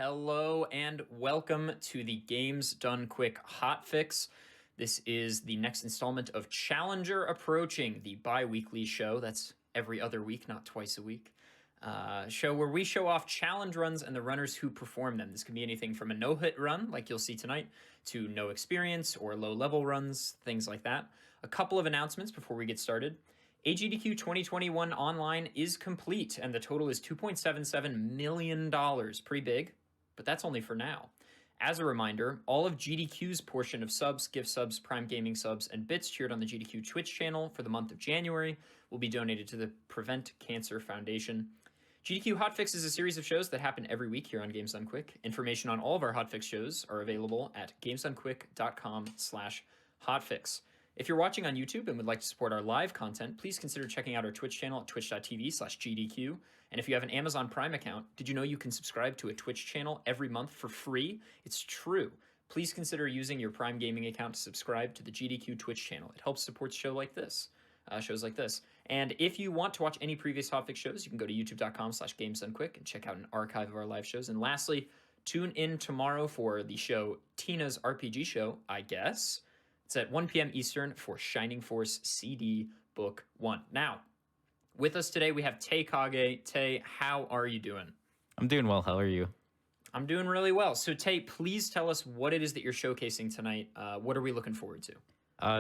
Hello and welcome to the Games Done Quick hotfix. This is the next installment of Challenger Approaching, the bi-weekly show. That's every other week, not twice a week. Show where we show off challenge runs and the runners who perform them. This can be anything from a no-hit run, like you'll see tonight, to no experience or low-level runs, things like that. A couple of announcements before we get started. AGDQ 2021 online is complete, and the total is $2.77 million. Pretty big, but that's only for now. As a reminder, all of GDQ's portion of subs, gift subs, Prime Gaming subs, and bits cheered on the GDQ Twitch channel for the month of January will be donated to the Prevent Cancer Foundation. GDQ Hotfix is a series of shows that happen every week here on Games Done Quick. Information on all of our Hotfix shows are available at gamesdonequick.com/hotfix. If you're watching on YouTube and would like to support our live content, please consider checking out our Twitch channel at twitch.tv/GDQ. And if you have an Amazon Prime account, did you know you can subscribe to a Twitch channel every month for free? It's true. Please consider using your Prime Gaming account to subscribe to the GDQ Twitch channel. It helps support shows like this. And if you want to watch any previous Hotfix shows, you can go to youtube.com/GamesDoneQuick and check out an archive of our live shows. And lastly, tune in tomorrow for the show Tina's RPG Show, I guess. It's at 1 p.m. Eastern for Shining Force CD Book 1. Now, with us today, we have Tay Kage. Tay, how are you doing? I'm doing well. How are you? I'm doing really well. So, Tay, please tell us what it is that you're showcasing tonight. What are we looking forward to?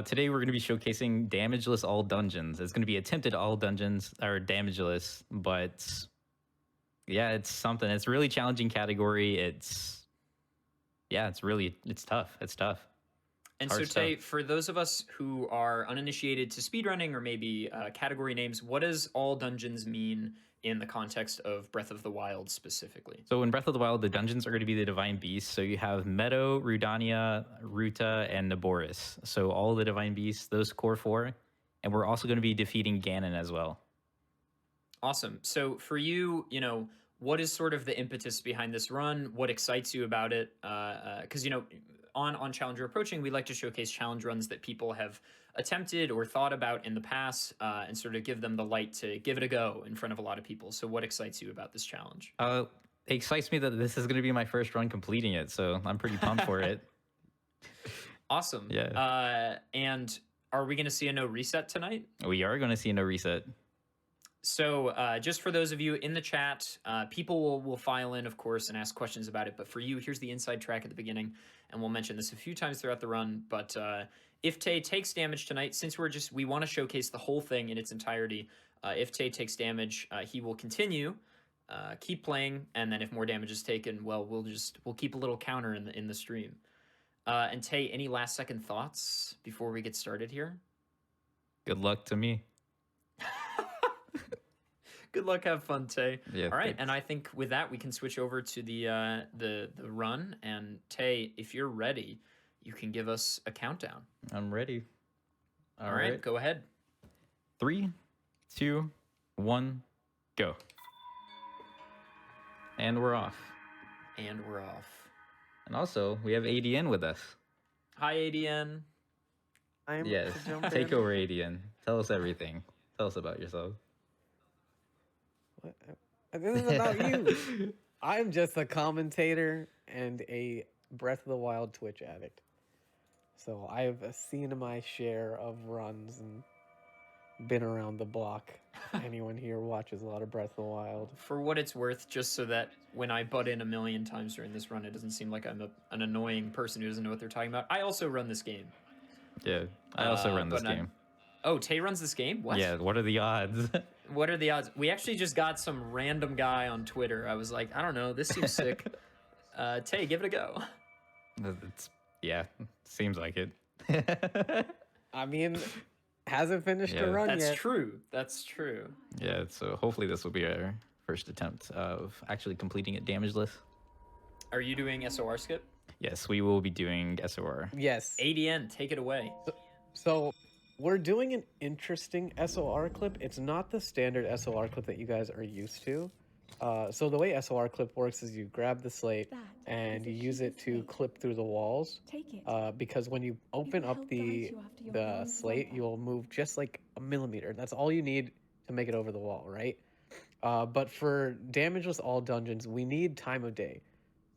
Today, we're going to be showcasing Damageless All Dungeons. It's going to be attempted all dungeons are Damageless, but yeah, it's something. It's a really challenging category. It's tough. It's tough. And so, Tay, for those of us who are uninitiated to speedrunning or maybe category names, what does all dungeons mean in the context of Breath of the Wild specifically? So in Breath of the Wild, the dungeons are going to be the Divine Beasts. So you have Meadow, Rudania, Ruta, and Naboris. So all the Divine Beasts, those core four. And we're also going to be defeating Ganon as well. Awesome. So for you, what is sort of the impetus behind this run? What excites you about it? Because, on Challenger Approaching, we like to showcase challenge runs that people have attempted or thought about in the past and sort of give them the light to give it a go in front of a lot of people. So what excites you about this challenge? It excites me that this is going to be my first run completing it. So I'm pretty pumped for it. Awesome. Yeah. And are we going to see a no reset tonight? We are going to see a no reset. So just for those of you in the chat, people will file in, of course, and ask questions about it. But for you, here's the inside track at the beginning, and we'll mention this a few times throughout the run. But if Tay takes damage tonight, since we want to showcase the whole thing in its entirety, if Tay takes damage, he will continue, keep playing, and then if more damage is taken, well, we'll keep a little counter in the stream. And Tay, any last second thoughts before we get started here? Good luck to me. Good luck, have fun, Tay. Yeah, all right, thanks. and I think with that we can switch over to the run. And Tay, if you're ready, you can give us a countdown. I'm ready. All right, go ahead. 3, 2, 1, go. And we're off. And we're off. And also, we have ADN with us. Hi, ADN. Yes, take over, ADN. Tell us everything. Tell us about yourself. What? This is about you. I'm just a commentator and a Breath of the Wild Twitch addict. So I've seen my share of runs and been around the block. Anyone here watches a lot of Breath of the Wild? For what it's worth, just so that when I butt in a million times during this run, it doesn't seem like I'm an annoying person who doesn't know what they're talking about. I also run this game. Yeah, I also run this game. Oh, Tay runs this game? What? Yeah, what are the odds? What are the odds? We actually just got some random guy on Twitter. I was like, I don't know, this seems sick. Tay, give it a go. Seems like it. I mean, hasn't finished a run yet. That's true. Yeah, so hopefully this will be our first attempt of actually completing it damageless. Are you doing SOR skip? Yes, we will be doing SOR. Yes. ADN, take it away. So we're doing an interesting SOR clip. It's not the standard SOR clip that you guys are used to. So the way SOR clip works is you grab the slate and you use it to clip through the walls. Because when you open up the slate, you'll move just like a millimeter. That's all you need to make it over the wall, right? But for Damageless All Dungeons, we need time of day.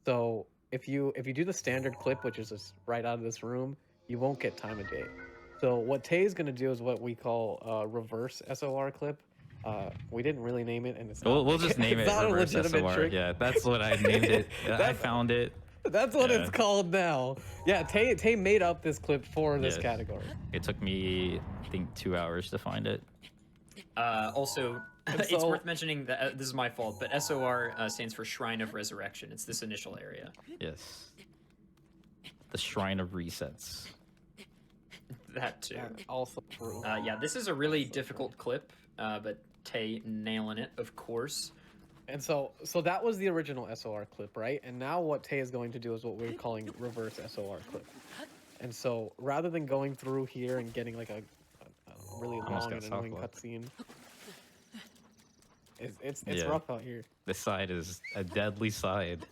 So if you do the standard clip, which is just right out of this room, you won't get time of day. So what Tay is going to do is what we call reverse SOR clip. We didn't really name it, and it's not. We'll just name it's it not a reverse legitimate SOR. trick. Yeah, that's what I named it. I That's found it. that's what Yeah. it's called now. Yeah, Tay made up this clip for this Yes. category. It took me, I think, 2 hours to find it. Also, it's so- worth mentioning that this is my fault, but SOR stands for Shrine of Resurrection. It's this initial area. Yes. The Shrine of Resets. That too. That's also true. Yeah, this is a really difficult clip, but Tay nailing it, of course. And so that was the original SOR clip, right? And now what Tay is going to do is what we're calling reverse SOR clip. And so rather than going through here and getting like a really Almost long got and annoying soft-locked. cutscene, it's Yeah. rough out here. This side is a deadly side.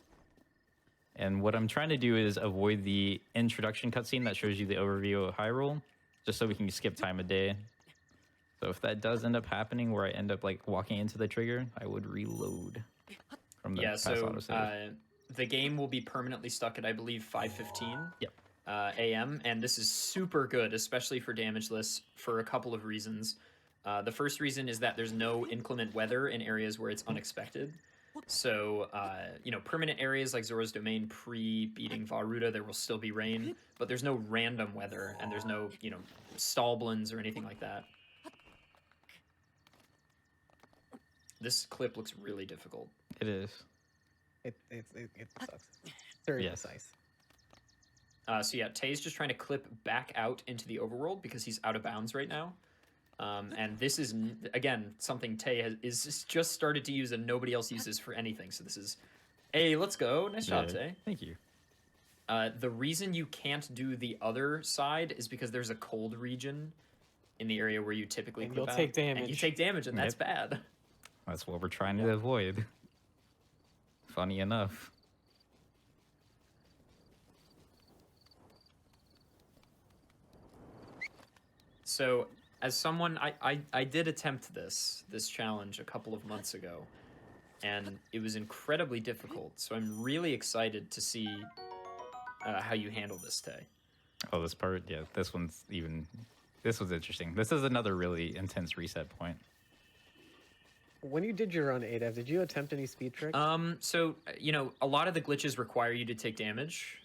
And what I'm trying to do is avoid the introduction cutscene that shows you the overview of Hyrule, just so we can skip time of day. So if that does end up happening, where I end up like walking into the trigger, I would reload from the Yeah, past so autosave. the game will be permanently stuck at, I believe, 5:15 Yep. a.m., and this is super good, especially for Damageless, for a couple of reasons. The first reason is that there's no inclement weather in areas where it's unexpected. So, permanent areas like Zora's Domain pre-beating Varuda, there will still be rain, but there's no random weather, and there's no, Stalblins or anything like that. This clip looks really difficult. It is. It sucks. Very Yes. precise. So yeah, Tay's just trying to clip back out into the overworld because he's out of bounds right now. And this is, again, something Tay is just started to use and nobody else uses for anything. So this is, hey, let's go. Nice job, Yeah. Tay. Thank you. The reason you can't do the other side is because there's a cold region in the area where you typically And clip you'll out, take And you damage. take damage, and that's Yep. bad. That's what we're trying to avoid. Funny enough. So, as someone, I did attempt this challenge a couple of months ago, and it was incredibly difficult. So I'm really excited to see how you handle this, Tay. Oh, this part, yeah. This one's even. This was interesting. This is another really intense reset point. When you did your run, Adev, did you attempt any speed tricks? So a lot of the glitches require you to take damage.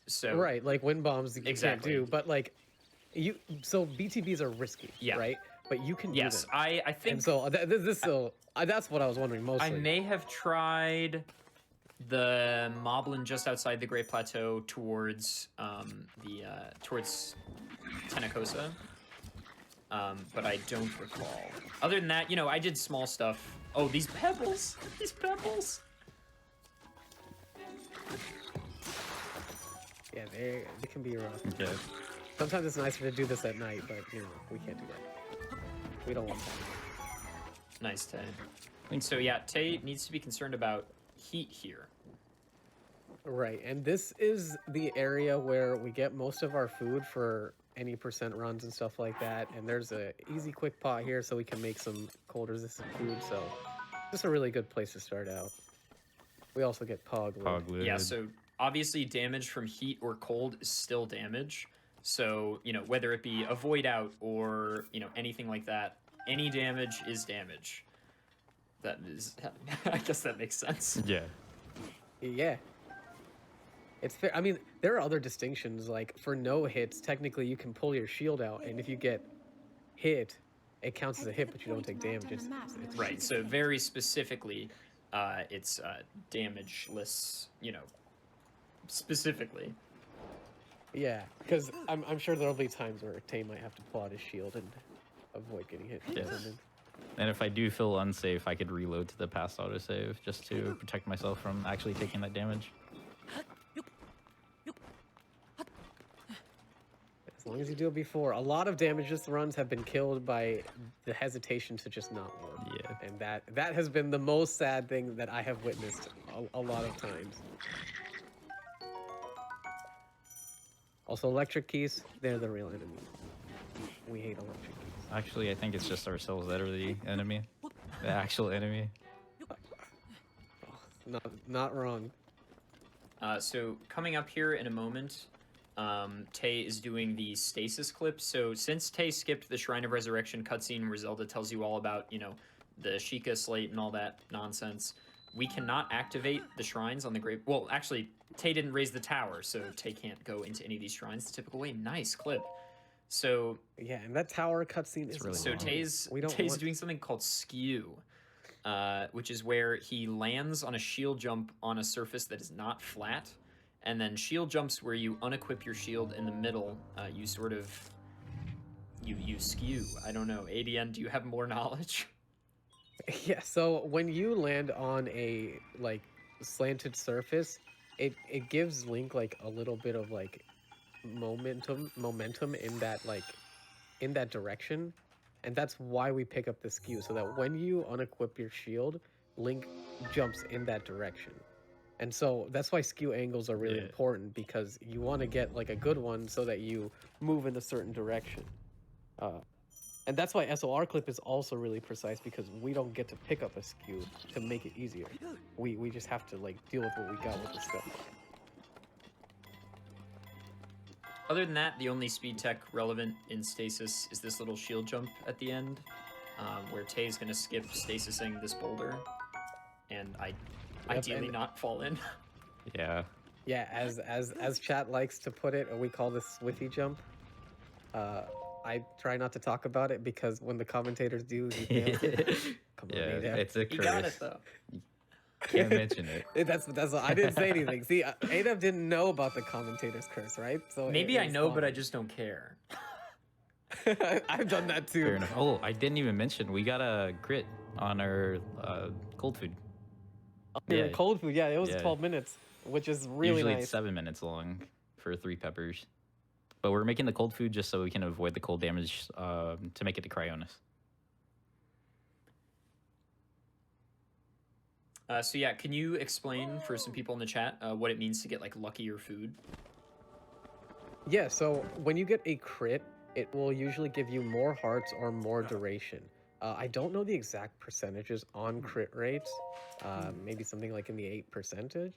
So Right, like wind bombs you Exactly. can't do, but like so BTBs are risky, Yeah. right? But you can yes, do them. I think And so that's what I was wondering mostly. I may have tried the moblin just outside the Great Plateau towards towards Tenacosa. But I don't recall. Other than that, I did small stuff. Oh, these pebbles! These pebbles! Yeah, they can be rough. Yeah. Sometimes it's nicer to do this at night, but we can't do that. We don't want that. Nice, Tay. So yeah, Tay needs to be concerned about heat here. Right, and this is the area where we get most of our food for any percent runs and stuff like that. And there's a easy quick pot here so we can make some cold resistant food. So this is a really good place to start out. We also get Pog. Pogwood. Yeah, so obviously damage from heat or cold is still damage. So, whether it be a void out or, anything like that, any damage is damage. That is, I guess that makes sense. Yeah. Yeah. It's fair. I mean, there are other distinctions. Like for no hits, technically you can pull your shield out, and if you get hit, it counts as a hit, but you don't take damage. It's Right, so very specifically, it's damageless, specifically. Yeah, because I'm sure there'll be times where Tay might have to pull out his shield and avoid getting hit. Yes. And if I do feel unsafe, I could reload to the past autosave just to protect myself from actually taking that damage. As long as you do it before. A lot of damageless runs have been killed by the hesitation to just not work. Yeah. And that has been the most sad thing that I have witnessed a lot of times. Also, electric keys, they're the real enemy. We hate electric keys. Actually, I think it's just ourselves that are the enemy. The actual enemy. Not wrong. So coming up here in a moment, Tay is doing the stasis clip. So since Tay skipped the Shrine of Resurrection cutscene where Zelda tells you all about, you know, the Sheikah slate and all that nonsense, we cannot activate the shrines on the grave. Well, actually, Tay didn't raise the tower, so Tay can't go into any of these shrines the typical way. Nice clip. So Yeah, and that tower cutscene is really so long. Tay's We don't Tay's want- doing something called skew, which is where he lands on a shield jump on a surface that is not flat, and then shield jumps where you unequip your shield in the middle. You sort of you skew. I don't know. ADN, do you have more knowledge? Yeah, so when you land on a like slanted surface, it gives Link like a little bit of like momentum in that direction, and that's why we pick up the skew, so that when you unequip your shield, Link jumps in that direction. And so that's why skew angles are really Yeah. important, because you want to get like a good one so that you move in a certain direction. And that's why SOR clip is also really precise, because we don't get to pick up a skew to make it easier. We just have to like deal with what we got with the stuff. Other than that, the only speed tech relevant in stasis is this little shield jump at the end, where Tay's gonna skip stasising this boulder, and ideally and- not fall in. Yeah. Yeah, as chat likes to put it, we call this Swiffy jump. I try not to talk about it, because when the commentators do, he fails it. Come on, Yeah, Adab. it's a You got it curse. though. Can't mention it. That's I didn't say anything. See, Adab didn't know about the commentator's curse, right? So Maybe I was know, but I fine. just don't care. I've done that too. Fair enough. Oh, I didn't even mention we got a grit on our cold food. Yeah, Yeah. cold food. Yeah, it was Yeah. 12 minutes, which is really Usually nice. it's 7 minutes long for 3 peppers. But we're making the cold food just so we can avoid the cold damage to make it to Cryonis. So yeah, can you explain for some people in the chat what it means to get like luckier food? Yeah, so when you get a crit, it will usually give you more hearts or more duration. I don't know the exact percentages on crit rates. Maybe something like in the 8%.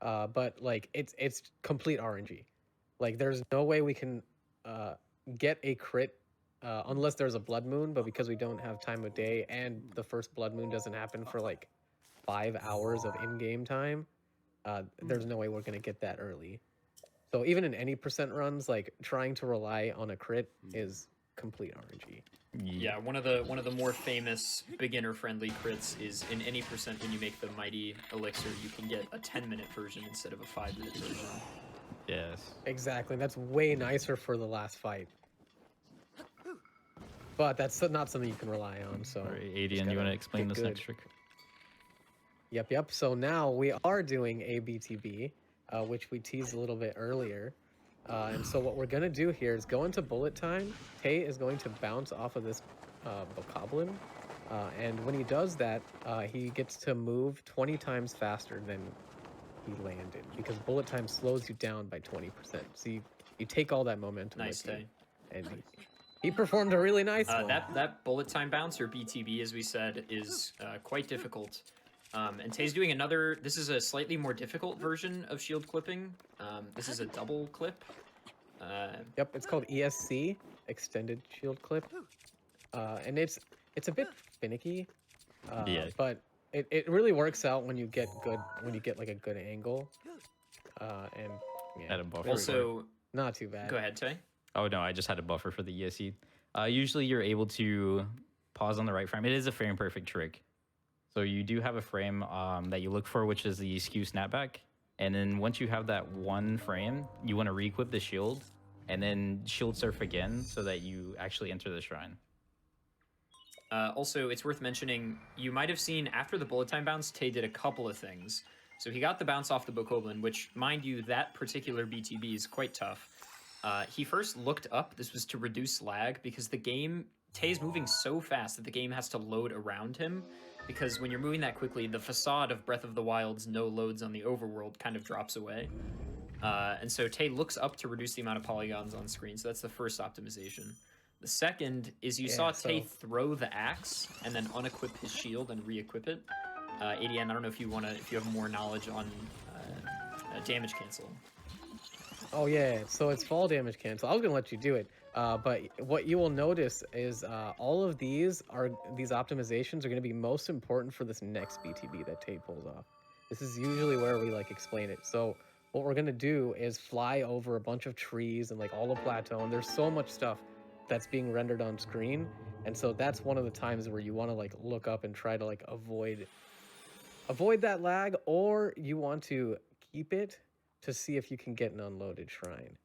But like it's complete RNG. Like there's no way we can get a crit unless there's a blood moon, but because we don't have time of day and the first blood moon doesn't happen for like 5 hours of in-game time, there's no way we're gonna get that early. So even in any percent runs, like trying to rely on a crit is complete RNG. Yeah, one of the more famous beginner-friendly crits is in any percent when you make the mighty elixir, you can get a 10-minute version instead of a 5-minute version. Yes. Exactly, that's way nicer for the last fight. But that's not something you can rely on. So. All right, just Adian, you gotta want to explain get this good. next trick? Yep. So now we are doing a BTB, which we teased a little bit earlier. And so what we're going to do here is go into bullet time. Tay is going to bounce off of this bokoblin. And when he does that, he gets to move 20 times faster than he landed, because bullet time slows you down by 20%. So you take all that momentum Nice, with you. Tay. And he performed a really nice one. That bullet time bounce, or BTB as we said, is quite difficult. And Tay's doing another. This is a slightly more difficult version of shield clipping. This is a double clip. Yep, it's called ESC, Extended Shield Clip. And it's a bit finicky, Yeah. but it really works out when you get like a good angle. And yeah, Add a buffer. Also, not too bad. go ahead, Tay. Oh no, I just had a buffer for the ESC. Usually you're able to pause on the right frame. It is a frame perfect trick. So you do have a frame that you look for, which is the skew snapback. And then once you have that one frame, you want to re-equip the shield and then shield surf again so that you actually enter the shrine. Also, it's worth mentioning, you might have seen after the bullet time bounce, Tay did a couple of things. So he got the bounce off the bokoblin, which, mind you, that particular BTB is quite tough. He first looked up. This was to reduce lag, because the game, Tay's moving so fast that the game has to load around him, because when you're moving that quickly, the facade of Breath of the Wild's no loads on the overworld kind of drops away. And so Tay looks up to reduce the amount of polygons on screen, so that's the first optimization. The second is you saw Tay throw the axe and then unequip his shield and re-equip it. ADN, I don't know if you have more knowledge on damage cancel. Oh yeah, so it's fall damage cancel. I was gonna let you do it, but what you will notice is all of these optimizations are gonna be most important for this next BTB that Tate pulls off. This is usually where we like explain it. So what we're gonna do is fly over a bunch of trees and like all the plateau, and there's so much stuff that's being rendered on screen, and so that's one of the times where you want to like look up and try to like avoid that lag, or you want to keep it to see if you can get an unloaded shrine.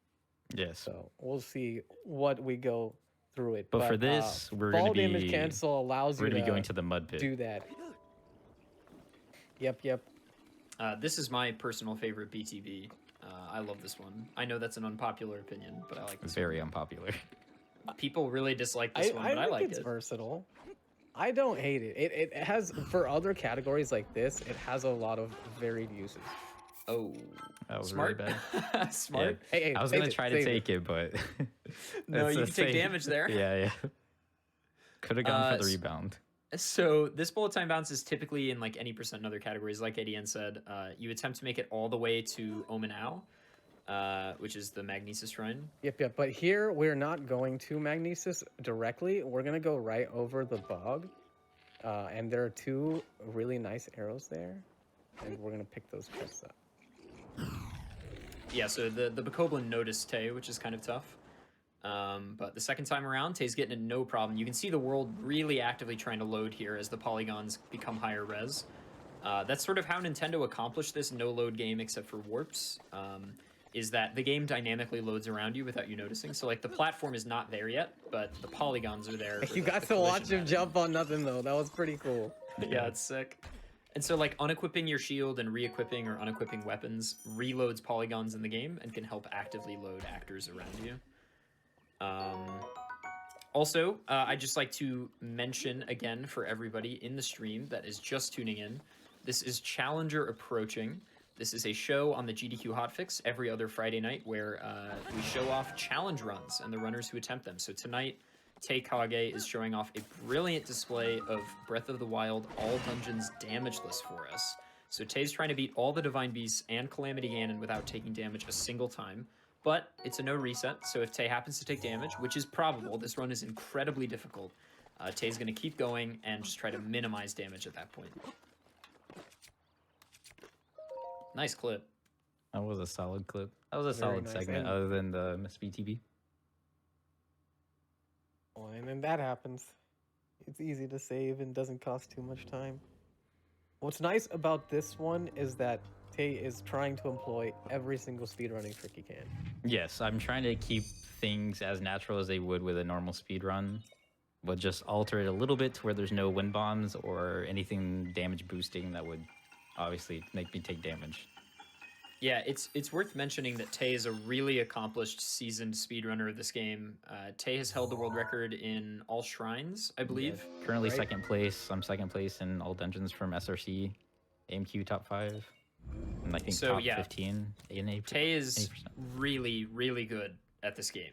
Yes. So we'll see what we go through it. But for this, we're fall gonna be damage cancel allows we're you gonna to be going to the mud pit. do that. Yep. This is my personal favorite BTB. I love this one. I know that's an unpopular opinion, but I like this Very unpopular. one. People really dislike this one, but I like it's it. versatile. I don't hate it. It has, for other categories like this, it has a lot of varied uses. Oh, That was smart. really bad. Smart. Yeah. Hey, I was save gonna it, try to save take it, but No, it's you the can take same. damage there. Yeah. Could have gone for the s- rebound. So this bullet time bounce is typically in like any percent in other categories. Like ADN said, you attempt to make it all the way to Omenau, which is the Magnesis Shrine. Yep. But here we're not going to Magnesis directly. We're gonna go right over the bog, and there are two really nice arrows there, and we're gonna pick those chests up. Yeah, so the Bokoblin noticed Tay, which is kind of tough. But the second time around, Tay's getting it no problem. You can see the world really actively trying to load here as the polygons become higher res. That's sort of how Nintendo accomplished this no-load game except for warps, is that the game dynamically loads around you without you noticing. So, like, the platform is not there yet, but the polygons are there. You got to watch him jump on nothing, though. That was pretty cool. Yeah, it's sick. And so, like, unequipping your shield and re-equipping or unequipping weapons reloads polygons in the game and can help actively load actors around you. Also, I'd just like to mention again for everybody in the stream that is just tuning in, this is Challenger Approaching. This is a show on the GDQ Hotfix every other Friday night where we show off challenge runs and the runners who attempt them. So tonight, Tay Kage is showing off a brilliant display of Breath of the Wild all dungeons damageless for us. So Tay's trying to beat all the Divine Beasts and Calamity Ganon without taking damage a single time. But it's a no reset, so if Tay happens to take damage, which is probable, this run is incredibly difficult, Tay's going to keep going and just try to minimize damage at that point. Nice clip. That was a solid clip. That was a Very solid nice. segment, And- other than the Miss BTB. Well, and then that happens. It's easy to save and doesn't cost too much time. What's nice about this one is that Tay is trying to employ every single speedrunning trick he can. Yes, I'm trying to keep things as natural as they would with a normal speed run, but just alter it a little bit to where there's no wind bombs or anything damage boosting that would obviously make me take damage. Yeah, it's worth mentioning that Tay is a really accomplished, seasoned speedrunner of this game. Tay has held the world record in all shrines, I believe. Yeah, currently Right. second place. I'm second place in all dungeons from SRC, AMQ top 5, and I think So, top yeah. 15 in a. Tay is 80%. really, really good at this game.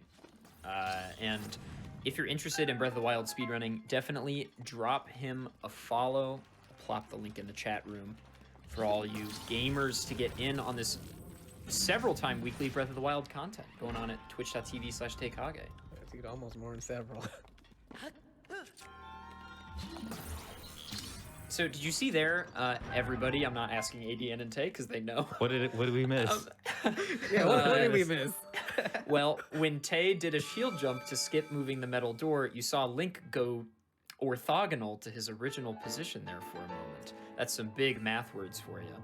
And if you're interested in Breath of the Wild speedrunning, definitely drop him a follow. I'll plop the link in the chat room for all you gamers to get in on this several-time weekly Breath of the Wild content going on at twitch.tv/taykage. I think almost more than several. So did you see there, everybody? I'm not asking ADN and Tay because they know. What did we miss? Yeah, what did we Uh, miss? Well, when Tay did a shield jump to skip moving the metal door, you saw Link go orthogonal to his original position there for a moment. That's some big math words for you.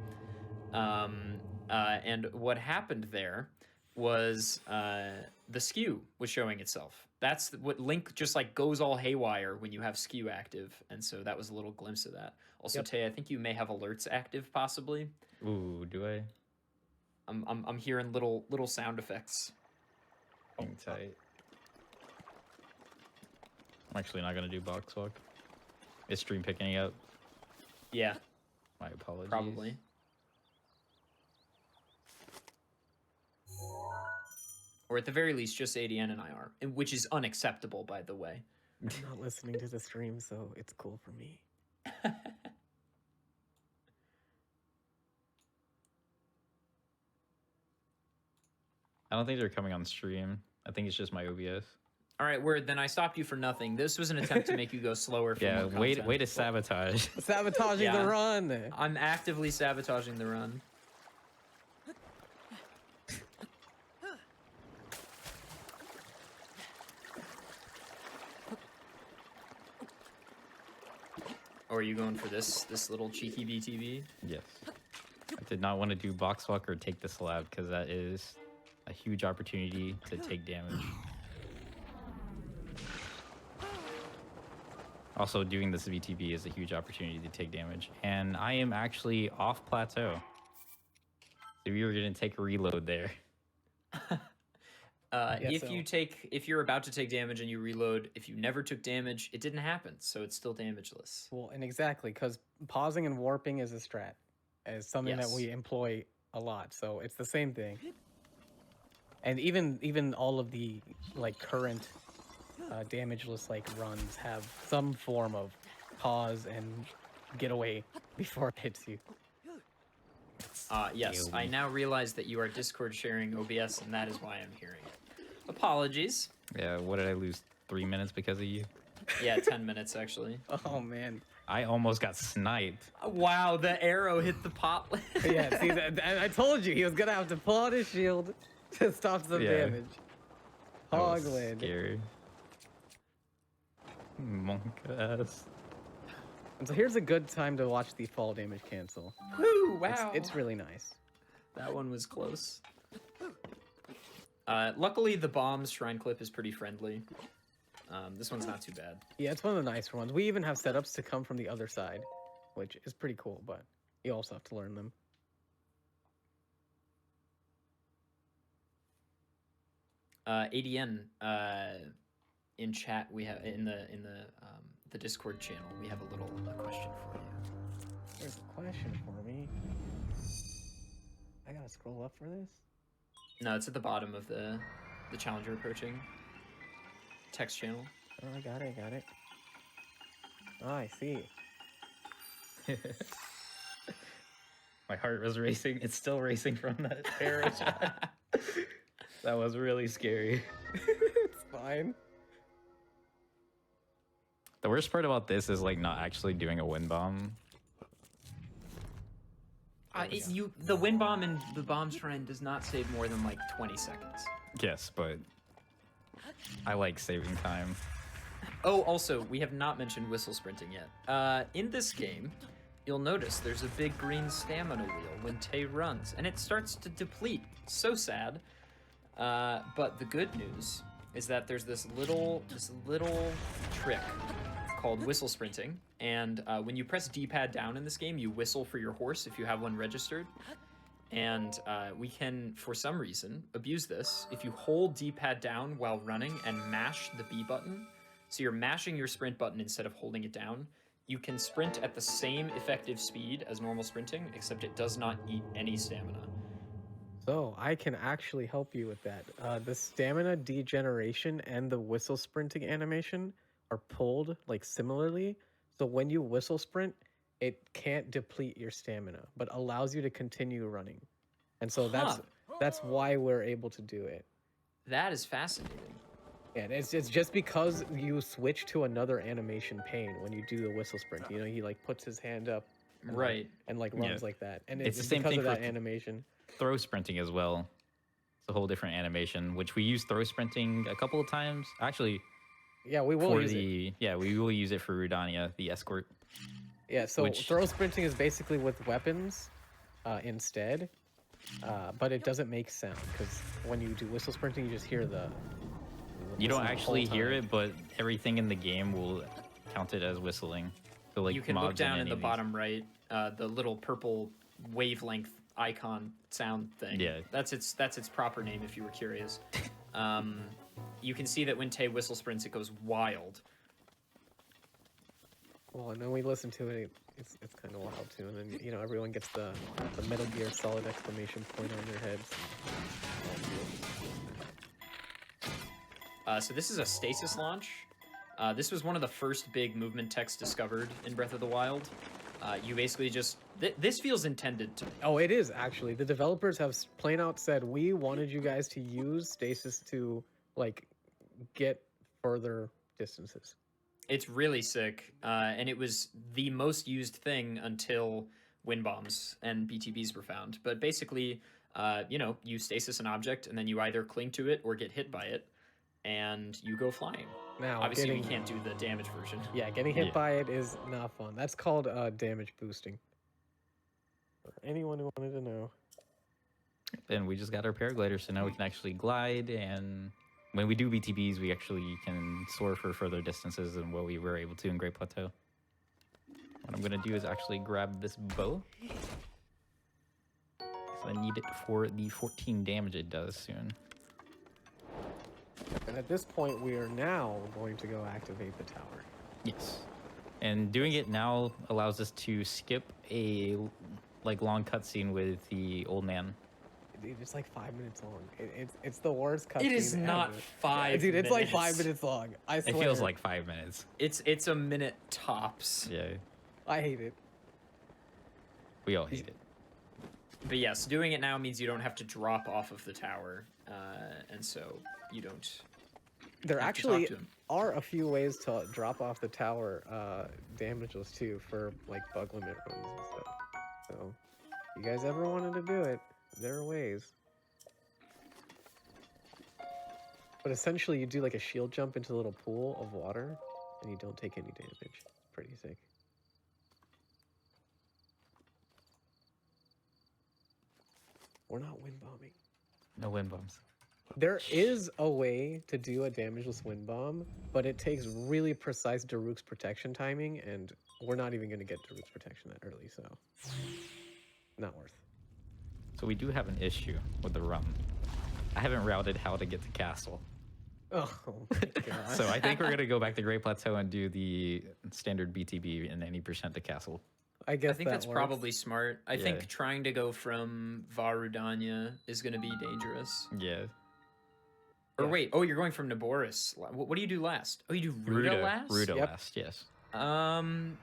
And what happened there was the skew was showing itself. That's what Link just like goes all haywire when you have skew active, and so that was a little glimpse of that. Also, Yep. Tay, I think you may have alerts active, possibly. Ooh, do I? I'm hearing little sound effects. Hang tight. I'm actually not gonna do box walk. Is stream picking it up? Yeah, My apologies. probably. Or at the very least, just ADN and IR, which is unacceptable, by the way. I'm not listening to the stream, so it's cool for me. I don't think they're coming on stream. I think it's just my OBS. All right, Word, then I stopped you for nothing. This was an attempt to make you go slower for Yeah, more way content. to sabotage. Sabotaging Yeah. the run. I'm actively sabotaging the run. Or are you going for this little cheeky BTB? Yes. I did not want to do box walk or take the slab because that is a huge opportunity to take damage. Also, doing this VTB is a huge opportunity to take damage. And I am actually off plateau. So we were going to take a reload there. If you're about to take damage and you reload, if you never took damage, it didn't happen, so it's still damageless. Well, and exactly, because pausing and warping is a strat. Is something that Yes. we employ a lot, so it's the same thing. And even all of the like current damageless like runs have some form of pause and get away before it hits you. Yes, I now realize that you are Discord sharing OBS, and that is why I'm hearing it. Apologies. Yeah, what did I lose? 3 minutes because of you? Yeah, 10 minutes actually. Oh man. I almost got sniped. Wow, the arrow hit the pot. Yeah, see, I told you he was gonna have to pull out his shield to stop some damage. That was Hogland. scary. Monk ass. And so here's a good time to watch the fall damage cancel. Woo, wow. It's really nice. That one was close. Luckily, the bombs shrine clip is pretty friendly. This one's not too bad. Yeah, it's one of the nicer ones. We even have setups to come from the other side, which is pretty cool, but you also have to learn them. ADN, in chat, we have in the Discord channel, we have a little question for you. There's a question for me. I gotta scroll up for this? No, it's at the bottom of the challenger approaching text channel. Oh, I got it. Oh, I see. My heart was racing. It's still racing from that arrow shot. That was really scary. It's fine. The worst part about this is like not actually doing a wind bomb. The wind bomb and the bomb shrine does not save more than like 20 seconds. Yes, but I like saving time. Oh, also, we have not mentioned whistle sprinting yet. In this game, you'll notice there's a big green stamina wheel when Tay runs, and it starts to deplete. So sad. But the good news is that there's this little trick called whistle sprinting, and when you press D-pad down in this game, you whistle for your horse if you have one registered. And we can, for some reason, abuse this. If you hold D-pad down while running and mash the B button, so you're mashing your sprint button instead of holding it down, you can sprint at the same effective speed as normal sprinting, except it does not eat any stamina. So I can actually help you with that. The stamina degeneration and the whistle sprinting animation are pulled like similarly. So when you whistle sprint, it can't deplete your stamina, but allows you to continue running. And so that's why we're able to do it. That is fascinating. And it's just because you switch to another animation pane when you do the whistle sprint. You know, he like puts his hand up, and, Right, and like runs like that. And It's the it's same because thing of for that animation. Throw sprinting as well. It's a whole different animation, which we use throw sprinting a couple of times. Actually, Yeah, we will use it. Yeah, we will use it for Rudania, the escort. Yeah, so throw sprinting is basically with weapons instead, but it doesn't make sound because when you do whistle sprinting, you just hear the. You don't whistle the actually whole hear time. it, but everything in the game will count it as whistling. So like you can mobs look down and in the enemies. bottom right, the little purple wavelength icon sound thing. Yeah. That's its proper name if you were curious. You can see that when Tay whistle sprints, it goes wild. Well, and then we listen to it. It's kind of wild too, and then everyone gets the Metal Gear Solid exclamation point on their heads. So this is a stasis launch. This was one of the first big movement techs discovered in Breath of the Wild. you basically just this feels intended to. Oh, it is actually. The developers have plain out said we wanted you guys to use stasis to like get further distances. It's really sick, and it was the most used thing until wind bombs and BTBs were found. But basically, you stasis an object, and then you either cling to it or get hit by it, and you go flying. Now, Obviously, we can't do the damage version. Yeah, getting hit Yeah. by it is not fun. That's called damage boosting. For anyone who wanted to know. And we just got our paraglider, so now we can actually glide. And when we do BTBs, we actually can soar for further distances than what we were able to in Great Plateau. What I'm gonna do is actually grab this bow. So I need it for the 14 damage it does soon. And at this point, we are now going to go activate the tower. Yes. And doing it now allows us to skip a long cutscene with the old man. Dude, it's like 5 minutes long. It's the worst cutscene It is not ever. 5 Dude, it's like minutes. 5 minutes long. I swear. It feels like 5 minutes. It's a minute tops. Yeah. I hate it. We all hate it. But yes, doing it now means you don't have to drop off of the tower, and so you don't. There have to talk actually to him. are a few ways to drop off the tower damageless too for like bug limit runs and stuff. So, if you guys ever wanted to do it, there are ways. But essentially, you do like a shield jump into a little pool of water, and you don't take any damage. Pretty sick. We're not wind bombing. No wind bombs. There is a way to do a damageless wind bomb, but it takes really precise Daruk's protection timing, and we're not even going to get Daruk's protection that early, so not worth. So we do have an issue with the run. I haven't routed how to get to castle. Oh my god. So I think we're going to go back to Great Plateau and do the standard BTB and any percent to castle. I guess I think that's works. probably smart. I Yeah. think trying to go from Varudanya is going to be dangerous. Yeah. Or Yeah. wait, you're going from Naboris. What do you do last? Oh, you do Ruda last? Ruda Yep. last, yes.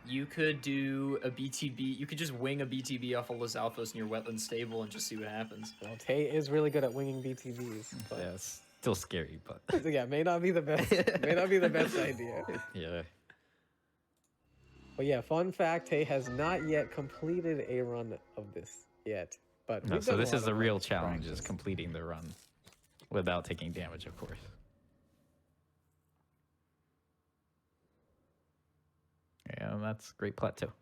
You could do a BTB. You could just wing a BTB off of Los Alfos near Wetland Stable and just see what happens. Well, Tay is really good at winging BTVs, but Yeah, it's still scary, but yeah, may not be the best. May not be the best idea. yeah. But yeah, fun fact: Tay has not yet completed a run of this yet. But No, we've so done a this lot is the of real challenge, is practice. completing the run without taking damage, of course. Yeah, that's Great Plateau.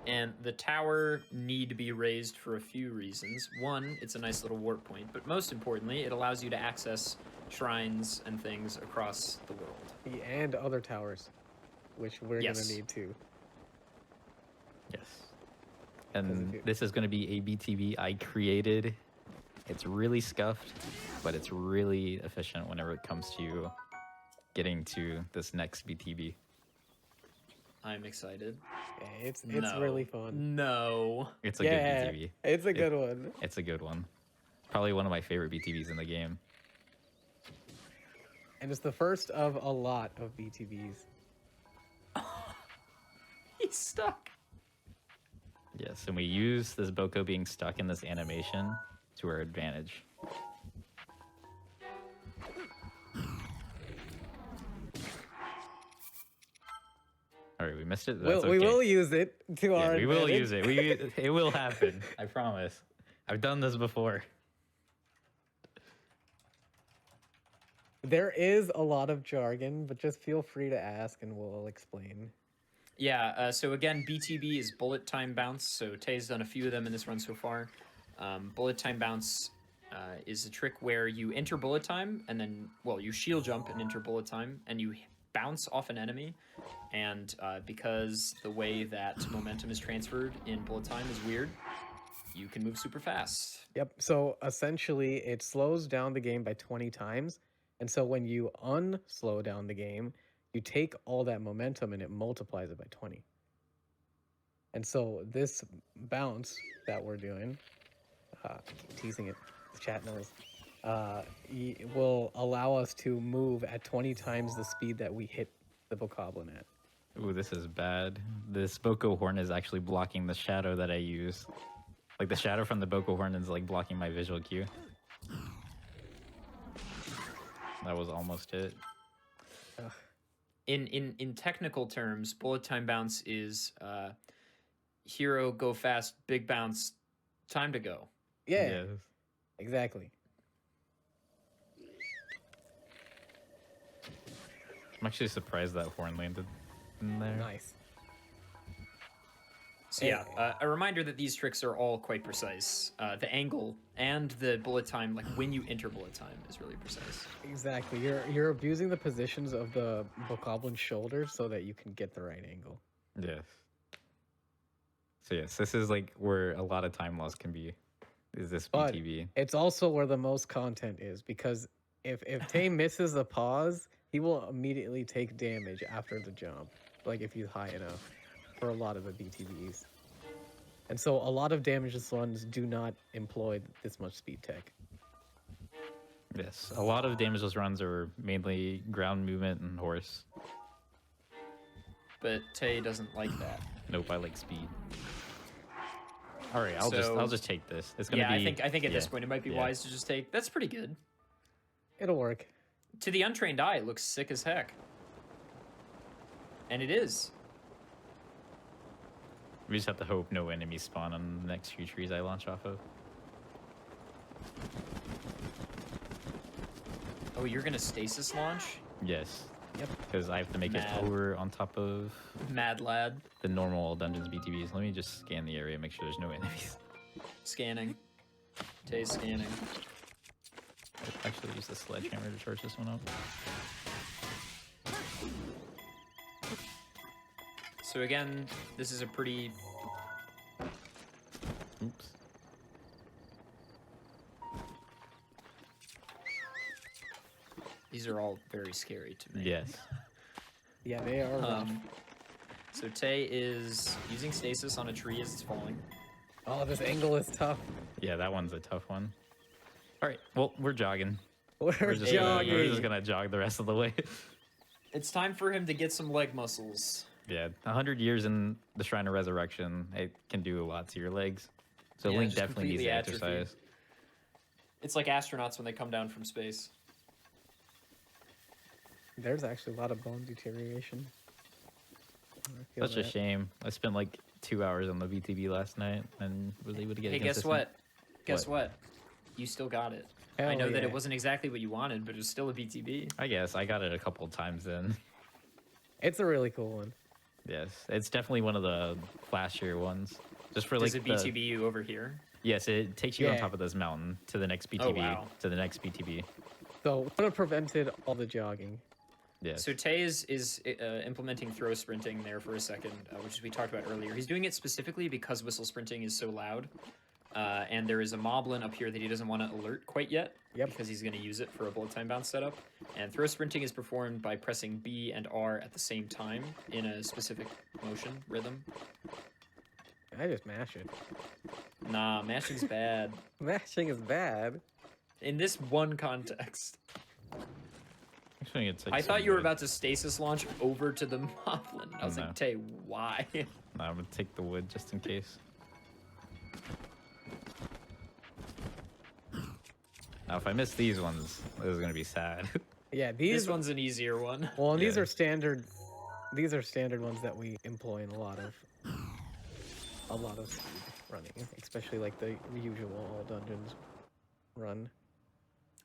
And the tower need to be raised for a few reasons. One, it's a nice little warp point, but most importantly, it allows you to access shrines and things across the world. And other towers, which we're Yes. gonna need to. Yes. And it- this is going to be a BTB I created. It's really scuffed, but it's really efficient whenever it comes to getting to this next BTB. I'm excited. Yeah, it's No. really fun. No. It's a Yeah, good BTB. it's a good one. It's a good one. Probably one of my favorite BTBs in the game. And it's the first of a lot of BTVs. He's stuck. Yes, and we use this Boko being stuck in this animation to our advantage. All right, we missed it. That's We okay. will use it to Yeah, our we will advantage. use it. It will happen. I promise. I've done this before. There is a lot of jargon, but just feel free to ask and we'll explain. Yeah, so again, BTB is bullet time bounce. So Tay's done a few of them in this run so far. Bullet time bounce is a trick where you enter bullet time and then, you shield jump and enter bullet time and you bounce off an enemy. And because the way that momentum is transferred in bullet time is weird, you can move super fast. Yep, so essentially it slows down the game by 20 times. And so when you unslow down the game, you take all that momentum and it multiplies it by 20. And so this bounce that we're doing, teasing it, the chat knows, will allow us to move at 20 times the speed that we hit the bokoblin at. Ooh, this is bad. This Boko horn is actually blocking the shadow that I use. Like the shadow from the Boko horn is like blocking my visual cue. That was almost it. In technical terms, bullet time bounce is hero go fast, big bounce, time to go. Yeah, Yes. exactly. I'm actually surprised that horn landed in there. Nice. So yeah, a reminder that these tricks are all quite precise. The angle and the bullet time, like when you enter bullet time, is really precise. Exactly. You're abusing the positions of the Bokoblin's shoulders so that you can get the right angle. Yes. So yes, this is like where a lot of time loss can be. Is this But BTB? it's also where the most content is, because if Tay misses the pause, he will immediately take damage after the jump. Like if he's high enough for a lot of the BTBs. And so a lot of damageless ones do not employ this much speed tech. Yes. A lot of damageless runs are mainly ground movement and horse. But Tay doesn't like that. Nope, I like speed. All right, I'll just take this. It's gonna Yeah, be. I think at this point it might be wise to just take. That's pretty good. It'll work. To the untrained eye, it looks sick as heck. And it is. We just have to hope no enemies spawn on the next few trees I launch off of. Oh, you're gonna stasis launch? Yes. Yep. Because I have to make it Mad. over on top of Mad lad. the normal dungeons BTBs. Let me just scan the area, make sure there's no enemies. Scanning. Tay's scanning. I'll actually use the sledgehammer to charge this one up. So again, this is a pretty... Oops. These are all very scary to me. Yes. Yeah, they are rough. So Tay is using stasis on a tree as it's falling. Oh, this angle is tough. Yeah, that one's a tough one. All right, well, we're jogging. We're We're just jogging. gonna jog the rest of the way. It's time for him to get some leg muscles. Yeah, 100 years in the Shrine of Resurrection, it can do a lot to your legs. So Yeah, Link just definitely needs to completely atrophy. exercise. It's like astronauts when they come down from space. There's actually a lot of bone deterioration. I feel Such a that. shame. I spent like 2 hours on the VTB last night and was able to get. Hey, guess consistent. what? Guess what? You still got it. I Hell know that yeah. it wasn't exactly what you wanted, but it was still a BTB. I guess I got it a couple times then. It's a really cool one. Yes, it's definitely one of the flashier ones. Just for like Does it the, BTB you over here? yes, it takes you on Yeah. top of this mountain to the next BTB. wow. To the next BTB. So would have prevented all the jogging. Yes. So Tay is implementing throw sprinting there for a second, which we talked about earlier. He's doing it specifically because whistle sprinting is so loud. And there is a moblin up here that he doesn't want to alert quite yet. Yep. Because he's going to use it for a bullet time bounce setup. And throw sprinting is performed by pressing B and R at the same time in a specific motion rhythm. I just mash it. Nah, mashing's bad. Mashing is bad. In this one context. Actually, it's like I thought some you were wood. about to stasis launch over to the moblin. I was No. like, Tay, why? No, I'm gonna take the wood just in case. Now, if I miss these ones, this is gonna be sad. Yeah, This these one's an easier one. well, and these Yeah. are standard. These are standard ones that we employ in a lot of speed running, especially like the usual all dungeons run.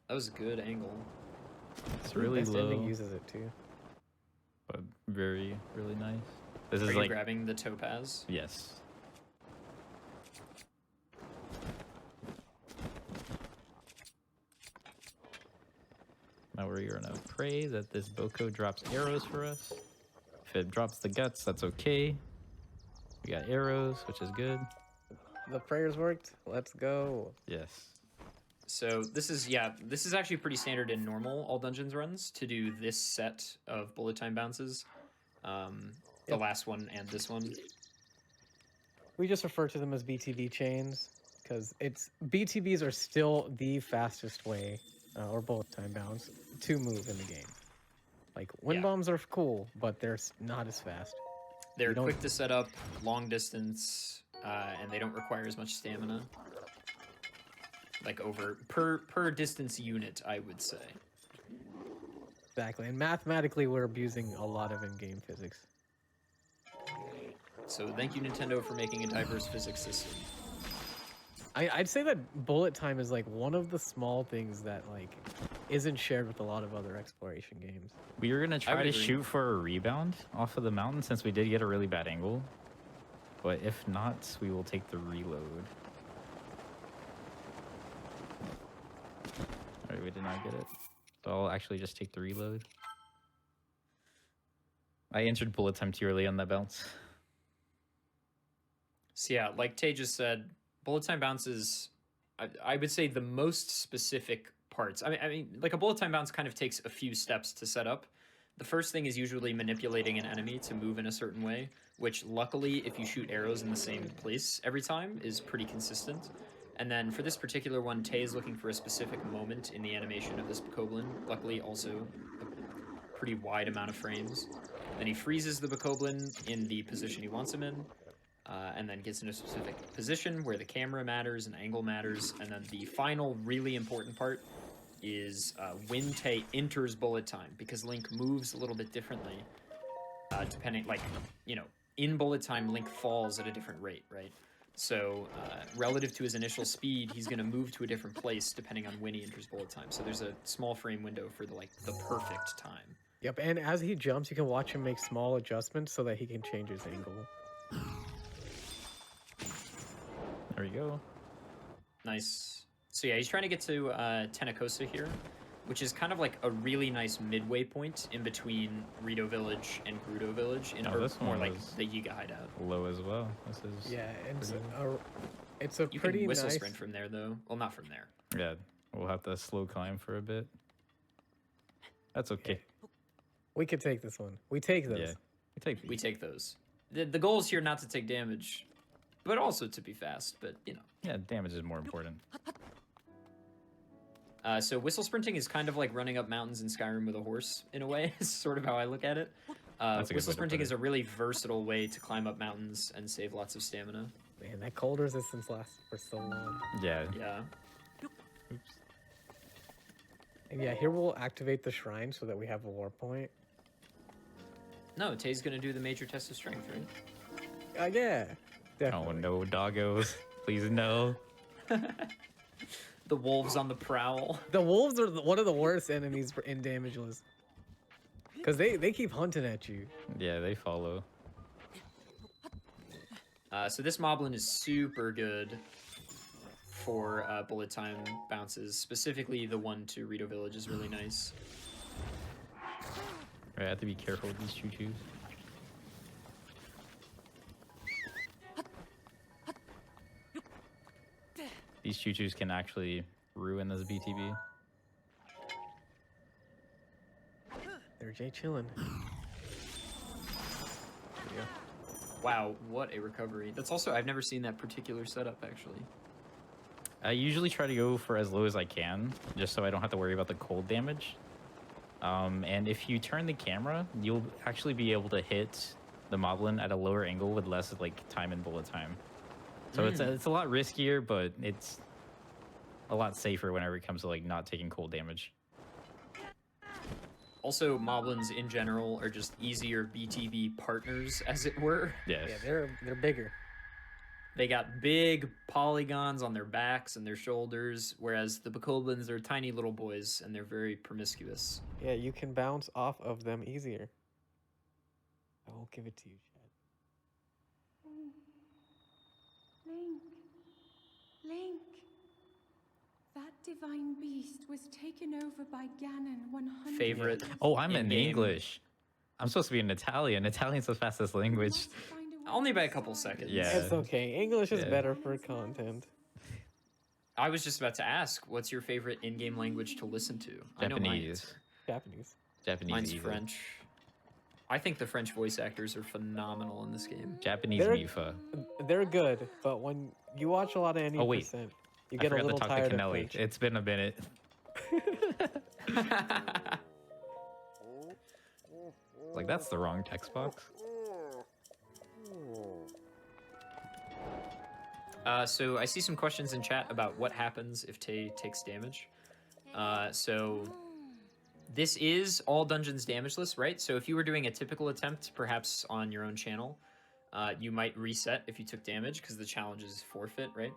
That was a good angle. It's really Best low, Ending uses it too. but really nice. This Are is you like grabbing the topaz? yes. Now we're gonna pray that this Boko drops arrows for us. If it drops the guts, that's okay. We got arrows, which is good. The prayers worked. Let's go. Yes. So this is actually pretty standard in normal all dungeons runs to do this set of bullet time bounces. The Yep. last one and this one. We just refer to them as BTB chains because BTBs are still the fastest way, or bullet time bounce, to move in the game. Like wind Yeah. bombs are cool, but they're not as fast. They're You don't- quick to set up, long distance, and they don't require as much stamina. Like over per distance unit, I would say. Exactly, and mathematically, we're abusing a lot of in-game physics. So thank you, Nintendo, for making a diverse physics system. I'd say that bullet time is like one of the small things that like isn't shared with a lot of other exploration games. We were gonna try would to agree. shoot for a rebound off of the mountain since we did get a really bad angle. But if not, we will take the reload. Alright, we did not get it. So I'll actually just take the reload. I entered bullet time too early on that bounce. So yeah, like Tay just said, bullet time bounces, I would say the most specific parts. I mean, like a bullet time bounce kind of takes a few steps to set up. The first thing is usually manipulating an enemy to move in a certain way, which luckily, if you shoot arrows in the same place every time, is pretty consistent. And then for this particular one, Tay is looking for a specific moment in the animation of this Bokoblin. Luckily, also a pretty wide amount of frames. Then he freezes the Bokoblin in the position he wants him in. And then gets in a specific position where the camera matters and angle matters. And then the final really important part is when Tay enters bullet time, because Link moves a little bit differently. Depending, like, you know, in bullet time, Link falls at a different rate, right? So relative to his initial speed, he's going to move to a different place depending on when he enters bullet time. So there's a small frame window for the perfect time. Yep, and as he jumps, you can watch him make small adjustments so that he can change his angle. There we go. Nice. So yeah, he's trying to get to Tenacosa here, which is kind of like a really nice midway point in between Rito Village and Gerudo Village, Oh, this more one like was the Yiga hideout. Low as well. This is Yeah, it's pretty it's a You pretty can whistle nice. sprint from there, though. Well, not from there. yeah. We'll have to slow climb for a bit. That's okay. We could take this one. We take those. Yeah. We take We take those. The goal is here not to take damage, but also to be fast, but, you know. Yeah, damage is more important. So whistle sprinting is kind of like running up mountains in Skyrim with a horse, in a way. Is sort of how I look at it. That's a good Whistle way to sprinting put is it. a really versatile way to climb up mountains and save lots of stamina. Man, that cold resistance lasts for so long. Yeah. Yeah. Oops. And yeah, here we'll activate the shrine so that we have a war point. No, Tay's gonna do the major test of strength, right? Yeah, Oh definitely. no, doggos. Please no. The wolves on the prowl. The wolves are one of the worst enemies in Damageless. Because they keep hunting at you. Yeah, they follow. So this moblin is super good for bullet time bounces. Specifically, the one to Rito Village is really nice. Right, I have to be careful with these choo-choos. These choo-choos can actually ruin this BTB. They're Jay chilling. There we go. Wow, what a recovery. That's also, I've never seen that particular setup, actually. I usually try to go for as low as I can, just so I don't have to worry about the cold damage. And if you turn the camera, you'll actually be able to hit the moblin at a lower angle with less like time and bullet time. So it's a lot riskier, but it's a lot safer whenever it comes to like not taking cold damage. Also, moblins in general are just easier BTB partners, as it were. Yes. Yeah, they're bigger. They got big polygons on their backs and their shoulders, whereas the Bokoblins are tiny little boys, and they're very promiscuous. Yeah, you can bounce off of them easier. I will give it to you, Chad. Link. Link. That divine beast was taken over by Ganon 100 Favorite. years Oh, I'm in In-game. English. I'm supposed to be in Italian. Italian's the fastest language. must find a way Only by a to couple start seconds. Yeah. It's okay. English is Yeah. better for content. I was just about to ask, what's your favorite in-game language to listen to? I know mine Japanese. is. Japanese. Japanese. Mine's easy. French. I think the French voice actors are phenomenal in this game. Japanese They're- Mifa. They're good, but when you watch a lot of any Oh, wait. percent, you I get a forgot to little talk to tired of Kennelly. French. It's been a minute. Like, that's the wrong text box. So I see some questions in chat about what happens if Tay takes damage. So this is all dungeons damageless, right? So if you were doing a typical attempt, perhaps on your own channel, you might reset if you took damage because the challenge is forfeit, right?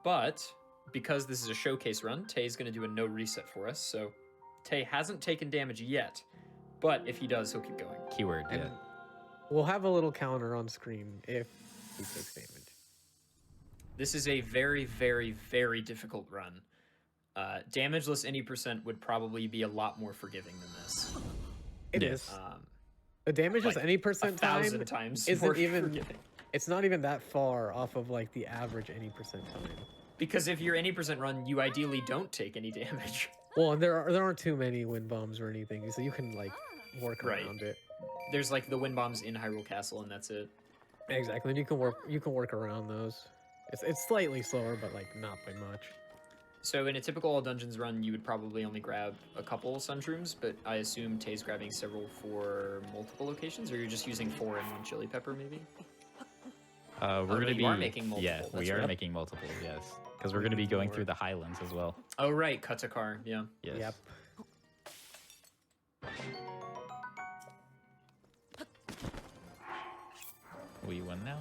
But because this is a showcase run, Tay's going to do a no reset for us. So Tay hasn't taken damage yet, but if he does, he'll keep going. Keyword, And yeah. we'll have a little counter on screen if he takes damage. This is a very, very, very difficult run. Damageless any percent would probably be a lot more forgiving than this. It Yes. is. A damageless like any percent 1,000 times isn't more even. forgiving. It's not even that far off of like the average any percent time. Because if you're any percent run, you ideally don't take any damage. Well, and there aren't too many wind bombs or anything, so you can like work Right. around it. There's like the wind bombs in Hyrule Castle, and that's it. Exactly, and you can work around those. It's slightly slower, but like not by much. So in a typical all dungeons run, you would probably only grab a couple Sunshrooms, but I assume Tay's grabbing several for multiple locations, or you're just using 4 and 1 chili pepper, maybe? We're no, gonna you be are making multiple, Yeah, we that's are right. making multiple. Yes, because we're gonna be going through the Highlands as well. Oh, right, Katakar, yeah. Yes. Yep. We win now.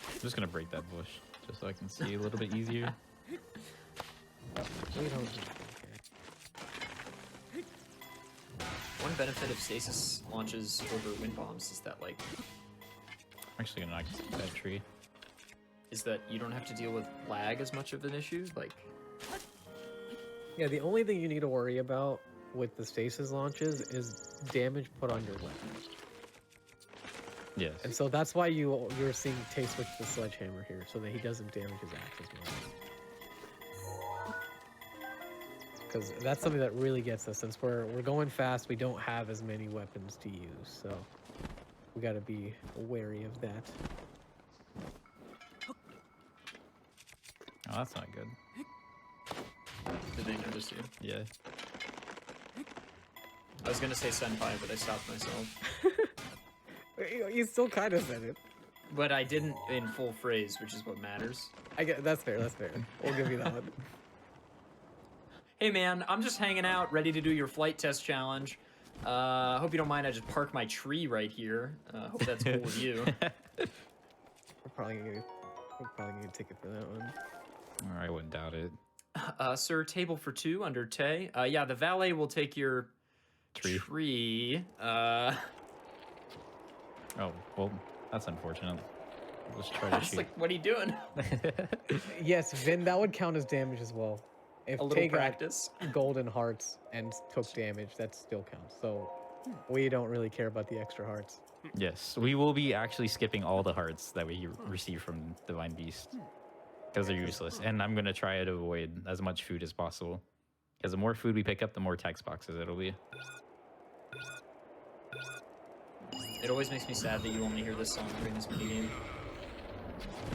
I'm just gonna break that bush just so I can see a little bit easier. We don't. One benefit of stasis launches over wind bombs is that, like, I'm actually gonna knock that tree. is that you don't have to deal with lag as much of an issue. Like, Yeah, the only thing you need to worry about with the stasis launches is damage put on your weapon. Yes. And so that's why you're seeing Tay switch to the sledgehammer here, so that he doesn't damage his axe as much. Because that's something that really gets us. Since we're going fast, we don't have as many weapons to use, so we got to be wary of that. Oh, that's not good. did they notice you? Yeah. I was gonna say senpai, but I stopped myself. You still kind of said it. But I didn't in full phrase, which is what matters. I get that's fair. That's fair. We'll give you that one. Hey man, I'm just hanging out, ready to do your flight test challenge. Hope you don't mind. I just parked my tree right here. Hope that's cool with you. We're probably gonna get a ticket for that one. Or I wouldn't doubt it. Sir, table for 2 under Tay. Yeah, the valet will take your tree. Oh, well, that's unfortunate. Let's try to It's shoot. like, what are you doing? Yes, Vin, that would count as damage as well. If A little Tay got practice. golden hearts and took damage, that still counts. So we don't really care about the extra hearts. Yes, we will be actually skipping all the hearts that we receive from Divine Beast. Because they're useless. And I'm going to try to avoid as much food as possible. Because the more food we pick up, the more text boxes it'll be. It always makes me sad that you only hear this song during this minigame.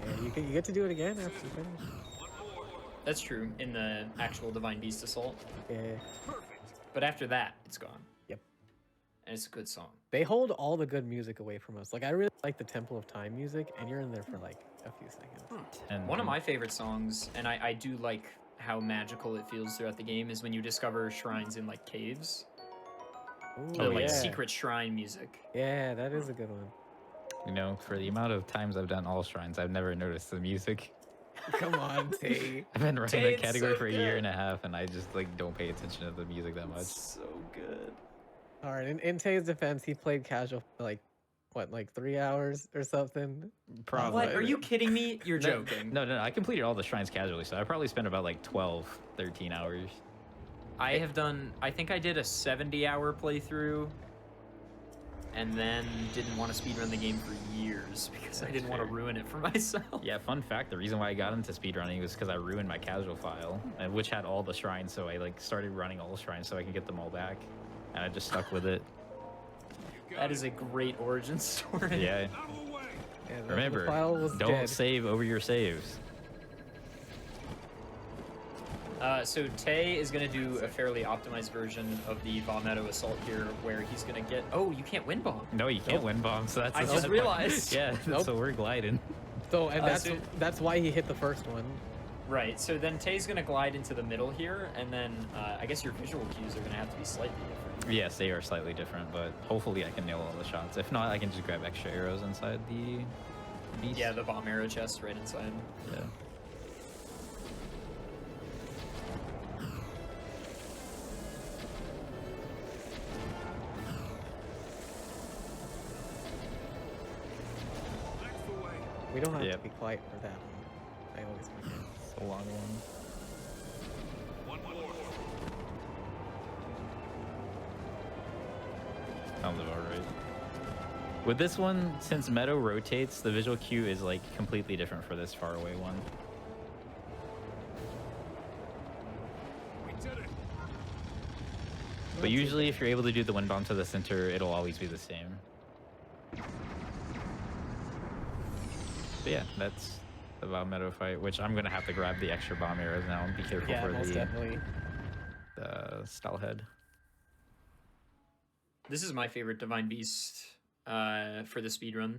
Yeah, you get to do it again after you finish. That's true, in the actual Divine Beast Assault. Yeah. But after that, it's gone. Yep. And it's a good song. They hold all the good music away from us. Like, I really like the Temple of Time music, and you're in there for like a few seconds. And One of my favorite songs, and I do like how magical it feels throughout the game, is when you discover shrines in like caves. Ooh, The like yeah. secret shrine music. Yeah, that is a good one. You know, for the amount of times I've done all shrines, I've never noticed the music. Come on, Tay. I've been running Tay, that it's category so for a good. year and a half, and I just like don't pay attention to the music that much. So good. All right, in Tay's defense, he played casual for like 3 hours or something. Probably. What? Are you kidding me? You're No, joking. No, I completed all the shrines casually, so I probably spent about like 12, 13 hours. I have done, I think I did a 70-hour playthrough, and then didn't want to speedrun the game for years because I That's didn't want to fair. ruin it for myself. Yeah, fun fact, the reason why I got into speedrunning was because I ruined my casual file, and which had all the shrines, so I like started running all the shrines so I can get them all back. And I just stuck with it. That is a great origin story. Yeah. Yeah, the Remember, file was don't dead. save over your saves. So Tay is going to do a fairly optimized version of the Vomito Assault here, where he's going to get... Oh, you can't win bomb. No, you can't win bomb, so that's I the just sad part. realized. Yeah, Nope. so we're gliding. So and so- that's why he hit the first one. Right, so then Tay's going to glide into the middle here, and then I guess your visual cues are going to have to be slightly different. Yes, they are slightly different, but hopefully I can nail all the shots. If not, I can just grab extra arrows inside the beast. Yeah, the bomb arrow chest right inside. Yeah. We don't have Yep. to be quiet for that one. I always forget. It's a long one. Sounds about right. With this one, since Meadow rotates, the visual cue is like completely different for this far away one. But usually if you're able to do the wind bomb to the center, it'll always be the same. But yeah, that's the Val Meadow fight, which I'm gonna have to grab the extra bomb arrows now and be careful Yeah, for most definitely. the stall head. This is my favorite Divine Beast for the speedrun.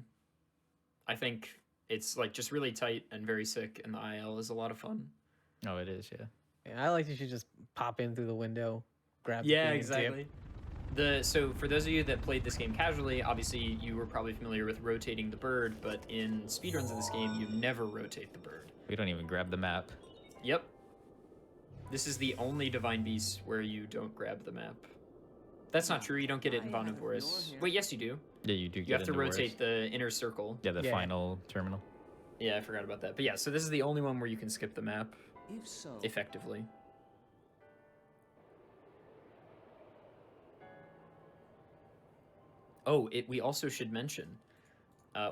I think it's like just really tight and very sick, and the IL is a lot of fun. Oh, it is, yeah. Yeah, I like that you just pop in through the window, grab the Yeah, thing and exactly. So for those of you that played this game casually, obviously you were probably familiar with rotating the bird, but in speedruns of this game, you never rotate the bird. We don't even grab the map. Yep. This is the only Divine Beast where you don't grab the map. That's not true. You don't get it in Vonnevoice. Wait, yes, you do. Yeah, you do. You have to rotate the inner circle. Yeah, the Yeah. final terminal. Yeah, I forgot about that. But yeah, so this is the only one where you can skip the map If so, effectively. Oh, we also should mention,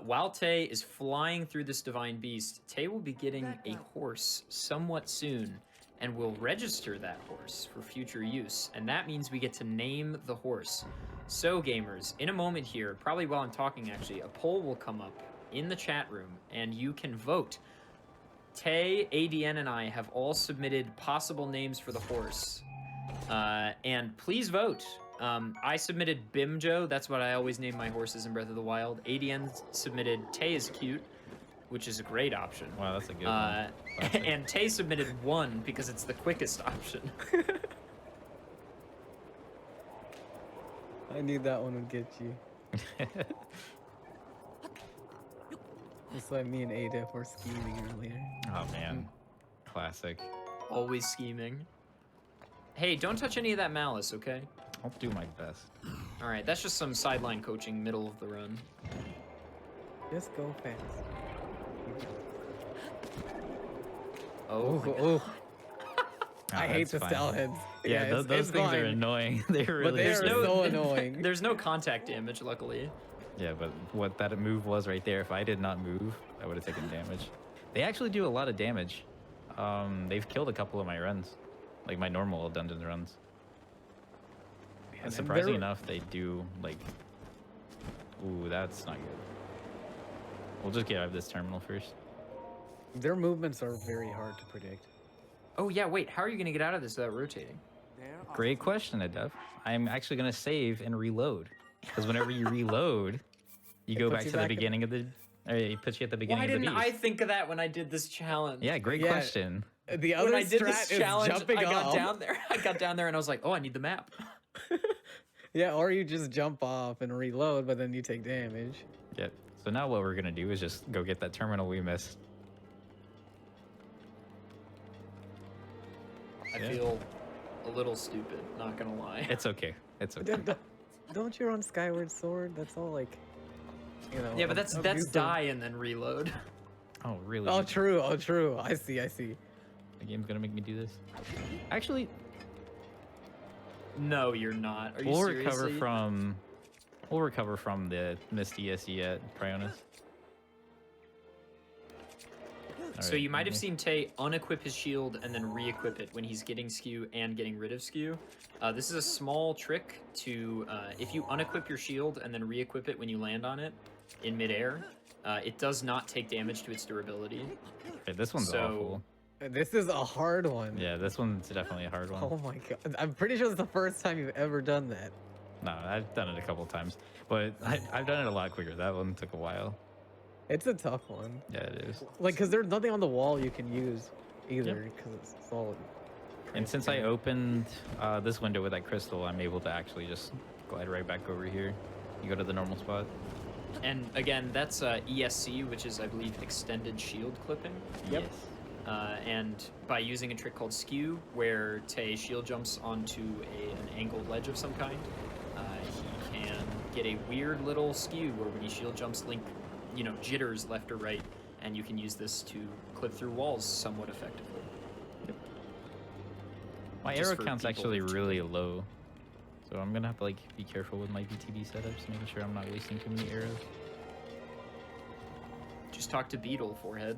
while Tay is flying through this Divine Beast, Tay will be getting a horse somewhat soon, and will register that horse for future use, and that means we get to name the horse. So gamers, in a moment here, probably while I'm talking actually, a poll will come up in the chat room, and you can vote. Tay, ADN, and I have all submitted possible names for the horse. And please vote. I submitted Bimjo, that's what I always name my horses in Breath of the Wild. ADN submitted Tay is cute, which is a great option. Wow, that's a good one. Classic. And Tay submitted 1 because it's the quickest option. I knew that one would get you. Just like me and Adef were scheming earlier. Oh man, classic. Always scheming. Hey, don't touch any of that malice, okay? I'll do my best. All right, that's just some sideline coaching, middle of the run. Just go fast. Oh, my God. Oh. Oh, I hate that's the fine. stall heads. Yeah, it's- those it's things are fine. annoying. They really. they There's are no so annoying. There's no contact damage, luckily. Yeah, but what that move was right there, if I did not move, I would have taken damage. They actually do a lot of damage. They've killed a couple of my runs, like my normal dungeon runs. Man, And and surprisingly they're- enough, they do like. Ooh, that's not good. We'll just get out of this terminal first. Their movements are very hard to predict. Oh yeah, wait. How are you gonna get out of this without rotating? there are Great question, Adef. I'm actually gonna save and reload, because whenever you reload, you It go puts back you to the back in- beginning of the. It puts you at the beginning Why of the didn't beast. I think of that when I did this challenge? Yeah, great Yeah. question. The other When I did strat this is challenge, jumping I got off. down there. I got down there and I was like, oh, I need the map. Yeah, or you just jump off and reload, but then you take damage. Yep. So now what we're gonna do is just go get that terminal we missed. I Yeah. feel a little stupid, not gonna lie. It's okay. It's But okay. don't you run Skyward Sword? That's all like, you know. Yeah, but that's abusive. die and then reload. Oh, really? Oh, true. Oh, true. I see. The game's gonna make me do this. Actually, No, you're not. Are you we'll seriously? recover from. We'll recover from the Misty SE at Prionis. So Alright, you might have okay. seen Tay unequip his shield and then re-equip it when he's getting skew and getting rid of skew. This is a small trick to, if you unequip your shield and then re-equip it when you land on it in midair, it does not take damage to its durability. Okay, this one's So- awful. This is a hard one. Yeah, this one's definitely a hard one. Oh my god. I'm pretty sure it's the first time you've ever done that. No, I've done it a couple times, but I've done it a lot quicker. That one took a while. It's a tough one. Yeah, it is. Like, because there's nothing on the wall you can use either, because it's all. And since I opened this window with that crystal, I'm able to actually just glide right back over here. You go to the normal spot. And again, that's ESC, which is, I believe, extended shield clipping. Yep. Yes. And by using a trick called skew, where Tay shield jumps onto an angled ledge of some kind, he can get a weird little skew where when he shield jumps, Link, jitters left or right, and you can use this to clip through walls somewhat effectively. My Just arrow for count's people actually with really low, so I'm gonna have to be careful with my BTB setups, making sure I'm not wasting too many arrows. Just talk to Beetle, forehead.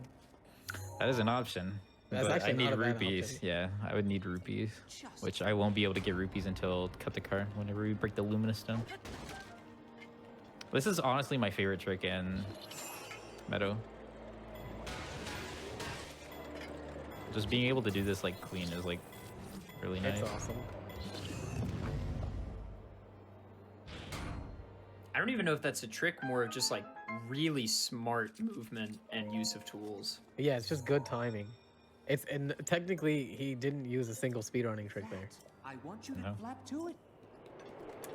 That is an option. That's but actually I need not a bad rupees. option. Yeah, I would need rupees, which I won't be able to get rupees until cut the car whenever we break the Luminous Stone. This is honestly my favorite trick in Meadow. Just being able to do this clean is really nice. It's awesome. I don't even know if that's a trick, more of just really smart movement and use of tools. Yeah, it's just good timing. And technically he didn't use a single speedrunning trick there. I want you to No. flap to it.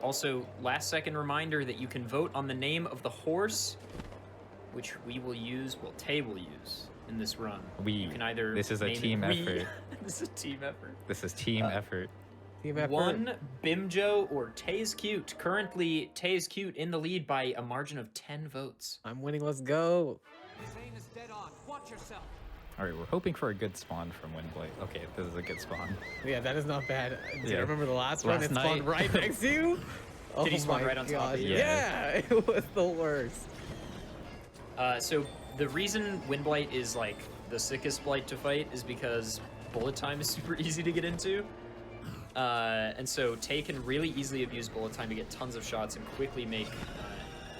Also, last second reminder that you can vote on the name of the horse, which we will use, Tay will use in this run. You can either This is a name it team we. effort. This is a team effort. This is team effort. Team effort. One, Bimjo or Tay's Cute. Currently, Tay's Cute in the lead by a margin of 10 votes. I'm winning. Let's go. Zane is dead on. Watch yourself. All right, we're hoping for a good spawn from Windblight. Okay, this is a good spawn. Yeah, that is not bad. Do you Yeah. remember the last one? Last It spawned night. right next to you. Did he spawn my right on top of gosh. you? Yeah, it was the worst. So the reason Windblight is the sickest blight to fight is because bullet time is super easy to get into. And so Tay can really easily abuse bullet time to get tons of shots and quickly make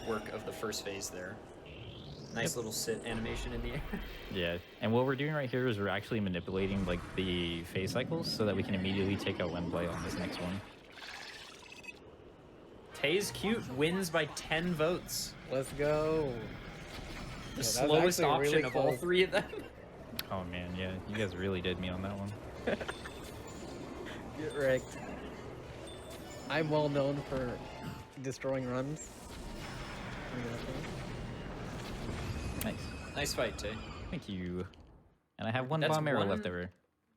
work of the first phase there. Nice little sit animation in the air. Yeah, and what we're doing right here is we're actually manipulating the phase cycles so that we can immediately take out Windblight on this next one. Tay's Cute wins by 10 votes. Let's go. The that's slowest actually option really of all close. three of them. Oh man, yeah, you guys really did me on that one. Get wrecked. I'm well known for destroying runs. Nice. Nice fight, Tay. Thank you. And I have one That's bomb arrow one- left over.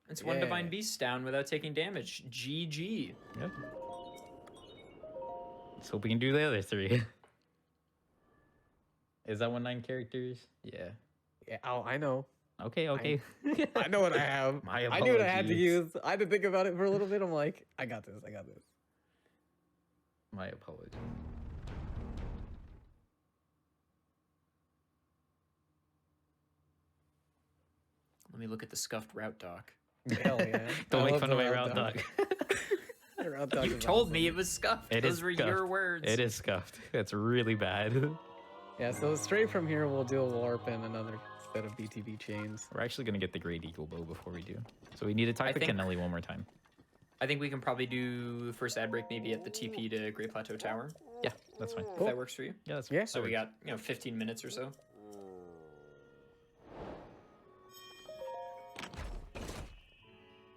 It's one Yeah. Divine Beast down without taking damage. GG. Yep. Let's hope we can do the other three. Is that one 9 characters? Yeah. Yeah, oh, I know. Okay, okay. I know what I have. My I knew what I had to apologies. use. I had to think about it for a little bit. I'm like, I got this. I got this. My apologies. Let me look at the scuffed route doc. Hell yeah. Don't I make love fun the of my route dog. dog. The route dog You is told awesome. me it was scuffed. It Those is were scuffed. your words. It is scuffed. It's really bad. Yeah, so straight from here, we'll do a warp and another set of BTB chains. We're actually gonna get the Great Eagle Bow before we do. So we need to talk I to think- Kennelly one more time. I think we can probably do first ad break maybe at the TP to Great Plateau Tower, Yeah, that's fine. if that works for you. Yeah, that's Yeah. So we got 15 minutes or so.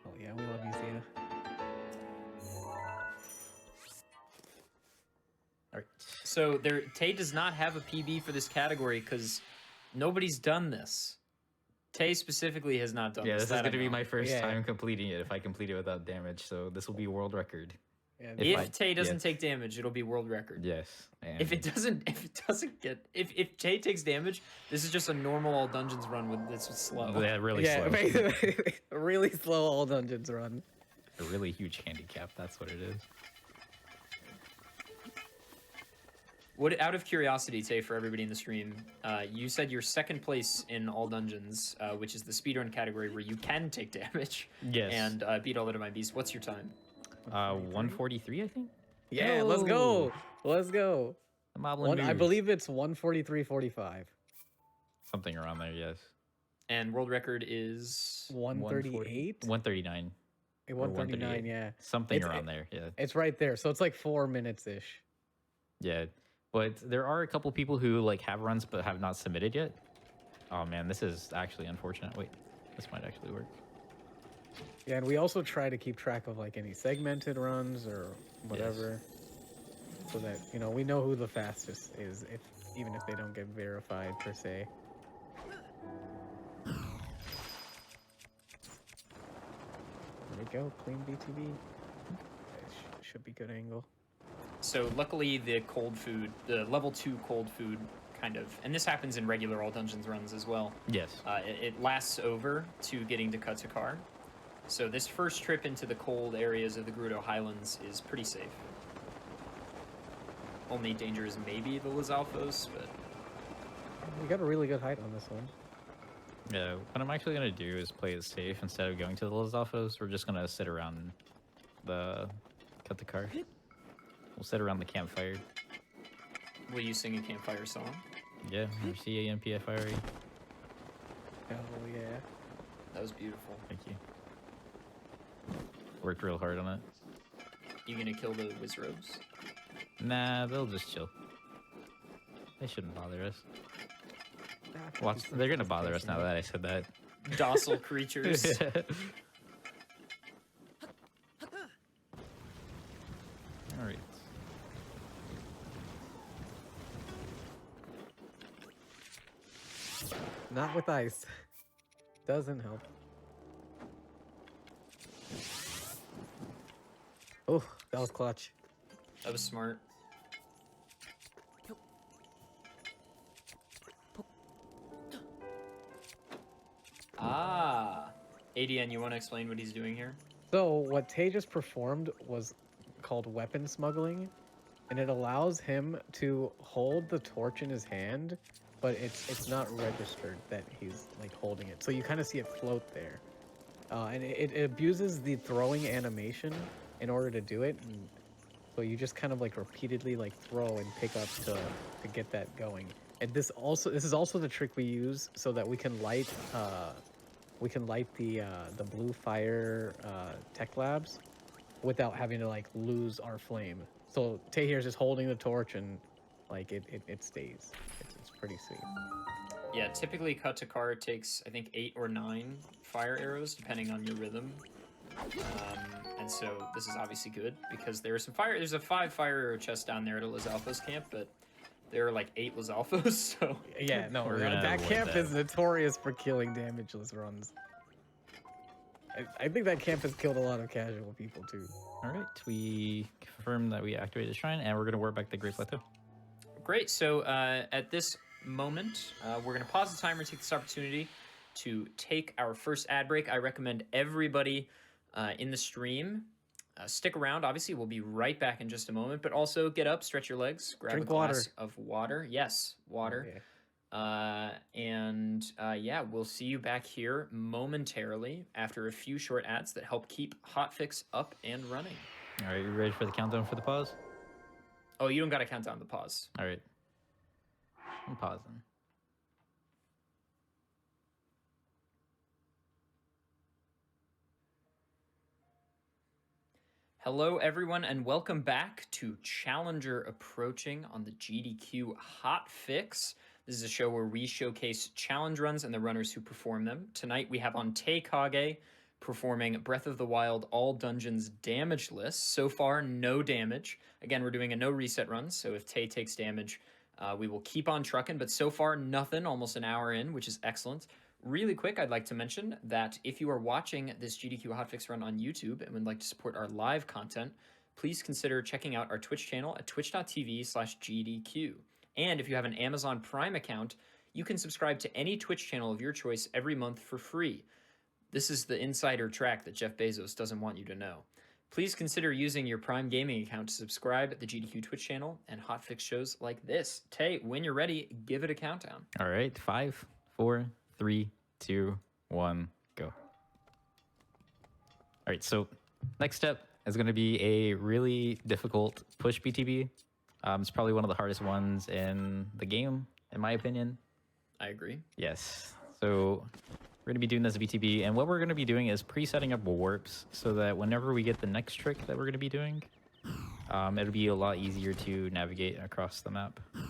Oh yeah, we love you, Zeta. All right. So Tay does not have a PB for this category because nobody's done this. Tay specifically has not done Yeah, this. this is that I gonna be know. my first Yeah. time completing it if I complete it without damage. So this will be world record. Yeah, If If I- Tay doesn't yes. take damage, it'll be world record. Yes. And If it doesn't if Tay takes damage, this is just a normal all dungeons run with this slow. yeah, really yeah, slow. basically, a really slow all dungeons run. A really huge handicap. That's what it is. What, out of curiosity, Tay, for everybody in the stream, you said you're second place in all dungeons, which is the speedrun category where you can take damage. Yes. And beat all the Divine Beasts. What's your time? 143, I think. Yeah, let's go. Let's go. The Moblin I moves. believe it's 143.45. Something around there. Yes. And world record is 138. 139. or 139. Yeah, Something It's- around there. Yeah. it's right there. So it's like 4 minutes ish. Yeah. But there are a couple people who like have runs but have not submitted yet. Oh man, this is actually unfortunate. Wait, this might actually work. Yeah, and we also try to keep track of like any segmented runs or whatever, so that we know who the fastest is, even if they don't get verified per se. There we go, clean BTV. Should be good angle. So luckily the cold food, the level 2 cold food kind of, and this happens in regular all dungeons runs as well. Yes. It lasts over to getting to Kutakar. So this first trip into the cold areas of the Gerudo Highlands is pretty safe. Only danger is maybe the Lizalfos, but We got a really good height on this one. Yeah, what I'm actually gonna do is play it safe instead of going to the Lizalfos. We're just gonna sit around the Katakar. We'll sit around the campfire. will you sing a campfire song? Yeah, CAMPFIRE. Oh yeah. That was beautiful. Thank you. Worked real hard on it. You gonna kill the Wizrobes? Nah, they'll just chill. They shouldn't bother us. Watch, they're gonna bother us now that I said that. Docile creatures. All right. Not with ice. Doesn't help. Oh, that was clutch. That was smart. Ah. ADN, you want to explain what he's doing here? So what Tay just performed was called weapon smuggling, and it allows him to hold the torch in his hand, but it's not registered that he's like holding it. So you kind of see it float there, and it abuses the throwing animation in order to do it. And so you just kind of like repeatedly like throw and pick up to get that going. And this is also the trick we use so that we can light the blue fire tech labs without having to like lose our flame. So Tay here is just holding the torch and like it stays. It's pretty sweet. Yeah, typically Kutakar takes, I think, 8 or 9 fire arrows, depending on your rhythm. And so this is obviously good because there's a 5 fire arrow chest down there at a Lizalfos camp, but there are like 8 Lizalfos, so... Yeah, no, We're gonna that avoid camp that. is notorious for killing damageless runs. I think that camp has killed a lot of casual people too. All right, we confirmed that we activated the shrine, and we're gonna warp back to the Great Plateau. Great, so at this moment, we're going to pause the timer, take this opportunity to take our first ad break. I recommend everybody in the stream stick around. Obviously, we'll be right back in just a moment, but also get up, stretch your legs, grab Drink a glass water. of water. Yes, water. Oh, yeah. Yeah, we'll see you back here momentarily after a few short ads that help keep Hotfix up and running. All right, you ready for the countdown for the pause? Oh, you don't got to count down the pause. All right, I'm pausing. Hello, everyone, and welcome back to Challenger Approaching on the GDQ Hotfix. This is a show where we showcase challenge runs and the runners who perform them. Tonight we have on Tay Kage performing Breath of the Wild All Dungeons Damageless. So far, no damage. Again, we're doing a no reset run, so if Tay takes damage, we will keep on trucking. But so far, nothing, almost an hour in, which is excellent. Really quick, I'd like to mention that if you are watching this GDQ Hotfix run on YouTube and would like to support our live content, please consider checking out our Twitch channel at twitch.tv/GDQ. And if you have an Amazon Prime account, you can subscribe to any Twitch channel of your choice every month for free. This is the insider track that Jeff Bezos doesn't want you to know. Please consider using your Prime Gaming account to subscribe at the GDQ Twitch channel and Hotfix shows like this. Tay, when you're ready, give it a countdown. All right, 5, 4, 3, 2, 1, go. All right, so next step is going to be a really difficult push BTB. It's probably one of the hardest ones in the game, in my opinion. I agree. Yes. So we're going to be doing this BTB, and what we're going to be doing is pre-setting up warps so that whenever we get the next trick that we're going to be doing, it'll be a lot easier to navigate across the map. So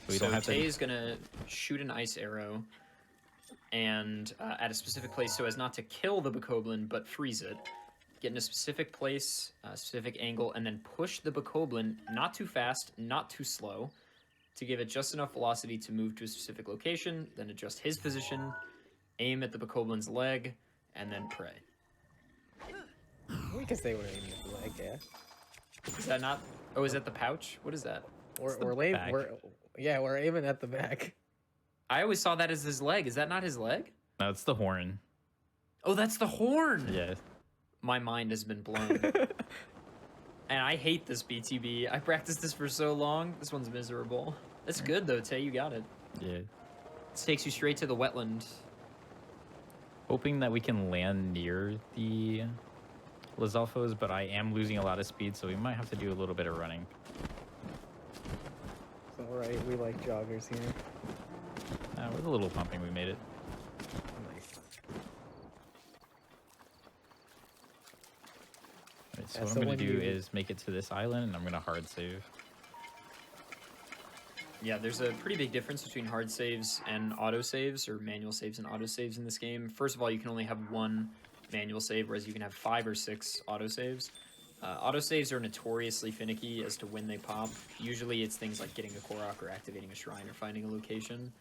we So don't have Tay to... is gonna shoot an ice arrow, and at a specific place so as not to kill the bokoblin but freeze it. Get in a specific place, a specific angle, and then push the bokoblin not too fast, not too slow, to give it just enough velocity to move to a specific location, then adjust his position, aim at the bokoblin's leg, and then pray. We can say we're aiming at the leg, yeah. Is that not? Oh, is that the pouch? What is that? back. We're aiming at the back. I always saw that as his leg. Is that not his leg? No, it's the horn. Oh, that's the horn! Yeah. My mind has been blown. And I hate this BTB. I practiced this for so long. This one's miserable. That's good, though, Tay. You got it. Yeah. This takes you straight to the wetland. Hoping that we can land near the Lizalfos, but I am losing a lot of speed, so we might have to do a little bit of running. It's alright, we like joggers here. With a little pumping, we made it. Nice. Alright, so Yeah, what so I'm going when to do you- is make it to this island, and I'm going to hard save. Yeah, there's a pretty big difference between hard saves and auto saves, or manual saves and auto saves in this game. First of all, you can only have one manual save, whereas you can have 5 or 6 auto saves. Auto saves are notoriously finicky as to when they pop. Usually it's things like getting a Korok or activating a shrine or finding a location.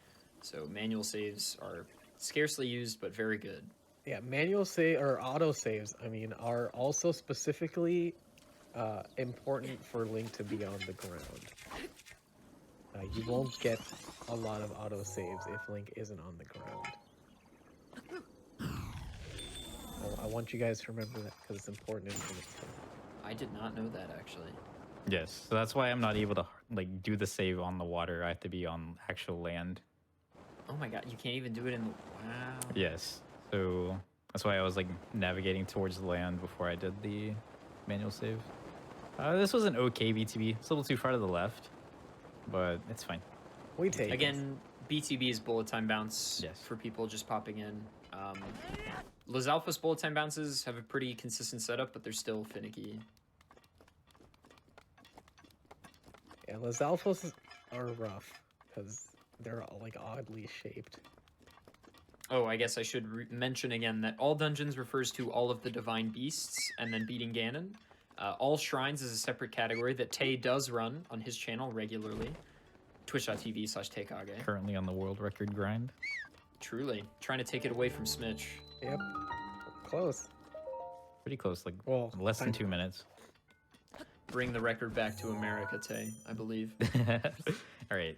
So manual saves are scarcely used, but very good. Yeah, manual save or auto saves, I mean, are also specifically important for Link to be on the ground. You won't get a lot of auto saves if Link isn't on the ground. I want you guys to remember that because it's important information. I did not know that, actually. Yes, so that's why I'm not able to like do the save on the water. I have to be on actual land. Oh my god, you can't even do it in the... Wow. Yes, so that's why I was like navigating towards the land before I did the manual save. This was an okay BTB. It's a little too far to the left, but it's fine. We take it. Again, BTB is bullet time bounce Yes. for people just popping in. Lizalfos bullet time bounces have a pretty consistent setup, but they're still finicky. Yeah, Lizalfos are rough because they're all, like oddly shaped. Oh, I guess I should mention again that all dungeons refers to all of the divine beasts and then beating Ganon. All shrines is a separate category that Tay does run on his channel regularly. Twitch.tv/Taykage. Currently on the world record grind. Truly. Trying to take it away from Smitch. Yep. Close. Pretty close, like Well, less than kind 2 minutes. Bring the record back to America, Tay, I believe. All right.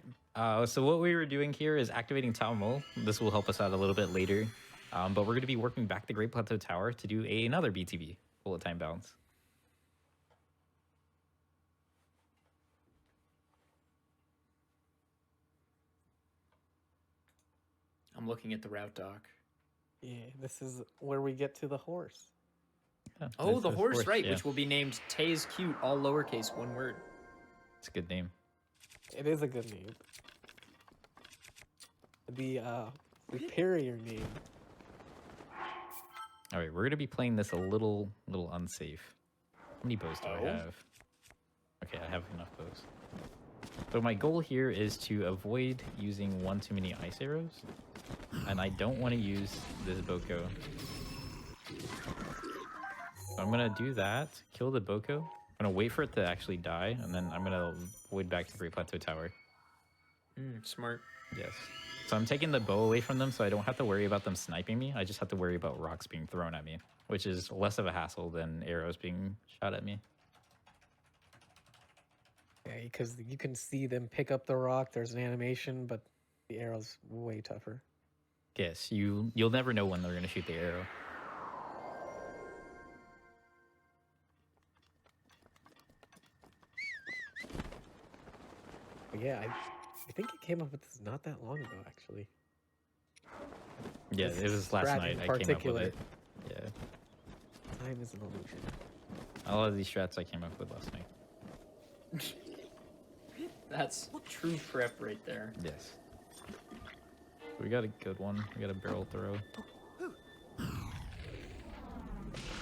So what we were doing here is activating Tao Mole. This will help us out a little bit later. But we're going to be working back the Great Plateau Tower to do another BTB, bullet time bounce. I'm looking at the route doc. Yeah, this is where we get to the horse. Yeah, Oh, this the is horse, right, yeah. which will be named Tay's Cute, all lowercase, one word. It's a good name. It is a good name. The superior name. All right, we're going to be playing this a little unsafe. How many bows do I Oh. have? Okay, I have enough bows. So my goal here is to avoid using one too many ice arrows. And I don't want to use this Boko. So I'm going to do that, kill the Boko. I'm going to wait for it to actually die, and then I'm going to avoid back to Great Plateau Tower. Smart. Yes. So I'm taking the bow away from them so I don't have to worry about them sniping me. I just have to worry about rocks being thrown at me, which is less of a hassle than arrows being shot at me. Yeah, because you can see them pick up the rock. There's an animation, but the arrow's way tougher. Yes, you'll never know when they're going to shoot the arrow. But yeah, I think it came up with this not that long ago, actually. Yeah, This it was last strat in night I came up with particular. it. Yeah. Time is an illusion. All of these strats I came up with last night. That's true prep right there. Yes. we got a good one. We got a barrel throw.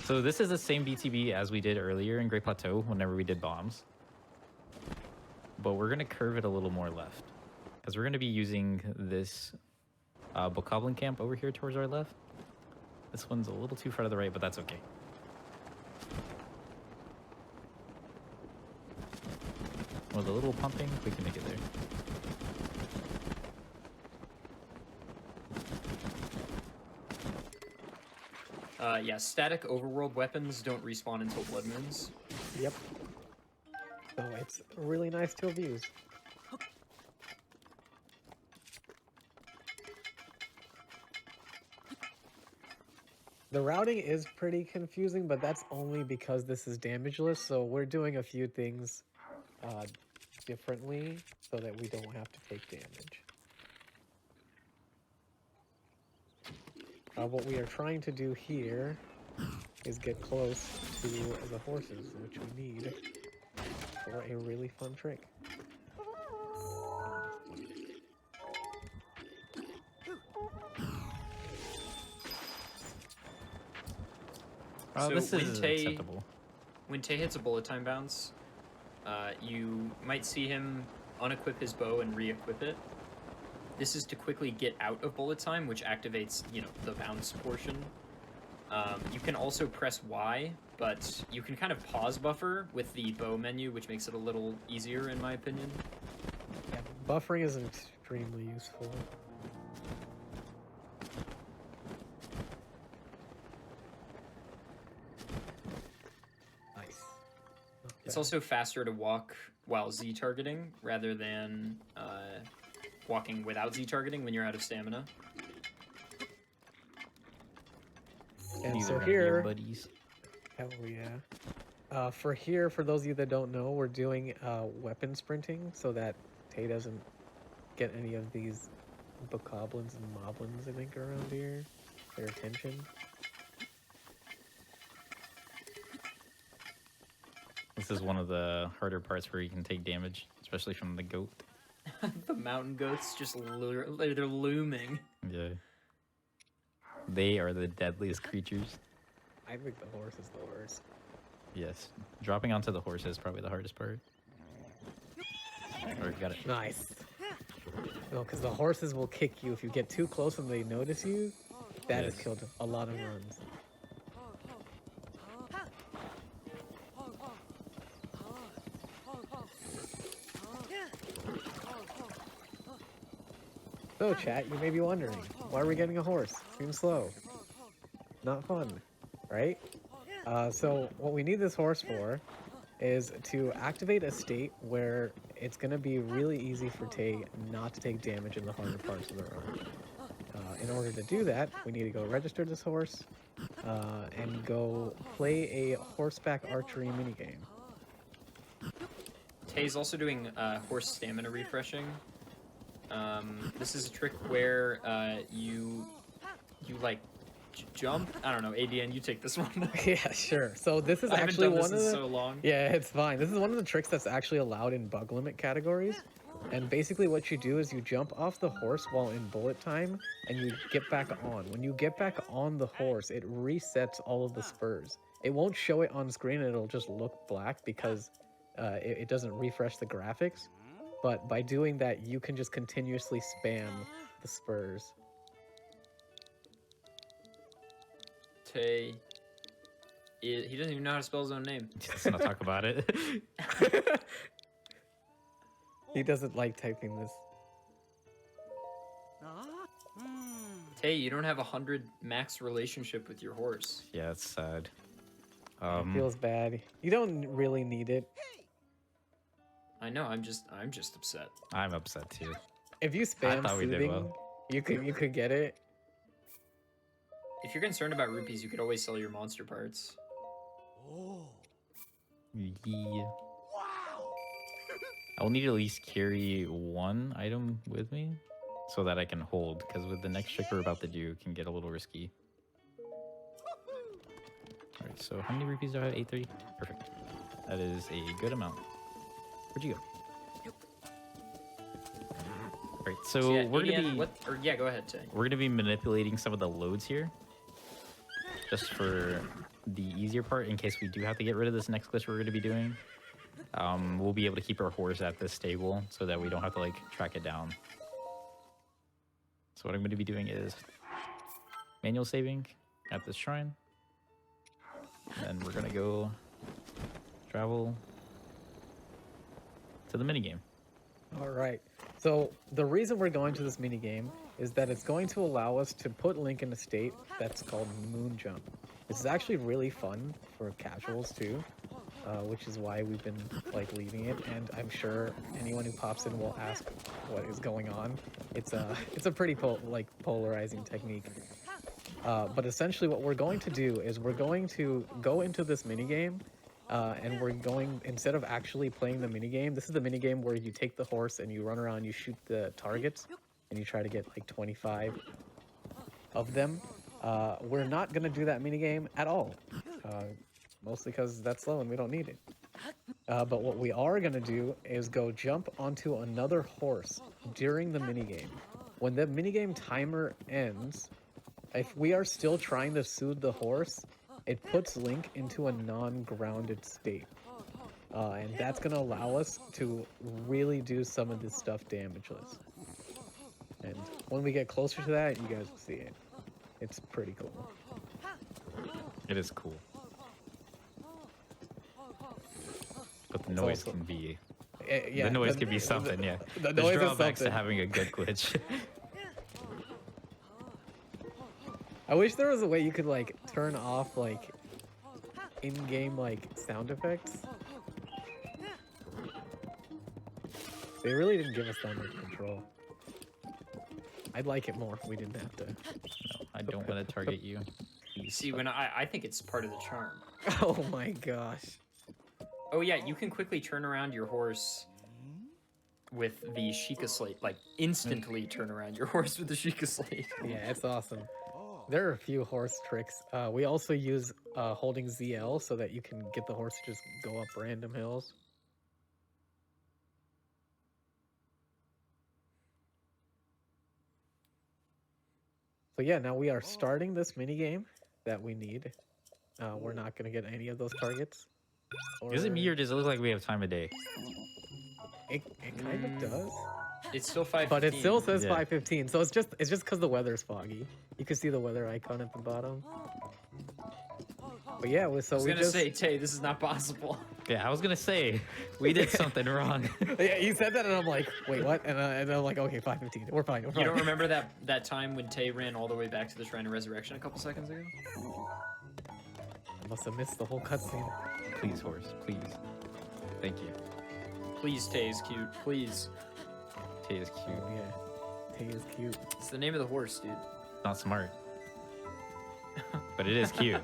So this is the same BTB as we did earlier in Great Plateau whenever we did bombs. But we're going to curve it a little more left. Because we're going to be using this Bokoblin camp over here towards our left. This one's a little too far to the right, but that's okay. With a little pumping, we can make it there. Yeah, static overworld weapons don't respawn until blood moons. Yep. So it's a really nice to abuse. The routing is pretty confusing, but that's only because this is damageless, so we're doing a few things differently so that we don't have to take damage. What we are trying to do here is get close to the horses, which we need for a really fun trick. So This when is Tay- acceptable. When Tay hits a bullet time bounce, you might see him unequip his bow and re-equip it. This is to quickly get out of bullet time, which activates, the bounce portion. You can also press Y, but you can kind of pause buffer with the bow menu, which makes it a little easier, in my opinion. Yeah, buffering is extremely useful. Nice. Not It's bad. also faster to walk while Z targeting rather than walking without Z targeting when you're out of stamina. And These so are gonna be your here, buddies. hell yeah. For those of you that don't know, we're doing weapon sprinting so that Tay doesn't get any of these bokoblins and moblins, I think, around here. Their attention. This is one of the harder parts where you can take damage, especially from the goat. The mountain goats just they're looming. Yeah. They are the deadliest creatures. I think the horse is the worst. Yes. Dropping onto the horse is probably the hardest part. Or got it. Nice. No, because the horses will kick you if you get too close and they notice you. That has Yes. killed a lot of runs. So, chat, you may be wondering, why are we getting a horse? Seems slow. Not fun, right? So, what we need this horse for is to activate a state where it's going to be really easy for Tay not to take damage in the harder parts of the run. In order to do that, we need to go register this horse and go play a horseback archery minigame. Tay's also doing horse stamina refreshing. This is a trick where you like jump. I don't know, ADN, you take this one. Yeah, sure. So this is I haven't actually done this one of in the... so long. Yeah, it's fine. This is one of the tricks that's actually allowed in bug limit categories. And basically what you do is you jump off the horse while in bullet time and you get back on. When you get back on the horse, it resets all of the spurs. It won't show it on screen, it'll just look black because it doesn't refresh the graphics. But by doing that, you can just continuously spam the spurs. Tay, he doesn't even know how to spell his own name. Let's not talk about it. He doesn't like typing this. Tay, you don't have 100 max relationship with your horse. Yeah, it's sad. It feels bad. You don't really need it. I know. I'm just upset. I'm upset too. If you spam thought we did soothing, well. you could get it. If you're concerned about rupees, you could always sell your monster parts. Yeah. I'll need to at least carry one item with me so that I can hold, because with the next trick we're about to do, it can get a little risky. Alright, so how many rupees do I have? 830? Perfect. That is a good amount. Where'd you go? Right, so yeah, we're gonna ADN, be yeah, go ahead, Tay. we're gonna be manipulating some of the loads here, just for the easier part. In case we do have to get rid of this next glitch we're gonna be doing, we'll be able to keep our horse at this stable so that we don't have to like track it down. So what I'm gonna be doing is manual saving at this shrine, and then we're gonna go travel to the minigame. All right. So the reason we're going to this mini game is that it's going to allow us to put Link in a state that's called Moon Jump. This is actually really fun for casuals too, which is why we've been like leaving it. And I'm sure anyone who pops in will ask what is going on. It's a pretty polarizing technique. But essentially, what we're going to do is we're going to go into this mini game. And we're going, instead of actually playing the minigame, this is the minigame where you take the horse and you run around, you shoot the targets, and you try to get like 25 of them. We're not going to do that minigame at all, mostly because that's slow and we don't need it. But what we are going to do is go jump onto another horse during the minigame. When the minigame timer ends, if we are still trying to soothe the horse, it puts Link into a non-grounded state. And that's going to allow us to really do some of this stuff damageless. And when we get closer to that, you guys will see it. It's pretty cool. It is cool. But the noise also- can be... Yeah, the noise can be something, yeah. The There's noise is drawbacks to something. having a good glitch. I wish there was a way you could like turn off like in-game like sound effects. They really didn't give us that much control. I'd like it more if we didn't have to. No, I don't want to target you. Please. See, when I think it's part of the charm. Oh my gosh. Oh yeah, you can quickly turn around your horse with the Sheikah Slate. Like, instantly turn around your horse with the Sheikah Slate. Yeah, it's awesome. There are a few horse tricks. We also use holding ZL so that you can get the horse to just go up random hills. So yeah, now we are starting this mini game that we need. We're not gonna get any of those targets. Is it me or does it look like we have time of day? It kind of does, It's still 5:15. but it still says Yeah. 5:15. So it's just because the weather's foggy. You can see the weather icon at the bottom. But yeah, I was we gonna just say, Tay, this is not possible. Yeah, I was gonna say, we did something wrong. yeah, you said that and I'm like, wait, what? And I'm like, okay, 5:15. We're fine. We're fine. You don't remember that time when Tay ran all the way back to the Shrine of Resurrection a couple seconds ago? I must have missed the whole cutscene. Please, horse, please. Thank you. Please, Tay is cute. Please. Tay is cute. Oh yeah, Tay is cute. It's the name of the horse, dude. Not smart. But it is cute.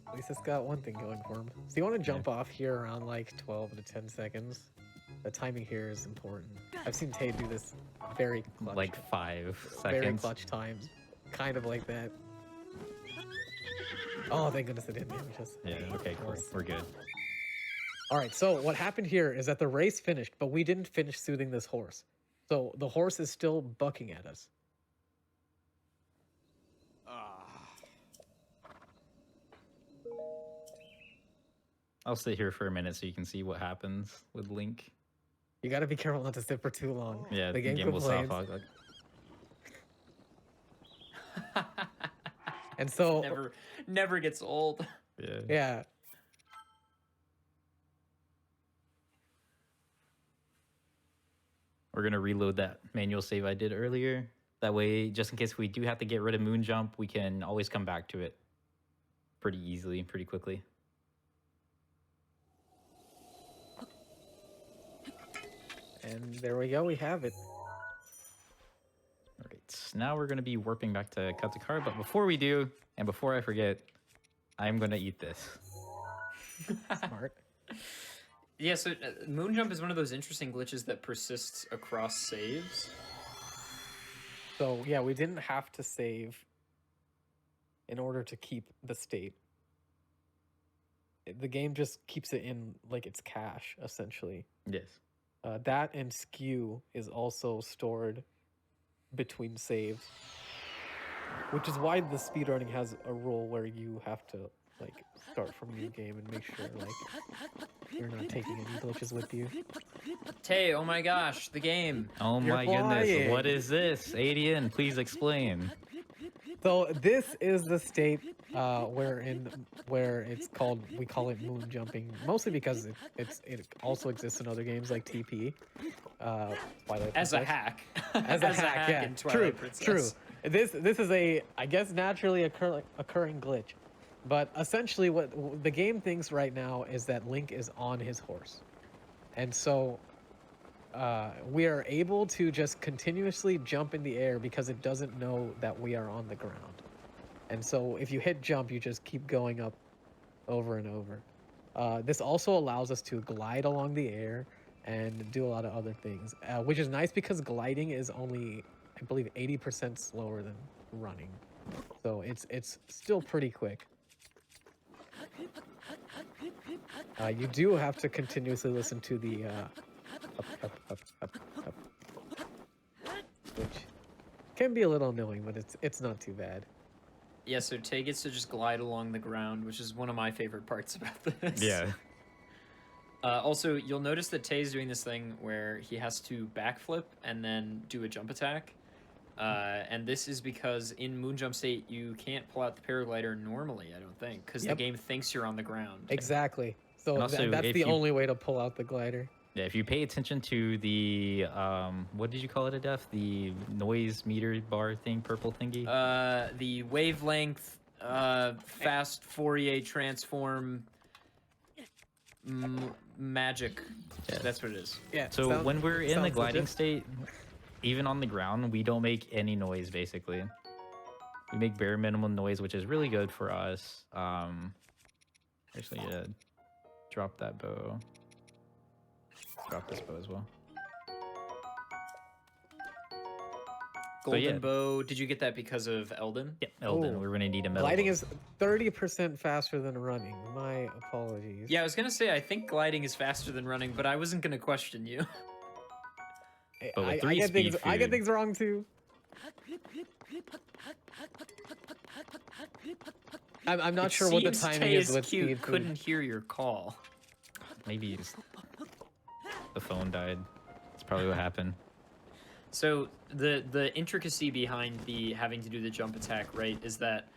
At least it's got one thing going for him. So you want to jump off here around like 12 to 10 seconds. The timing here is important. I've seen Tay do this very clutch, Like 5 very seconds. clutch times, kind of like that. Oh, thank goodness it didn't damage us. Yeah, okay, cool. Horse. We're good. All right, so what happened here is that the race finished, but we didn't finish soothing this horse. So the horse is still bucking at us. I'll sit here for a minute so you can see what happens with Link. You got to be careful not to sit for too long. Yeah, the game will stop. complains. And so, Never gets old. Yeah. yeah. We're gonna reload that manual save I did earlier. That way, just in case we do have to get rid of Moon Jump, we can always come back to it pretty easily, pretty quickly. And there we go, we have it. All right, now we're gonna be warping back to Katakar, but before we do, and before I forget, I'm gonna eat this. Smart. Yeah, so Moon Jump is one of those interesting glitches that persists across saves. So yeah, we didn't have to save in order to keep the state. The game just keeps it in like its cache, essentially. Yes. That and skew is also stored between saves, which is why the speedrunning has a rule where you have to like start from new game and make sure like you're not taking any glitches with you. Tay, oh my gosh, the game. Oh You're my goodness, flying. what is this? ADN, please explain. So this is the state where it's called, we call it moon jumping, mostly because it also exists in other games like TP. Twilight As a Princess. hack. As a hack, yeah. in Twilight True. Princess. This is a, I guess, naturally occurring glitch, but essentially what the game thinks right now is that Link is on his horse, and so we are able to just continuously jump in the air because it doesn't know that we are on the ground. And so if you hit jump, you just keep going up over and over. This also allows us to glide along the air and do a lot of other things, which is nice because gliding is only, I believe, 80% slower than running. So it's still pretty quick. You do have to continuously listen to the up, which can be a little annoying, but it's not too bad. Yeah, so Tay gets to just glide along the ground, which is one of my favorite parts about this. Yeah. Also, you'll notice that Tay's doing this thing where he has to backflip and then do a jump attack. And this is because in Moonjump State, you can't pull out the paraglider normally, I don't think, because the game thinks you're on the ground. Exactly. So Also, that's if the you- only way to pull out the glider. Yeah, if you pay attention to the, what did you call it, Adef? The noise meter bar thing, purple thingy? The wavelength, fast Fourier transform, magic. Yeah. That's what it is. Yeah. So when we're in the sounds gliding legit. state, even on the ground, we don't make any noise, basically. We make bare minimum noise, which is really good for us. Actually, yeah, drop that bow. Drop this bow as well. Golden yeah. Bow, did you get that because of Eldon? Yeah, Eldon, Oh, we're gonna need a metal. Gliding is 30% faster than running. My apologies. Yeah, I was gonna say, I think gliding is faster than running, but I wasn't gonna question you. But with I three get speed things. I get food- things wrong too. I'm not It sure what the seems timing is Tay's with cute speed food. couldn't hear your call. Maybe the phone died. That's probably what happened. So the intricacy behind the having to do the jump attack, right, is that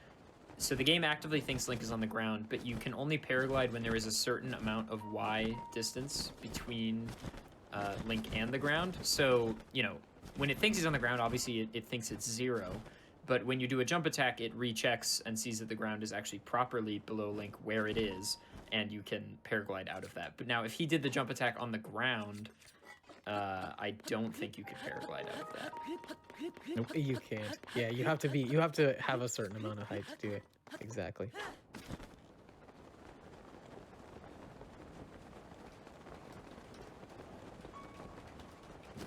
so the game actively thinks Link is on the ground, but you can only paraglide when there is a certain amount of Y distance between Link and the ground. So, you know, when it thinks he's on the ground, obviously it thinks it's 0. But when you do a jump attack, it rechecks and sees that the ground is actually properly below Link where it is, and you can paraglide out of that. But now, if he did the jump attack on the ground, I don't think you could paraglide out of that. Nope. You can't. Yeah, you have to have a certain amount of height to do it. Exactly.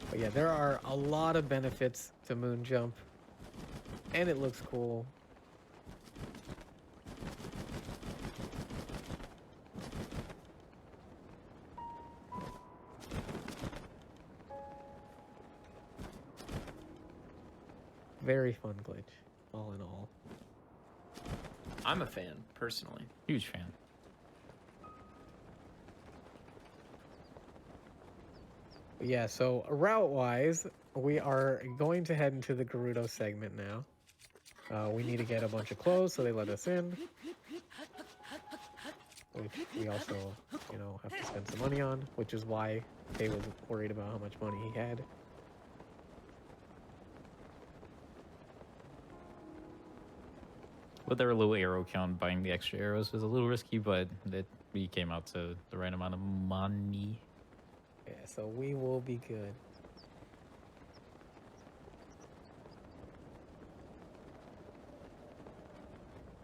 But yeah, there are a lot of benefits to moon jump, and it looks cool. Very fun glitch, all in all. I'm a fan, personally. Huge fan. Yeah, so route-wise, we are going to head into the Gerudo segment now. We need to get a bunch of clothes, so they let us in. Which we also, you know, have to spend some money on, which is why they was worried about how much money he had. With our low arrow count, buying the extra arrows was a little risky, but we came out to the right amount of money. Yeah, so we will be good.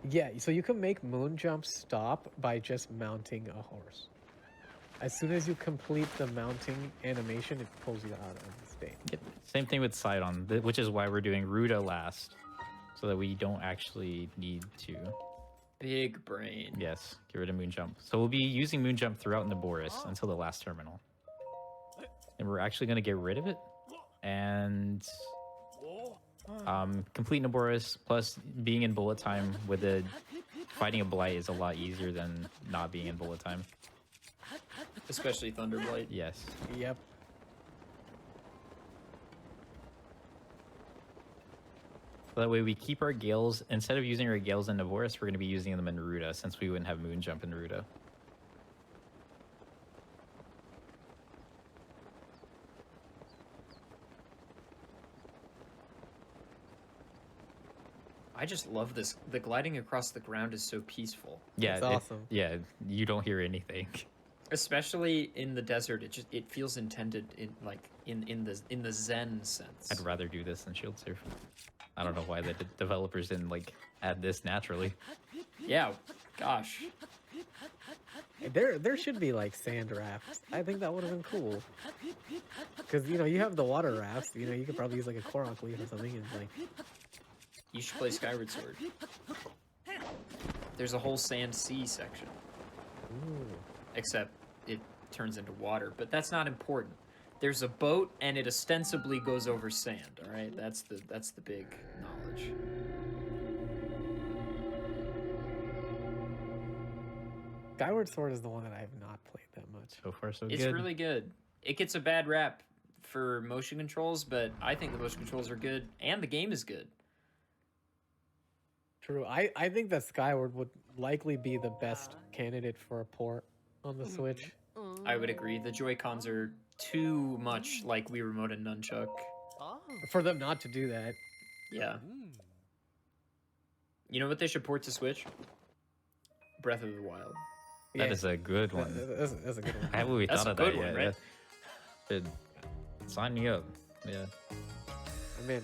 Yeah, so you can make moon jump stop by just mounting a horse. As soon as you complete the mounting animation, it pulls you out of the state. Yep. Same thing with Sidon, which is why we're doing Ruda last, so that we don't actually need to. Big brain. Yes, get rid of Moonjump. So we'll be using Moonjump throughout Naboris until the last terminal. And then we're actually going to get rid of it. And complete Naboris plus being in bullet time with a fighting a blight is a lot easier than not being in bullet time. Especially Thunderblight. Yes. Yep. So that way we keep our Gales. Instead of using our Gales in Naboris, we're going to be using them in Ruta since we wouldn't have Moonjump in Ruta. I just love this. The gliding across the ground is so peaceful. Yeah, It's awesome. Yeah, you don't hear anything. Especially in the desert, it feels intended in the Zen sense. I'd rather do this than Shield Surf. I don't know why the developers didn't like add this naturally. Yeah, gosh. There should be like sand rafts. I think that would have been cool. Because you have the water rafts. You could probably use like a Korok leaf or something, and like. You should play Skyward Sword. There's a whole sand sea section. Ooh. Except it turns into water, but that's not important. There's a boat and it ostensibly goes over sand, all right? That's the big knowledge. Skyward Sword is the one that I have not played that much. So far, so It's good. really good. It gets a bad rap for motion controls, but I think the motion controls are good and the game is good. True. I think that Skyward would likely be the best candidate for a port on the Switch. I would agree. The Joy-Cons are too much like Wii Remote and Nunchuck. For them not to do that. Yeah. You know what they should port to Switch? Breath of the Wild. That is a good one. That's a good one. I haven't really That's thought a of good that one, yet. right? Yeah. Sign me up. Yeah, I'm in.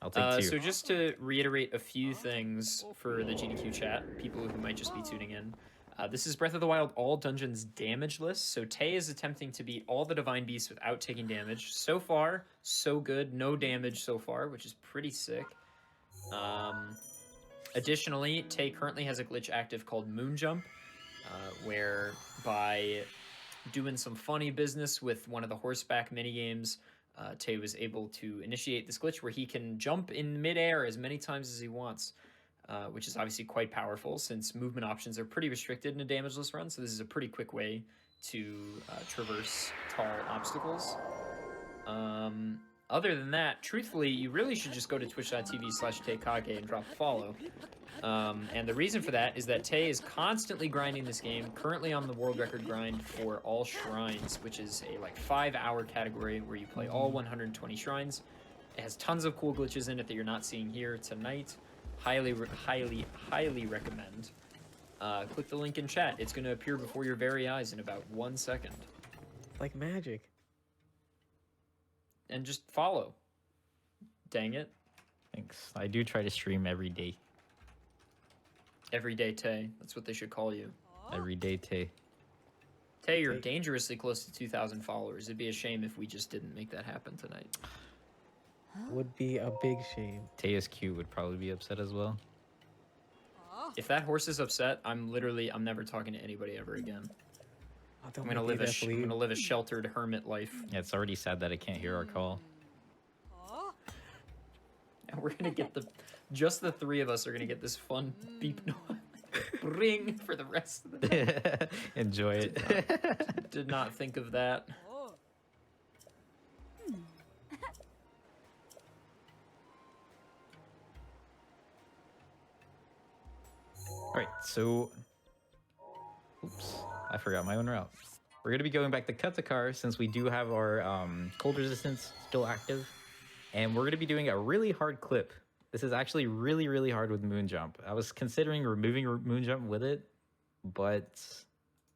I'll take two. So just to reiterate a few things for the GDQ chat, people who might just be tuning in. This is Breath of the Wild all dungeons damageless. So Tay is attempting to beat all the divine beasts without taking damage. So far, so good. No damage so far, which is pretty sick. Additionally, Tay currently has a glitch active called Moonjump, where by doing some funny business with one of the horseback minigames, Tay was able to initiate this glitch where he can jump in midair as many times as he wants, which is obviously quite powerful since movement options are pretty restricted in a damageless run. So this is a pretty quick way to traverse tall obstacles. Other than that, truthfully, you really should just go to twitch.tv/Taykage and drop a follow. And the reason for that is that Tay is constantly grinding this game, currently on the world record grind for all shrines, which is a 5-hour category where you play all 120 shrines. It has tons of cool glitches in it that you're not seeing here tonight. Highly recommend. Click the link in chat. It's going to appear before your very eyes in about 1 second. It's like magic. And just follow. Dang it. Thanks. I do try to stream every day. Everyday Tay. That's what they should call you. Every day, Tay. Tay, you're dangerously close to 2,000 followers. It'd be a shame if we just didn't make that happen tonight. Would be a big shame. TSQ would probably be upset as well. If that horse is upset, I'm never talking to anybody ever again. Oh, I'm gonna live a sheltered hermit life. Yeah, it's already sad that I can't hear our call. And we're gonna get just the three of us are gonna get this fun beep noise ring for the rest of the day. Enjoy it. Did not think of that. Alright, so... Oops, I forgot my own route. We're going to be going back to Katakar since we do have our cold resistance still active. And we're going to be doing a really hard clip. This is actually really, really hard with Moonjump. I was considering removing Moonjump with it, but...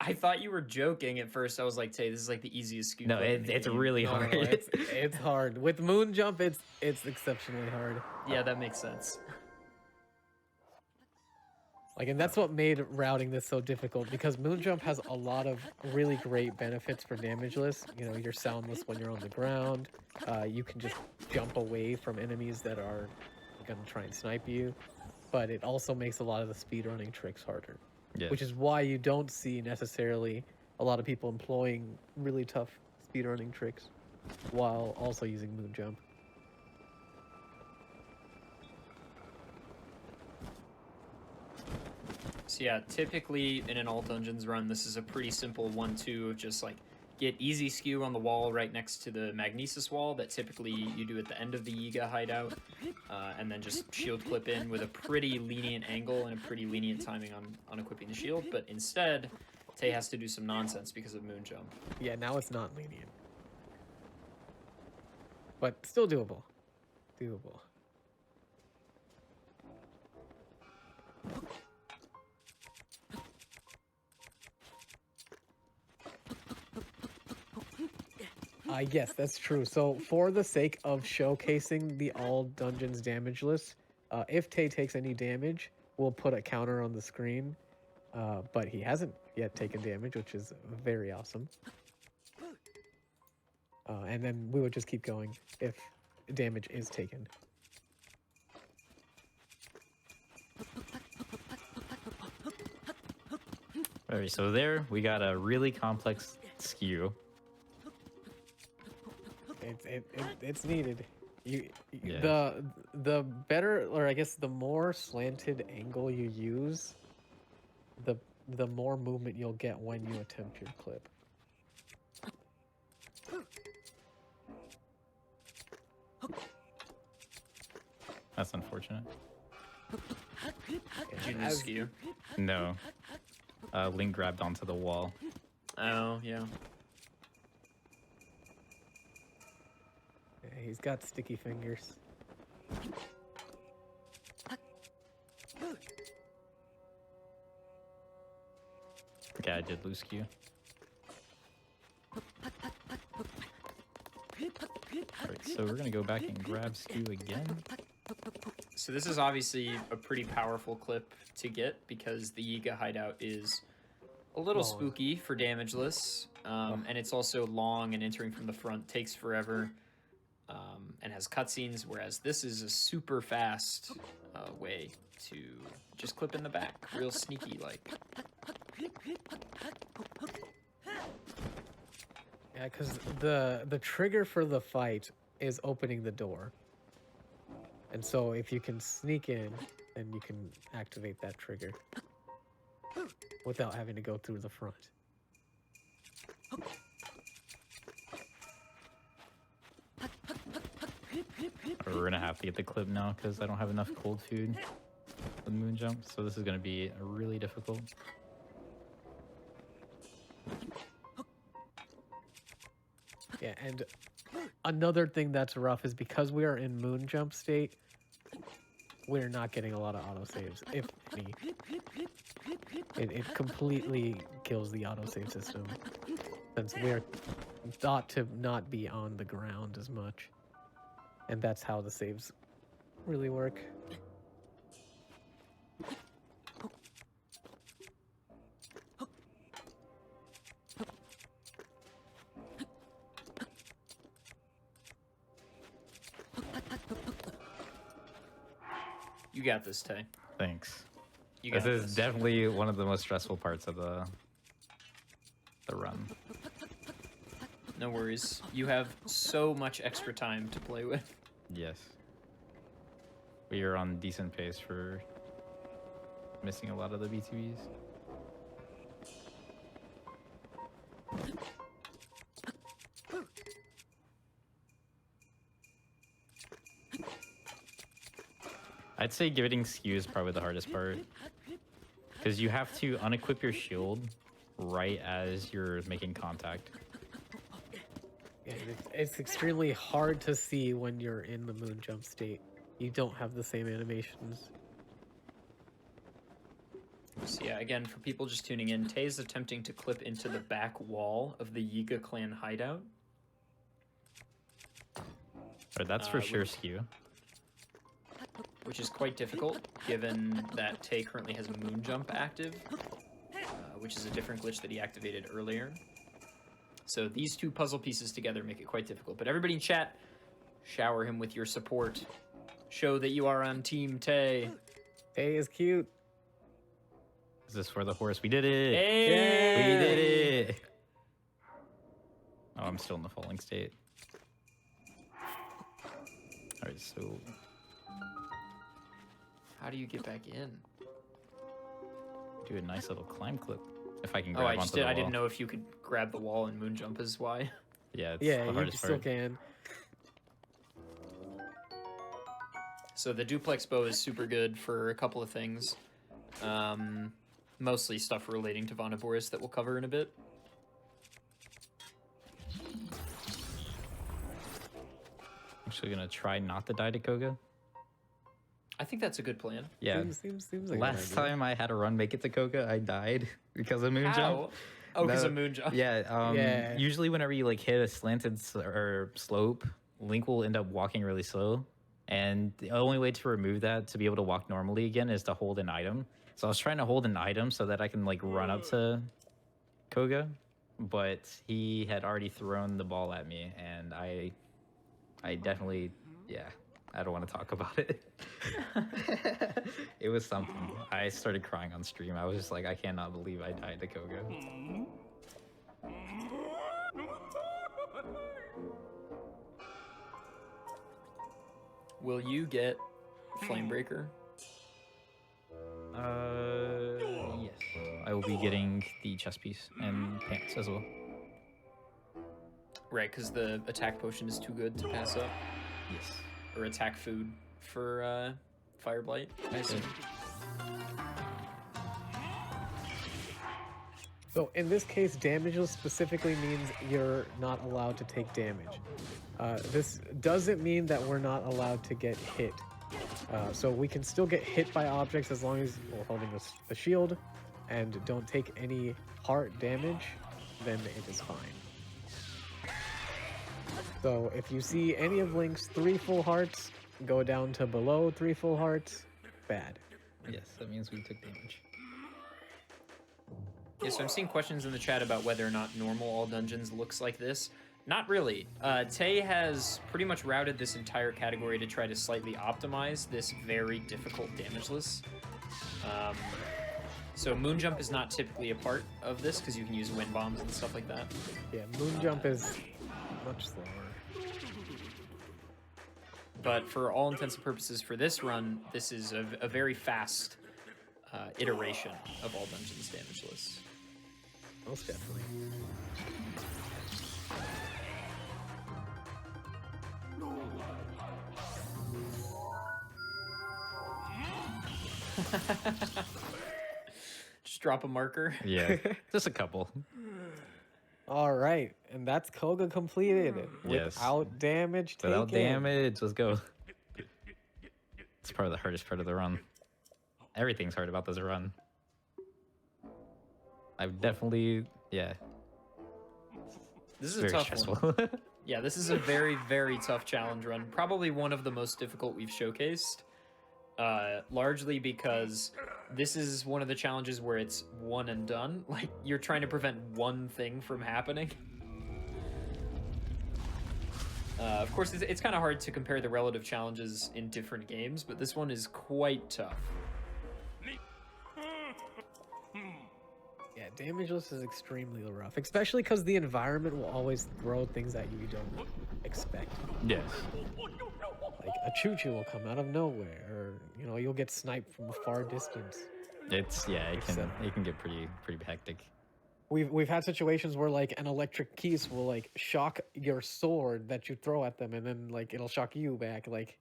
I thought you were joking at first. I was like, Tay, this is like the easiest scoop. No, it's really No, hard. it's hard. With Moonjump, it's exceptionally hard. Yeah, that makes sense. And that's what made routing this so difficult, because Moonjump has a lot of really great benefits for damageless. You're soundless when you're on the ground. You can just jump away from enemies that are going to try and snipe you. But it also makes a lot of the speedrunning tricks harder. Yeah. Which is why you don't see necessarily a lot of people employing really tough speedrunning tricks while also using moon jump. So yeah, typically in an all dungeons run, this is a pretty simple 1-2 of just like get easy skew on the wall right next to the magnesis wall that typically you do at the end of the Yiga hideout, and then just shield clip in with a pretty lenient angle and a pretty lenient timing on equipping the shield. But instead, Tay has to do some nonsense because of moon jump. Yeah, now it's not lenient. But still doable. Doable. Yes, that's true. So for the sake of showcasing the all dungeons damage list, if Tay takes any damage, we'll put a counter on the screen. But he hasn't yet taken damage, which is very awesome. And then we would just keep going if damage is taken. Alright, so there we got a really complex skew. It's needed. Yeah. The better, or I guess the more slanted angle you use, the more movement you'll get when you attempt your clip. That's unfortunate. Did you lose skew? No. Link grabbed onto the wall. Oh, yeah. Yeah, he's got sticky fingers. Okay, I did lose skew. Alright, so we're gonna go back and grab skew again. So this is obviously a pretty powerful clip to get because the Yiga hideout is a little Long. spooky for Damageless, and it's also long and entering from the front takes forever, and has cutscenes, whereas this is a super fast way to just clip in the back, real sneaky like. Yeah, because the trigger for the fight is opening the door. And so if you can sneak in, then you can activate that trigger without having to go through the front. We're gonna have to get the clip now because I don't have enough cold food with moon jump, so this is gonna be really difficult. Yeah, and another thing that's rough is because we are in moon jump state, we're not getting a lot of autosaves, if any. It completely kills the autosave system, since we're thought to not be on the ground as much. And that's how the saves really work. You got this, Tay. Thanks. You got This this. is definitely one of the most stressful parts of the run. No worries. You have so much extra time to play with. Yes. We are on decent pace for missing a lot of the BTBs. I'd say getting skew is probably the hardest part. Because you have to unequip your shield right as you're making contact. Yeah, it's extremely hard to see when you're in the moon jump state. You don't have the same animations. So yeah, again, for people just tuning in, Tay is attempting to clip into the back wall of the Yiga clan hideout. Or that's for sure skew. Which is quite difficult, given that Tay currently has moon jump active, which is a different glitch that he activated earlier. So these two puzzle pieces together make it quite difficult. But everybody in chat, shower him with your support. Show that you are on Team Tay. Tay is cute. Is this for the horse? We did it! Hey! We did it! Oh, I'm still in the falling state. Alright, so How do you get back in? do a nice little climb clip. If I can Oh, grab I onto just the did. wall. I didn't know if you could grab the wall and moon jump is why. Yeah, it's Yeah, the you hardest still part. can. So the duplex bow is super good for a couple of things. Mostly stuff relating to Vonoboris that we'll cover in a bit. I'm actually gonna try not to die to Koga. I think that's a good plan. Yeah. Seems like a good Last idea. time I had a run make it to Koga, I died because of moon How? jump. Oh, because No, of moon jump. Yeah, Yeah. Usually whenever you like hit a slanted or slope, Link will end up walking really slow. And the only way to remove that to be able to walk normally again is to hold an item. So I was trying to hold an item so that I can like run up to Koga, but he had already thrown the ball at me, and I definitely, yeah, I don't want to talk about it. It was something. I started crying on stream. I was just like, I cannot believe I died to Koga. Will you get Flamebreaker? Yes. I will be getting the chest piece and pants as well. Right, because the attack potion is too good to pass up. Yes. Or attack food for Fire Blight, I assume. So in this case, damageless specifically means you're not allowed to take damage. This doesn't mean that we're not allowed to get hit. So we can still get hit by objects as long as we're holding a shield and don't take any heart damage, then it is fine. So if you see any of Link's 3 full hearts go down to below 3 full hearts, bad. Yes, that means we took damage. Yeah, so I'm seeing questions in the chat about whether or not normal all dungeons looks like this. Not really. Tay has pretty much routed this entire category to try to slightly optimize this very difficult damageless. So moon jump is not typically a part of this because you can use wind bombs and stuff like that. Yeah, moon jump is much slower. But for all intents and purposes for this run, this is a very fast iteration of all dungeons damageless. Most definitely. Just drop a marker. Yeah, just a couple. All right, and that's Koga completed Yes. without damage taken. Without damage, let's go. It's probably the hardest part of the run. Everything's hard about this run. I've definitely, yeah. This is It's a very tough stressful. one. Yeah, this is a very, very tough challenge run. Probably one of the most difficult we've showcased. Largely because this is one of the challenges where it's one and done. Like, you're trying to prevent one thing from happening. Of course, it's kind of hard to compare the relative challenges in different games, but this one is quite tough. Yeah, damageless is extremely rough, especially because the environment will always throw things at you don't expect. Yes. Like a choo-choo will come out of nowhere, or you know, you'll get sniped from a far distance. It's, yeah, it can get pretty hectic. We've had situations where like an electric piece will like shock your sword that you throw at them, and then like it'll shock you back. Like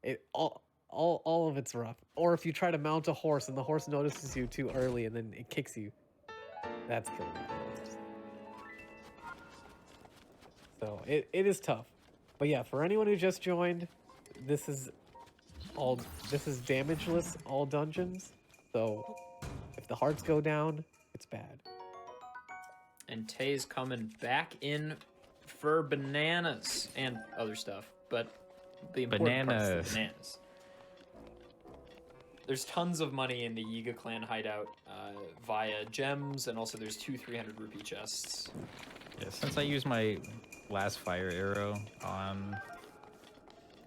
it all of it's rough. Or if you try to mount a horse and the horse notices you too early and then it kicks you, that's killer. So it is tough. But yeah, for anyone who just joined, this is damageless all dungeons. So if the hearts go down, it's bad. And Tay's coming back in for bananas and other stuff, but the important part is Bananas. the bananas. There's tons of money in the Yiga clan hideout via gems, and also there's 2 300 rupee chests. Yeah, since I used my last fire arrow on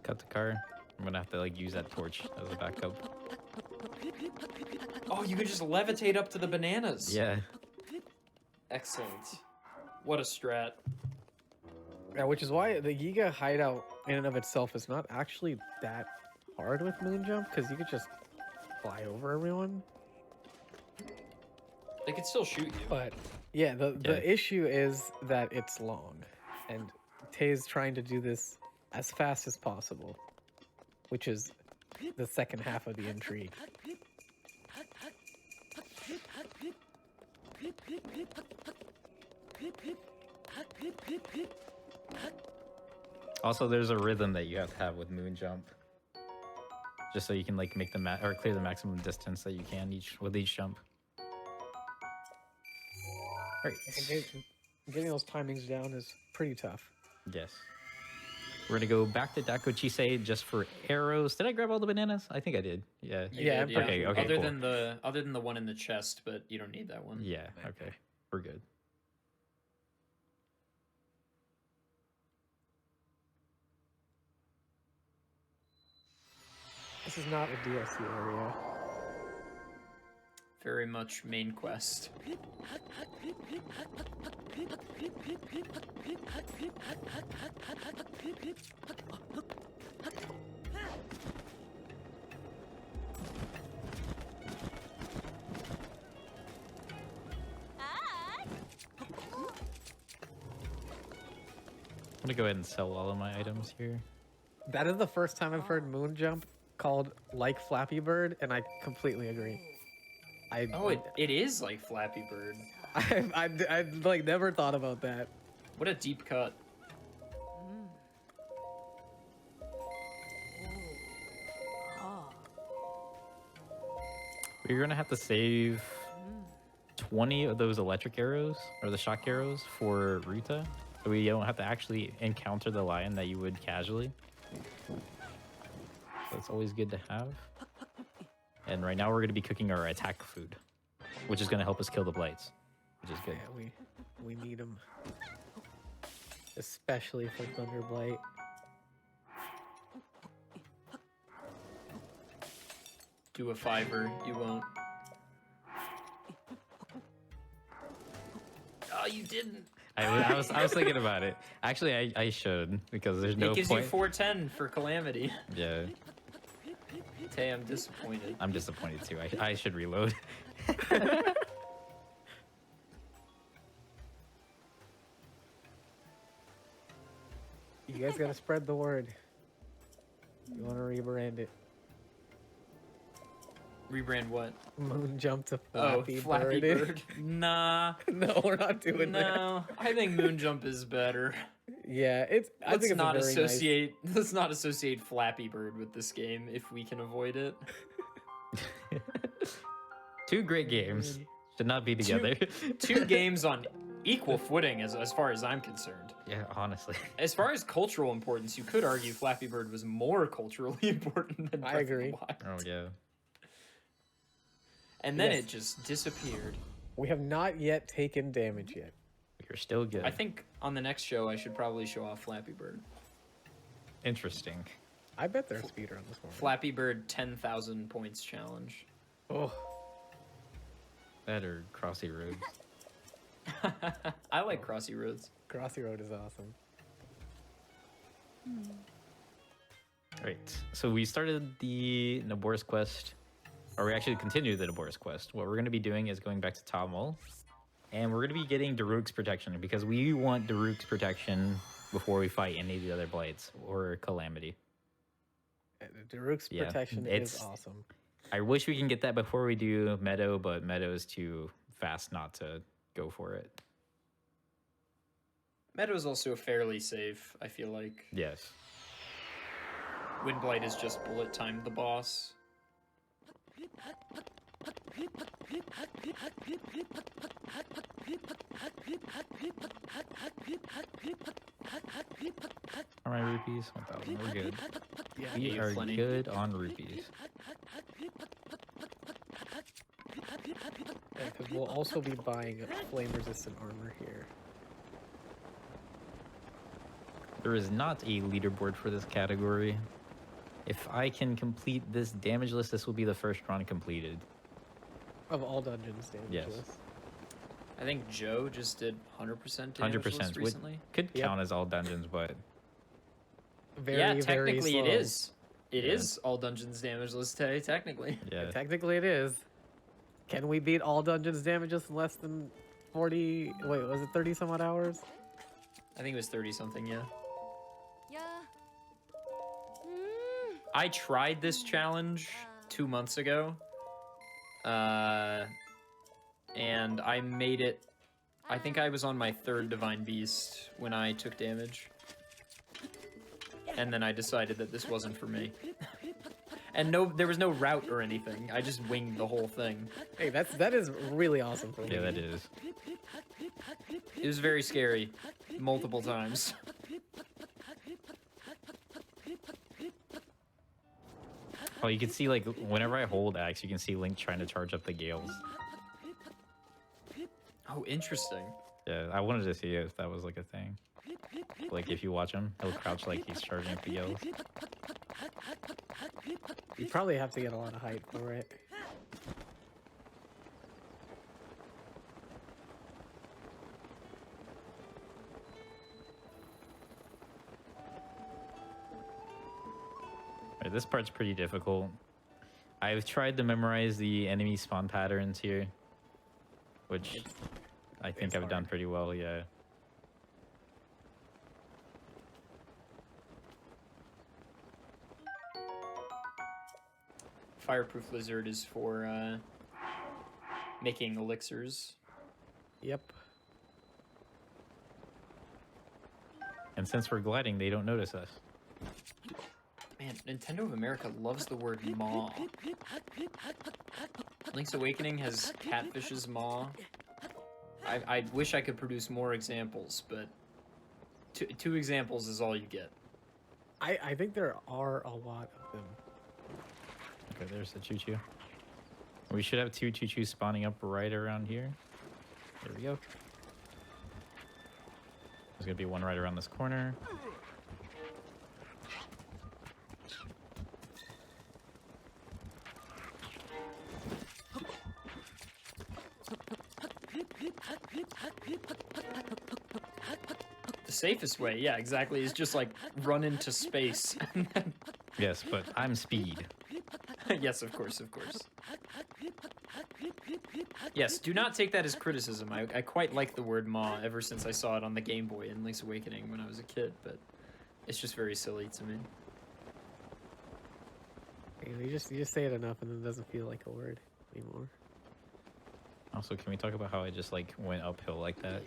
Katakar, I'm gonna have to like use that torch as a backup. Oh, you could just levitate up to the bananas. Yeah. Excellent. What a strat. Yeah, which is why the Giga hideout in and of itself is not actually that hard with moon jump, because you could just fly over everyone. They could still shoot you. But yeah, the Yeah. issue is that it's long, and Tay's trying to do this as fast as possible, which is the second half of the intrigue. Also, there's a rhythm that you have to have with moon jump, just so you can like make the or clear the maximum distance that you can with each jump. All right. Getting those timings down is pretty tough. Yes. We're gonna go back to Dako Chisei just for arrows. Did I grab all the bananas? I think I did. Yeah. You Yeah, did, I'm pretty- Okay, Other cool. than the one in the chest, but you don't need that one. Yeah. Okay. We're good. This is not a DLC area. Very much main quest. I'm gonna go ahead and sell all of my items here. That is the first time I've heard moon jump called like Flappy Bird, and I completely agree. Oh, it is like Flappy Bird. I like never thought about that. What a deep cut. We're gonna have to save 20 of those electric arrows or the shock arrows for Ruta, so we don't have to actually encounter the lion that you would casually. So it's always good to have. And right now we're gonna be cooking our attack food, which is gonna help us kill the blights, which is good. Yeah, we need them, especially for Thunderblight. Do a fiver, you won't. Oh, you didn't. I was thinking about it. Actually, I should, because there's no It gives point. you 410 for Calamity. Yeah, Tay, I'm disappointed. I'm disappointed too. I should reload. You guys gotta spread the word. You wanna rebrand it? Rebrand what? Moon jump to Oh, Flappy, Flappy Bird. Bird. Nah. No, we're not doing that. No, I think Moonjump is better. Yeah, I Let's think it's not a very associate. Let's not associate Flappy Bird with this game if we can avoid it. Two great games should not be together. Two games on equal footing as far as I'm concerned. Yeah, honestly. As far as cultural importance, you could argue Flappy Bird was more culturally important than I Breath of the agree. Wild. Oh yeah. And then Yes. it just disappeared. We have not yet taken damage yet. You're still good. I think on the next show I should probably show off Flappy Bird. Interesting. I bet there's speedrun this morning. Flappy Bird 10,000 points challenge. Oh, That or Crossy Roads. I like Crossy Roads. Crossy Road is awesome. Right. So we started the Nabor's quest, or we actually continued the Nabor's quest. What we're going to be doing is going back to Tamil, and we're going to be getting Daruk's protection because we want Daruk's protection before we fight any of the other blights or Calamity. Daruk's Yeah, protection is it's- awesome. I wish we can get that before we do Meadow, but Meadow is too fast not to go for it. Meadow's also fairly safe, I feel like. Yes. Windblight is just bullet time the boss. All right, rupees. 1,000. We're good. Yeah, We you are plenty. good on rupees. because we'll also be buying flame-resistant armor here. There is not a leaderboard for this category. If I can complete this damage list, this will be the first run completed. Of all dungeons, damage Yes. list. I think Joe just did 100% damage 100% most recently. could Yep. count as all dungeons, but Very, Yeah, very technically slow. it is. It Yeah. is all dungeons damageless today, technically. yeah. Technically, it is. Can we beat all dungeons damages in less than 40? Wait, was it 30 some odd hours? I think it was 30 something, yeah. Yeah. I tried this challenge 2 months ago. And I made it. I think I was on my 3rd Divine Beast when I took damage. And then I decided that this wasn't for me. And there was no route or anything. I just winged the whole thing. Hey, that is really awesome for me. Yeah, that is. It was very scary. Multiple times. Oh, you can see, like, whenever I hold X, you can see Link trying to charge up the Gales. Oh, interesting. Yeah, I wanted to see if that was, like, a thing. Like, if you watch him, he'll crouch like he's charging up the Gales. You probably have to get a lot of height for it. Right, this part's pretty difficult. I've tried to memorize the enemy spawn patterns here, which I think I've done pretty well, yeah. Fireproof Lizard is for making elixirs. Yep. And since we're gliding, they don't notice us. Man, Nintendo of America loves the word maw. Link's Awakening has Catfish's maw. I wish I could produce more examples, but two examples is all you get. I think there are a lot of them. Okay, there's the choo-choo. We should have 2 choo-choos spawning up right around here. There we go. There's gonna be one right around this corner. The safest way, yeah, exactly, is just like run into space. Yes, but I'm speed. Yes, of course, of course. Yes, do not take that as criticism. I quite like the word maw ever since I saw it on the Game Boy in Link's Awakening when I was a kid, but it's just very silly to me. You just say it enough and it doesn't feel like a word anymore. Also, can we talk about how I just like went uphill like that?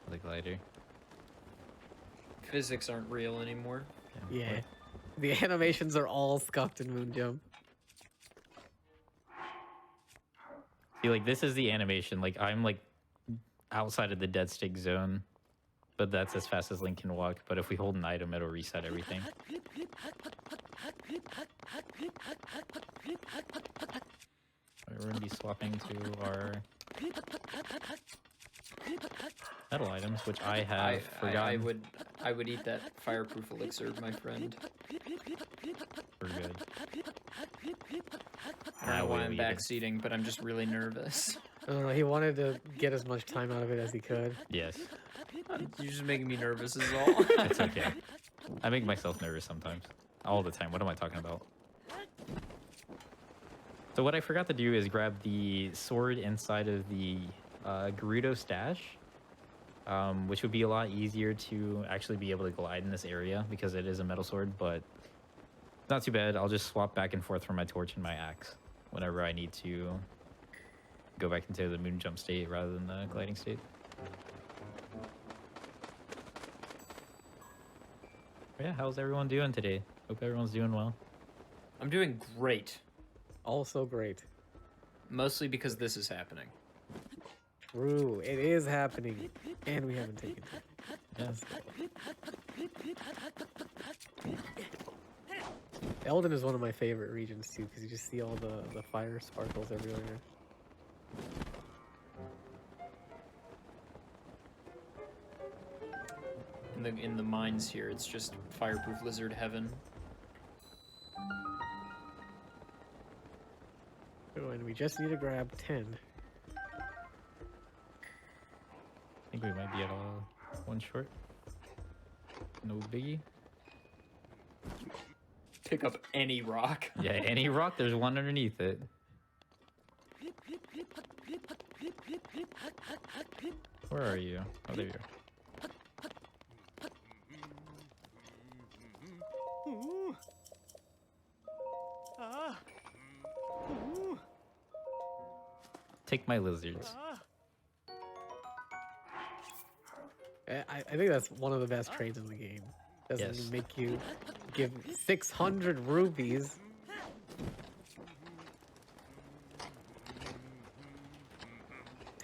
The glider. Physics aren't real anymore. Yeah. What? The animations are all scuffed in Moon Jump. See, like, this is the animation. Like, I'm, like, outside of the dead stick zone. But that's as fast as Link can walk. But if we hold an item, it'll reset everything. We're going to be swapping to our metal items, which I have forgotten. I would eat that fireproof elixir, my friend. We're good. I don't know why I'm backseating, but I'm just really nervous. I don't know, he wanted to get as much time out of it as he could. Yes. You're just making me nervous is all. It's okay. I make myself nervous sometimes. All the time. What am I talking about? So what I forgot to do is grab the sword inside of the Gerudo stash, which would be a lot easier to actually be able to glide in this area because it is a metal sword, but not too bad. I'll just swap back and forth from my torch and my axe whenever I need to go back into the moon jump state rather than the gliding state. But yeah, how's everyone doing today? Hope everyone's doing well. I'm doing great. Also great. Mostly because this is happening. True, it is happening. And we haven't taken it. Yeah. Elden is one of my favorite regions too, because you just see all the fire sparkles everywhere. In the mines here, it's just fireproof lizard heaven. Oh, and we just need to grab 10. think we might be at one short. No biggie. Pick up any rock. Yeah, any rock, there's one underneath it. Where are you? Oh, there you are. Take my lizards. I think that's one of the best trades in the game. Doesn't Yes. make you give 600 rupees.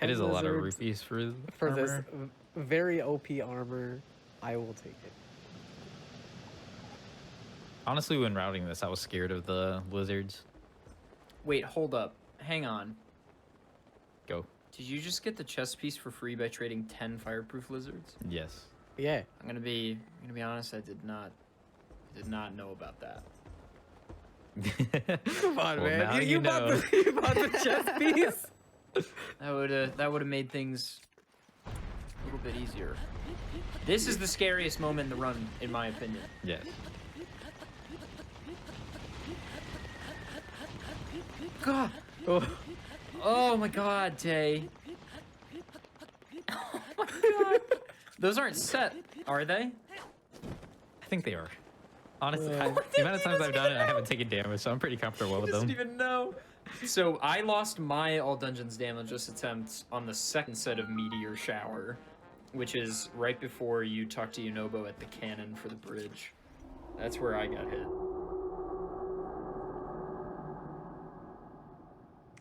It is a lot of lizards rupees for for this armor. very OP armor. I will take it. Honestly, when routing this, I was scared of the lizards. Wait, hold up. Hang on. Go. Did you just get the chest piece for free by trading 10 fireproof lizards? Yes. Yeah. I'm gonna be honest, I did not know about that. Come on, Well, now man. you bought know. the, you bought the chest piece. That would have made things a little bit easier. This is the scariest moment in the run, in my opinion. Yes. God. Oh, Oh my God, Tay. Oh my God. Those aren't set, are they? I think they are. Honestly, Well, the amount of times I've done it, I haven't taken damage, so I'm pretty comfortable with Doesn't them. even know. So I lost my all dungeons damageless attempts on the second set of meteor shower, which is right before you talk to Yunobo at the cannon for the bridge. That's where I got hit.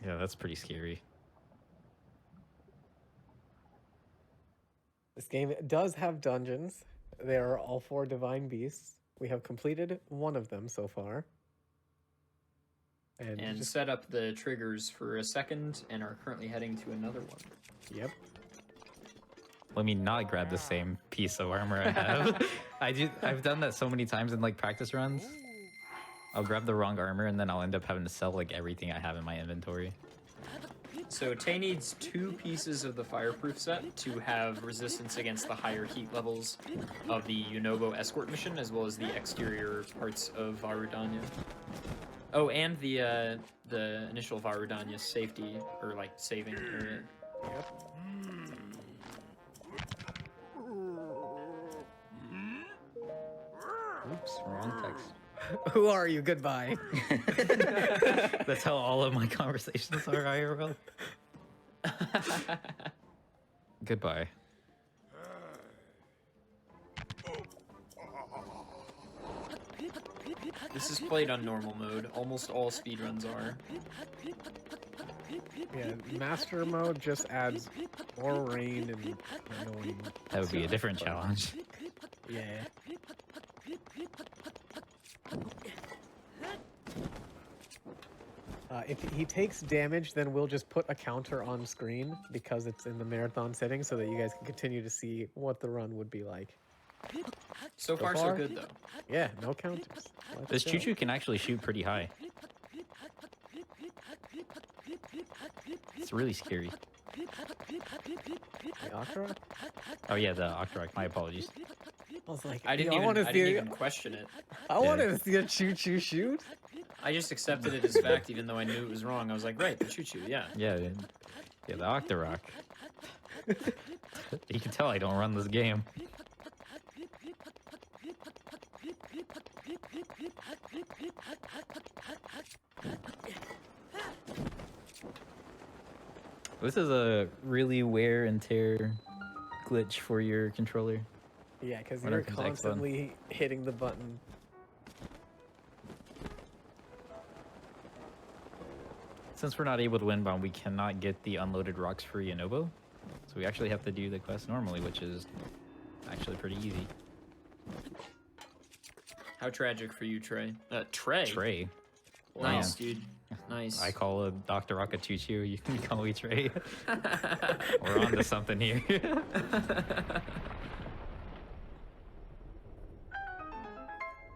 Yeah, that's pretty scary. this game does have dungeons. There are all 4 divine beasts. We have completed one of them so far. And, And just, set up the triggers for a second and are currently heading to another one. yep. Let me not grab the same piece of armor I have. I've done that so many times in like practice runs. I'll grab the wrong armor and then I'll end up having to sell like everything I have in my inventory. So Tay needs 2 pieces of the fireproof set to have resistance against the higher heat levels of the Yunobo escort mission, as well as the exterior parts of Varudanya. Oh, and the initial Varudanya safety, or like saving area. Yep. Oops, wrong text. Who are you? Goodbye. That's how all of my conversations are IRL. Goodbye. This is played on normal mode. Almost all speedruns are. Yeah, master mode just adds more rain and annoying. That would be a different challenge. Yeah. If he takes damage, then we'll just put a counter on screen because it's in the marathon setting so that you guys can continue to see what the run would be like. So far, so far? good, though. Yeah, no counters. Let's This go. choo-choo can actually shoot pretty high. It's really scary. The Akira? Oh yeah, the Octorok. My apologies. I was like, I didn't wanna even see, question it. I wanted to see a choo-choo shoot. I just accepted it as fact, even though I knew it was wrong. I was like, right, the choo-choo, yeah. Yeah, yeah, the Octorok. You can tell I don't run this game. This is a really wear and tear glitch for your controller. Yeah, because When it you're comes to X button. constantly hitting the button. Since we're not able to win bomb, we cannot get the unloaded rocks for Yunobo. So we actually have to do the quest normally, which is actually pretty easy. How tragic for you, Trey. Trey? Trey. Nice, dude. Nice. I call a Dr. Rock a choo-choo. You can call me Trey. We're on to something here.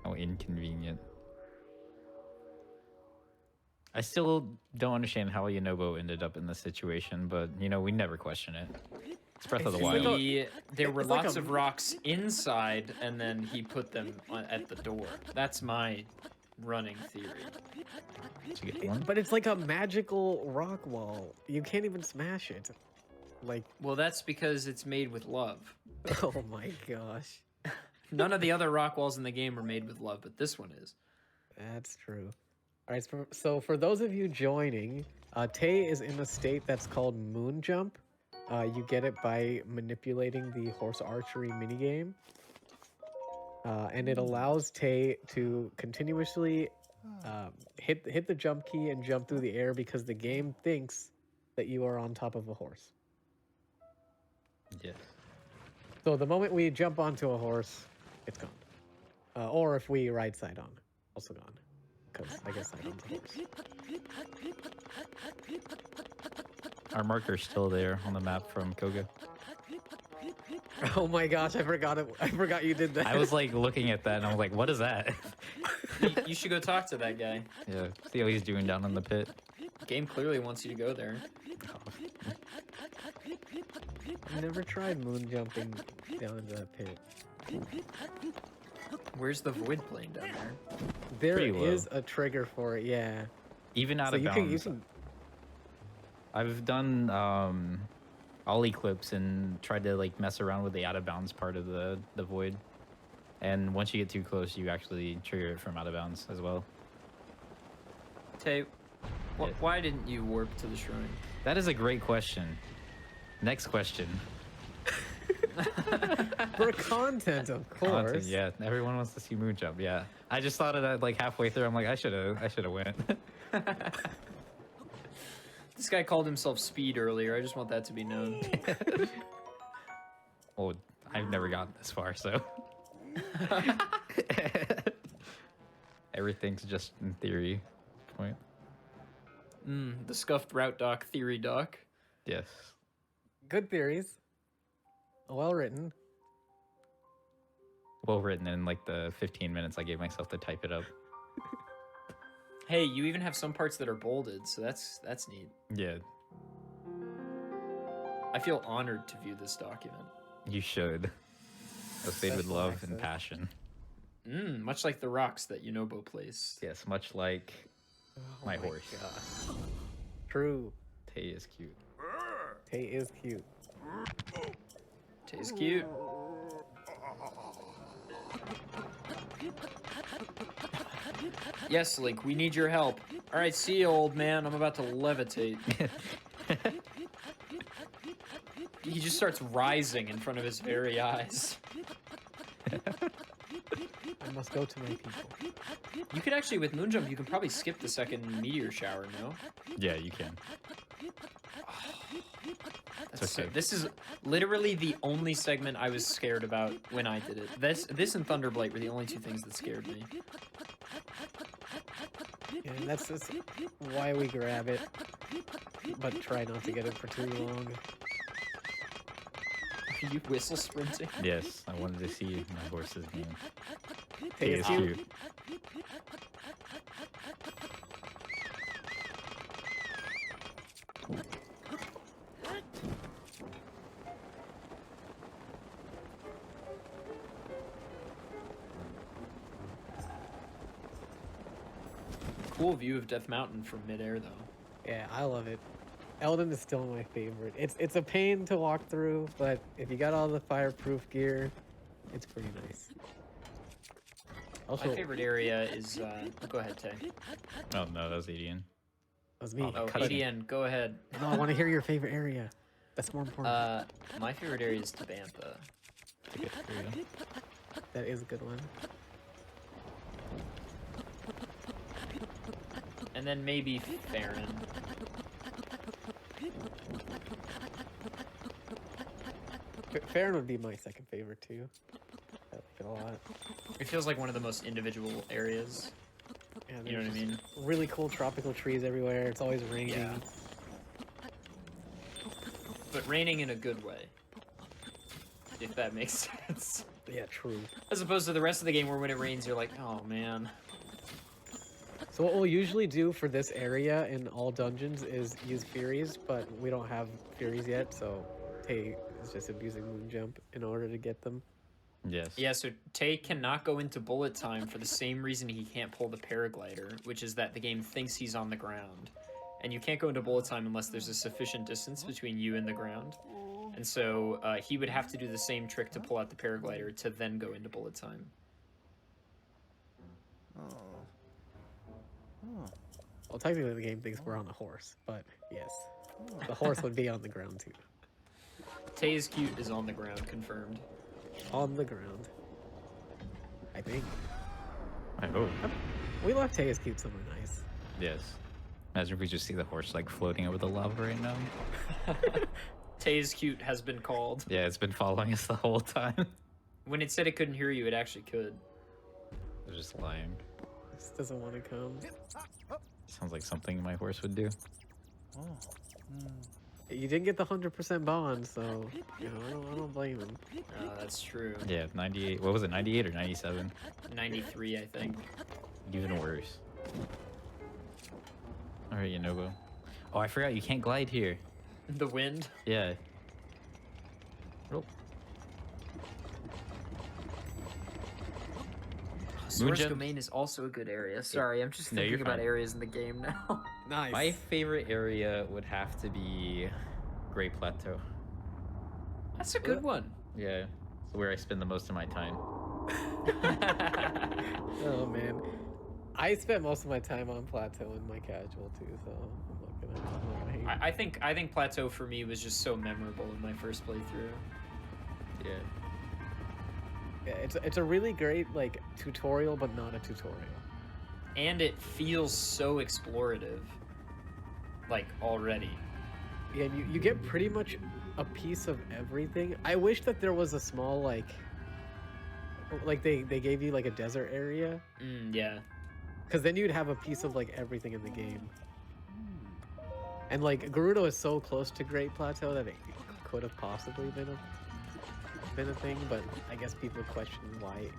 How inconvenient. I still don't understand how Yunobo ended up in this situation, but, you know, we never question it. It's Breath of the It's Wild. like There were it's like lots a- of rocks inside, and then he put them at the door. That's my running theory. Did you get one? But it's like a magical rock wall. You can't even smash it. Like, Well, that's because it's made with love. oh my gosh. None of the other rock walls in the game are made with love, but this one is. That's true. All right, so for those of you joining, Tay is in a state that's called Moon Jump. You get it by manipulating the horse archery minigame. And it allows Tay to continuously hit the jump key and jump through the air because the game thinks that you are on top of a horse. Yes. So the moment we jump onto a horse, it's gone. Or if we ride side on, also gone. Because I guess side on's a horse. Our marker's still there on the map from Koga. Oh my gosh, I forgot it. I forgot you did that. I was like looking at that and I was like, what is that? You should go talk to that guy. Yeah, see how he's doing down in the pit. Game clearly wants you to go there. I've never tried moon jumping down into that pit. Where's the void plane down there? There Pretty low. is a trigger for it, yeah. Even out So of you bounds. can I've done ollie clips and tried to like mess around with the out of bounds part of the void. And once you get too close, you actually trigger it from out of bounds as well. Tay, Yeah. why didn't you warp to the shrine? That is a great question. Next question. for content, of course. Content, yeah, everyone wants to see moon jump. Yeah, I just thought of that like halfway through. I'm like, I should have went. This guy called himself Speed earlier. I just want that to be known. Well, I've never gotten this far, so everything's just in theory. Point. The scuffed route doc theory doc. Yes. Good theories. Well written. Well written in like the 15 minutes I gave myself to type it up. Hey, you even have some parts that are bolded, so that's neat. Yeah, I feel honored to view this document. you should. It was made with Special love access. and passion. Much like the rocks that Yunobo placed. Yes, much like my horse. Gosh. True. Tay is cute. Tay is cute. Tay's cute. Yes, Link, we need your help. All right, see you, old man. I'm about to levitate. He just starts rising in front of his very eyes. I must go to my people. You could actually, with Moonjump, you can probably skip the second meteor shower, no? Yeah, you can. That's okay. This is literally the only segment I was scared about when I did it. This and Thunderblight were the only two things that scared me. Yeah, and that's just why we grab it. But try not to get it for too long. Are you whistle sprinting? Yes, I wanted to see my horse's name. Tay Tay is is cute. cute. Cool view of Death Mountain from midair, though. Yeah, I love it. Elden is still my favorite. It's a pain to walk through, but if you got all the fireproof gear, it's pretty nice. Also, My favorite area is. Go ahead, Tay. Oh no, that was Adian. that was me. Oh, Cut it. ADN, go ahead. No, I want to hear your favorite area. That's more important. My favorite area is Tabantha. That is a good one. And then maybe Farron. Farron would be my second favorite too. I like it a lot. It feels like one of the most individual areas. Yeah, You know there's what I mean? really cool tropical trees everywhere. It's always raining. Yeah. But raining in a good way. If that makes sense. Yeah, true. As opposed to the rest of the game where when it rains, you're like, oh man. So what we'll usually do for this area in all dungeons is use Furies, but we don't have Furies yet, so Tay is just abusing moon jump in order to get them. Yes. Yeah, so Tay cannot go into bullet time for the same reason he can't pull the paraglider, which is that the game thinks he's on the ground. And you can't go into bullet time unless there's a sufficient distance between you and the ground. And so he would have to do the same trick to pull out the paraglider to then go into bullet time. Well, technically the game thinks we're on a horse, but yes. The horse would be on the ground too. Tay's cute is on the ground, confirmed. On the ground. I think. I hope. We left Teya's cute somewhere nice. Yes. Imagine if we just see the horse like floating over the lava right now. Tay's cute has been called. Yeah, it's been following us the whole time. When it said it couldn't hear you, it actually could. They're just lying. Just doesn't want to come. Sounds like something my horse would do. You didn't get the 100% bond, so you know I don't blame him. That's true. Yeah, 98. What was it, 98 or 97? 93, I think. Even worse. Alright, Yunobo. Oh, I forgot you can't glide here. The wind. Yeah. Oh. Source Moongems- Domain is also a good area. Sorry, I'm just No, you're thinking about fine. areas in the game now. Nice. My favorite area would have to be Great Plateau. That's a good one. Yeah, it's where I spend the most of my time. Oh man, I spent most of my time on Plateau in my casual too, so I'm not gonna hate. I think Plateau for me was just so memorable in my first playthrough. Yeah. Yeah, it's a really great like tutorial, but not a tutorial. And it feels so explorative. Like, already. Yeah, and you get pretty much a piece of everything. I wish that there was a small like they gave you like a desert area, Yeah. because then you'd have a piece of like everything in the game. And like Gerudo is so close to Great Plateau that it could have possibly been a thing, but I guess people question why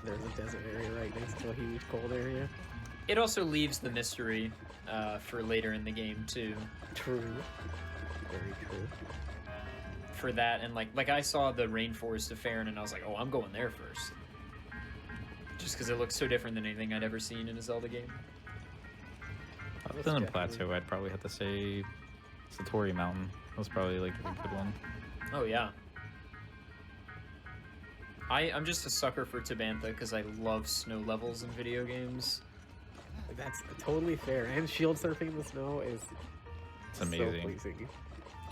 there's a desert area right next to a huge cold area. It also leaves the mystery for later in the game, too. True. Very true. For that, and like I saw the rainforest of Farron, and I was like, oh, I'm going there first. Just because it looks so different than anything I'd ever seen in a Zelda game. Other than Plateau, I'd probably have to say Satori Mountain. That was probably like a good one. Oh, yeah. I'm just a sucker for Tabantha because I love snow levels in video games. That's totally fair. And shield surfing in the snow is It's amazing. so pleasing.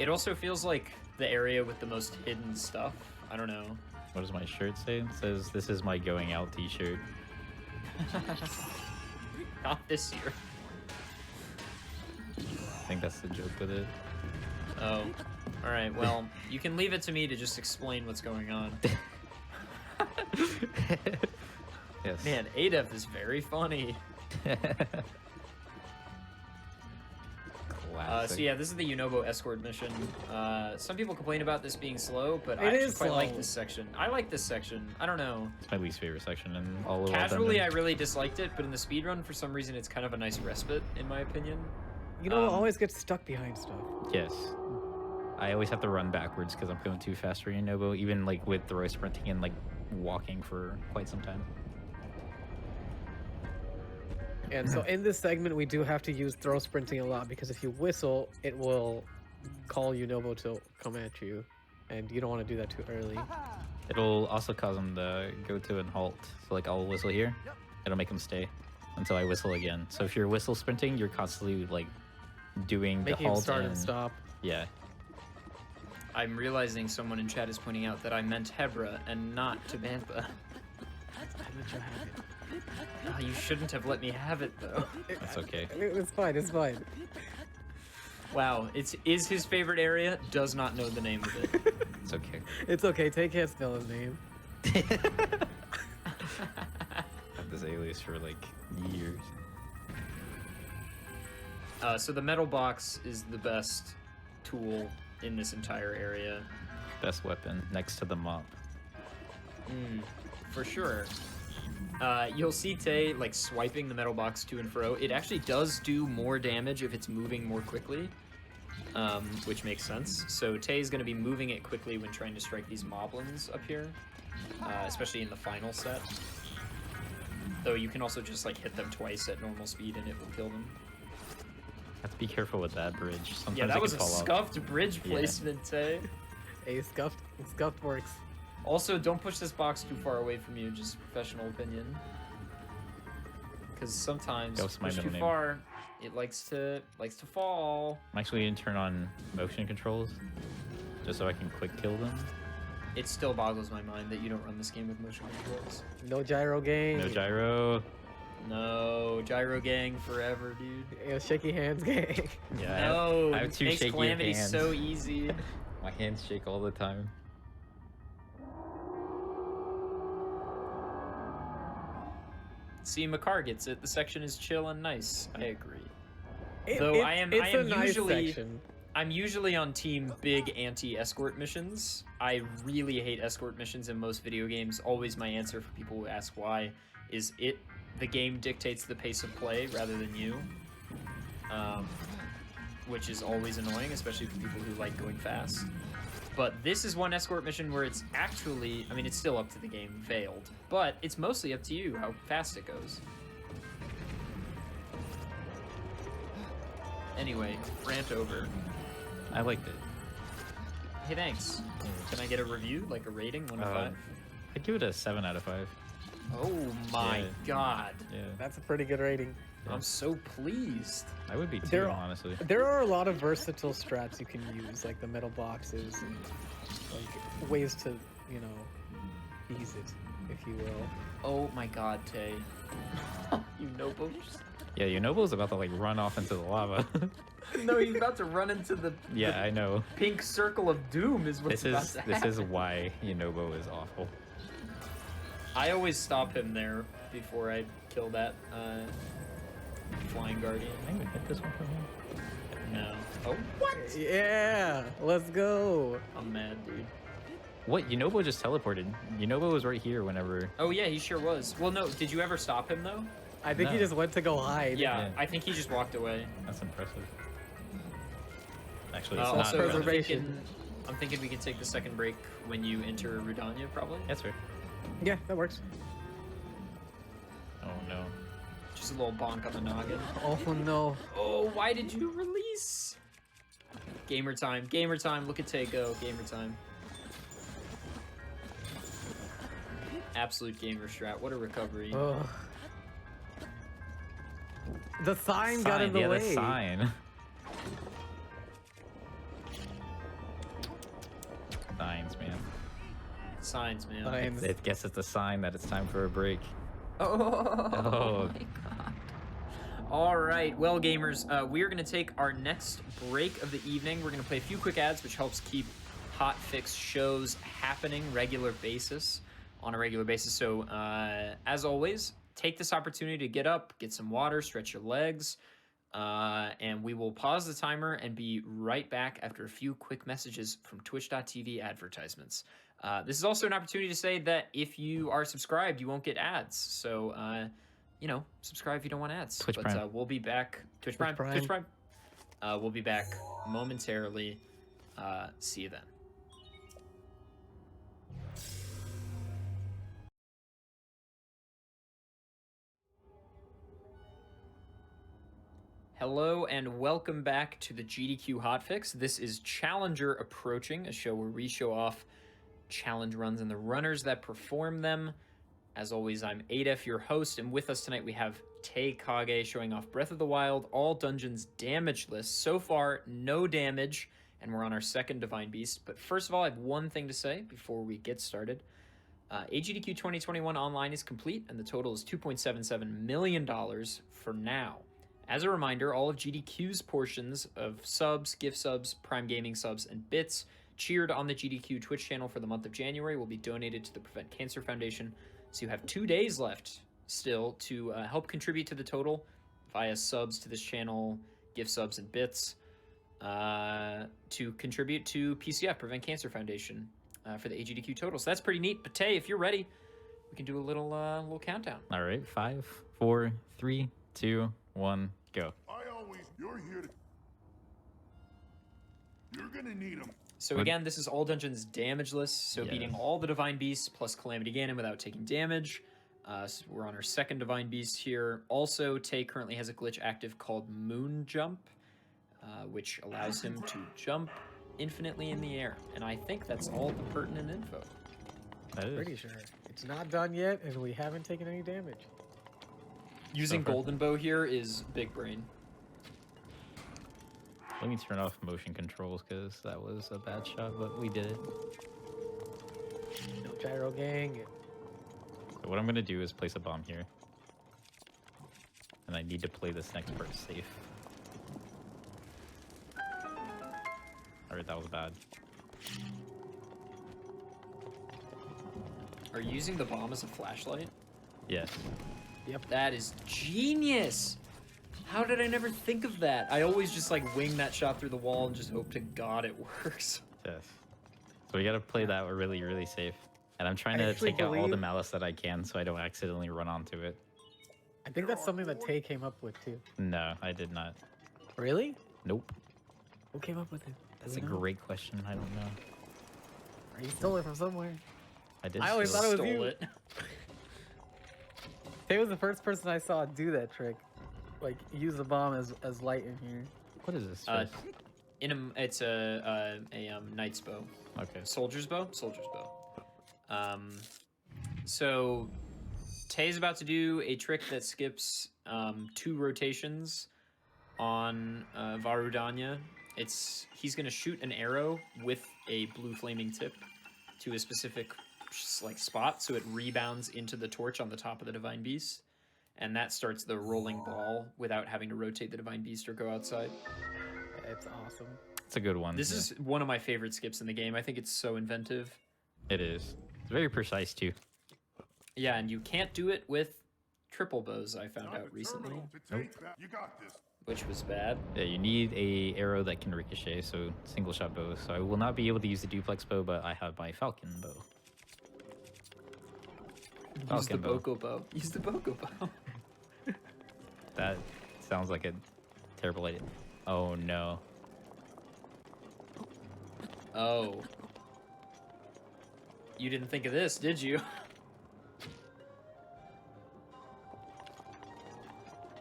It also feels like the area with the most hidden stuff. I don't know. What does my shirt say? It says, "This is my going out t-shirt." Not this year. I think that's the joke with it. Oh. Alright, well, you can leave it to me to just explain what's going on. Yes. Man, Adef is very funny. Classic. So yeah, this is the Yunobo escort mission. Some people complain about this being slow, but I It actually is quite like slow. this section. I like this section. I don't know. It's my least favorite section in all of Casually, I Dungeon. really disliked it, but in the speedrun, for some reason, it's kind of a nice respite, in my opinion. You know, always get stuck behind stuff. Yes. I always have to run backwards because I'm going too fast for Yunobo, even like with throw sprinting and like walking for quite some time. And so in this segment, we do have to use throw sprinting a lot because if you whistle, it will call Yunobo to come at you. And you don't want to do that too early. It'll also cause them to go to and halt. So like I'll whistle here, it'll make them stay until I whistle again. So if you're whistle sprinting, you're constantly like doing the Making him halt start and stop. Yeah. I'm realizing someone in chat is pointing out that I meant Hebra and not Tabantha. Oh, you shouldn't have let me have it, though. That's okay. It's fine, it's fine. Wow, is his favorite area, does not know the name of it. It's okay. It's okay, Tay can't spell his name. I've had this alias for like years. So the metal box is the best tool in this entire area. Best weapon next to the mop. For sure. You'll see Tay like swiping the metal box to and fro. It actually does do more damage if it's moving more quickly. which makes sense. So Tay's going to be moving it quickly when trying to strike these moblins up here, especially in the final set. Though you can also just like hit them twice at normal speed and it will kill them. Have to be careful with that bridge. Sometimes Yeah, that it was can a fall off. scuffed bridge Yeah. placement, Tay. Hey, scuffed works. Also, don't push this box too far away from you, just professional opinion. Because sometimes Ghost my push too middle name. far, it likes to fall. I'm actually going to turn on motion controls just so I can quick kill them. It still boggles my mind that you don't run this game with motion controls. No gyro gang. No gyro. No, gyro gang forever, dude. Yeah, shaky hands gang. Yeah, No, I have two makes shaky Calamity hands. so easy. My hands shake all the time. See, Makar gets it. The section is chill and nice. I agree. It- Though it- I am it's a nice usually section. I'm usually on team big anti-escort missions. I really hate escort missions in most video games. Always my answer for people who ask why is the game dictates the pace of play rather than you. Which is always annoying, especially for people who like going fast. But this is one escort mission where it's actually, I mean, it's still up to the game, veiled, but it's mostly up to you how fast it goes. Anyway, rant over. I liked it. Hey, thanks. Can I get a review, like a rating, 1 to 5? I'd give it a 7 out of 5. Oh my Yeah. god. Yeah, That's a pretty good rating. I'm so pleased. I would be too, There- honestly. There are a lot of versatile strats you can use, like the metal boxes and like ways to, you know, ease it, if you will. Oh my god, Tay. You noble. Yeah, Yunobo's about to like run off into the lava. No, he's about to run into the Yeah, I know. pink circle of doom is what's This about is to this happen. is why Yunobo is awful. I always stop him there before I kill that flying guardian. Can I even hit this one from here? No. Oh, what? Yeah, let's go. I'm mad, dude. What? Yunobo just teleported. Yunobo was right here whenever. Oh yeah, he sure was. Well, no, did you ever stop him though? I think he No. just went to go hide. Yeah, Yeah. I think he just walked away. That's impressive. Actually, it's not. Also, I'm Preservation. thinking we can take the second break when you enter Rudania, probably. That's right. Yeah, that works. Oh no. Just a little bonk on the noggin. Oh no. Oh, why did you release? Gamer time, gamer time. Look at Tay go, gamer time. Absolute gamer strat. What a recovery. Ugh. The sign got in the yeah, way. the sign. Signs, man. Signs, man. Signs. I guess it's a sign that it's time for a break. Oh, Oh. my god. All right, well, gamers, we're going to take our next break of the evening. We're going to play a few quick ads, which helps keep hotfix shows happening on a regular basis. So, as always, take this opportunity to get up, get some water, stretch your legs, and we will pause the timer and be right back after a few quick messages from twitch.tv advertisements. This is also an opportunity to say that if you are subscribed, you won't get ads. So, subscribe if you don't want ads. Twitch but Prime. we'll be back. Twitch Prime. We'll be back momentarily. See you then. Hello and welcome back to the GDQ Hotfix. This is Challenger Approaching, a show where we show off challenge runs and the runners that perform them. As always, I'm Adef, your host, and with us tonight we have Tay Kage showing off Breath of the Wild, all dungeons damageless. So far, no damage, and we're on our second Divine Beast. But first of all, I have one thing to say before we get started. AGDQ 2021 Online is complete, and the total is $2.77 million for now. As a reminder, all of GDQ's portions of subs, gift subs, Prime Gaming subs, and bits cheered on the GDQ Twitch channel for the month of January will be donated to the Prevent Cancer Foundation. So you have 2 days left still to help contribute to the total via subs to this channel, gift subs, and bits to contribute to PCF, Prevent Cancer Foundation, for the AGDQ total. So that's pretty neat. But Tay, if you're ready, we can do a little countdown. All right, 5, 4, 3, 2, 1, go. You're here to You're gonna need them. So What- again, this is all dungeons damageless, so beating Yes. all the Divine Beasts plus Calamity Ganon without taking damage. So we're on our second Divine Beast here. Also, Tay currently has a glitch active called Moon Jump, which allows him to jump infinitely in the air. And I think that's all the pertinent info. That is. Pretty sure. It's not done yet, and we haven't taken any damage. Using far. Golden Bow here is big brain. Let me turn off motion controls because that was a bad shot, but we did it. No gyro gang. So what I'm gonna do is place a bomb here. And I need to play this next part safe. Alright, that was bad. Are you using the bomb as a flashlight? Yes. That is genius! How did I never think of that? I always just like wing that shot through the wall and just hope to God it works. Yes. So we gotta play that really, really safe. And I'm trying I to actually take out all the believe- malice that I can so I don't accidentally run onto it. I think that's something that Tay came up with too. No, I did not. Really? Nope. Who came up with it? That's Do a we know? great question. I don't know. Or you stole it from somewhere. I did I always steal thought it was Stole you. it. Tay was the first person I saw do that trick. Like, use the bomb as light in here. What is this? Uh, Chris? It's a knight's bow. Okay. Soldier's bow? Soldier's bow. So Tay's about to do a trick that skips 2 rotations on Varudanya. He's gonna shoot an arrow with a blue flaming tip to a specific like spot, so it rebounds into the torch on the top of the Divine Beast, and that starts the rolling ball without having to rotate the Divine Beast or go outside. It's awesome. It's a good one. This yeah. is one of my favorite skips in the game. I think it's so inventive. It is. It's very precise too. Yeah, and you can't do it with triple bows, I found out recently, To take that. You got this. which was bad. Yeah, you need a arrow that can ricochet, so single shot bow. So I will not be able to use the duplex bow, but I have my falcon bow. Use the Falcon bow. Boko bow. Use the Boko bow. That sounds like a terrible idea. Oh no. Oh. You didn't think of this, did you?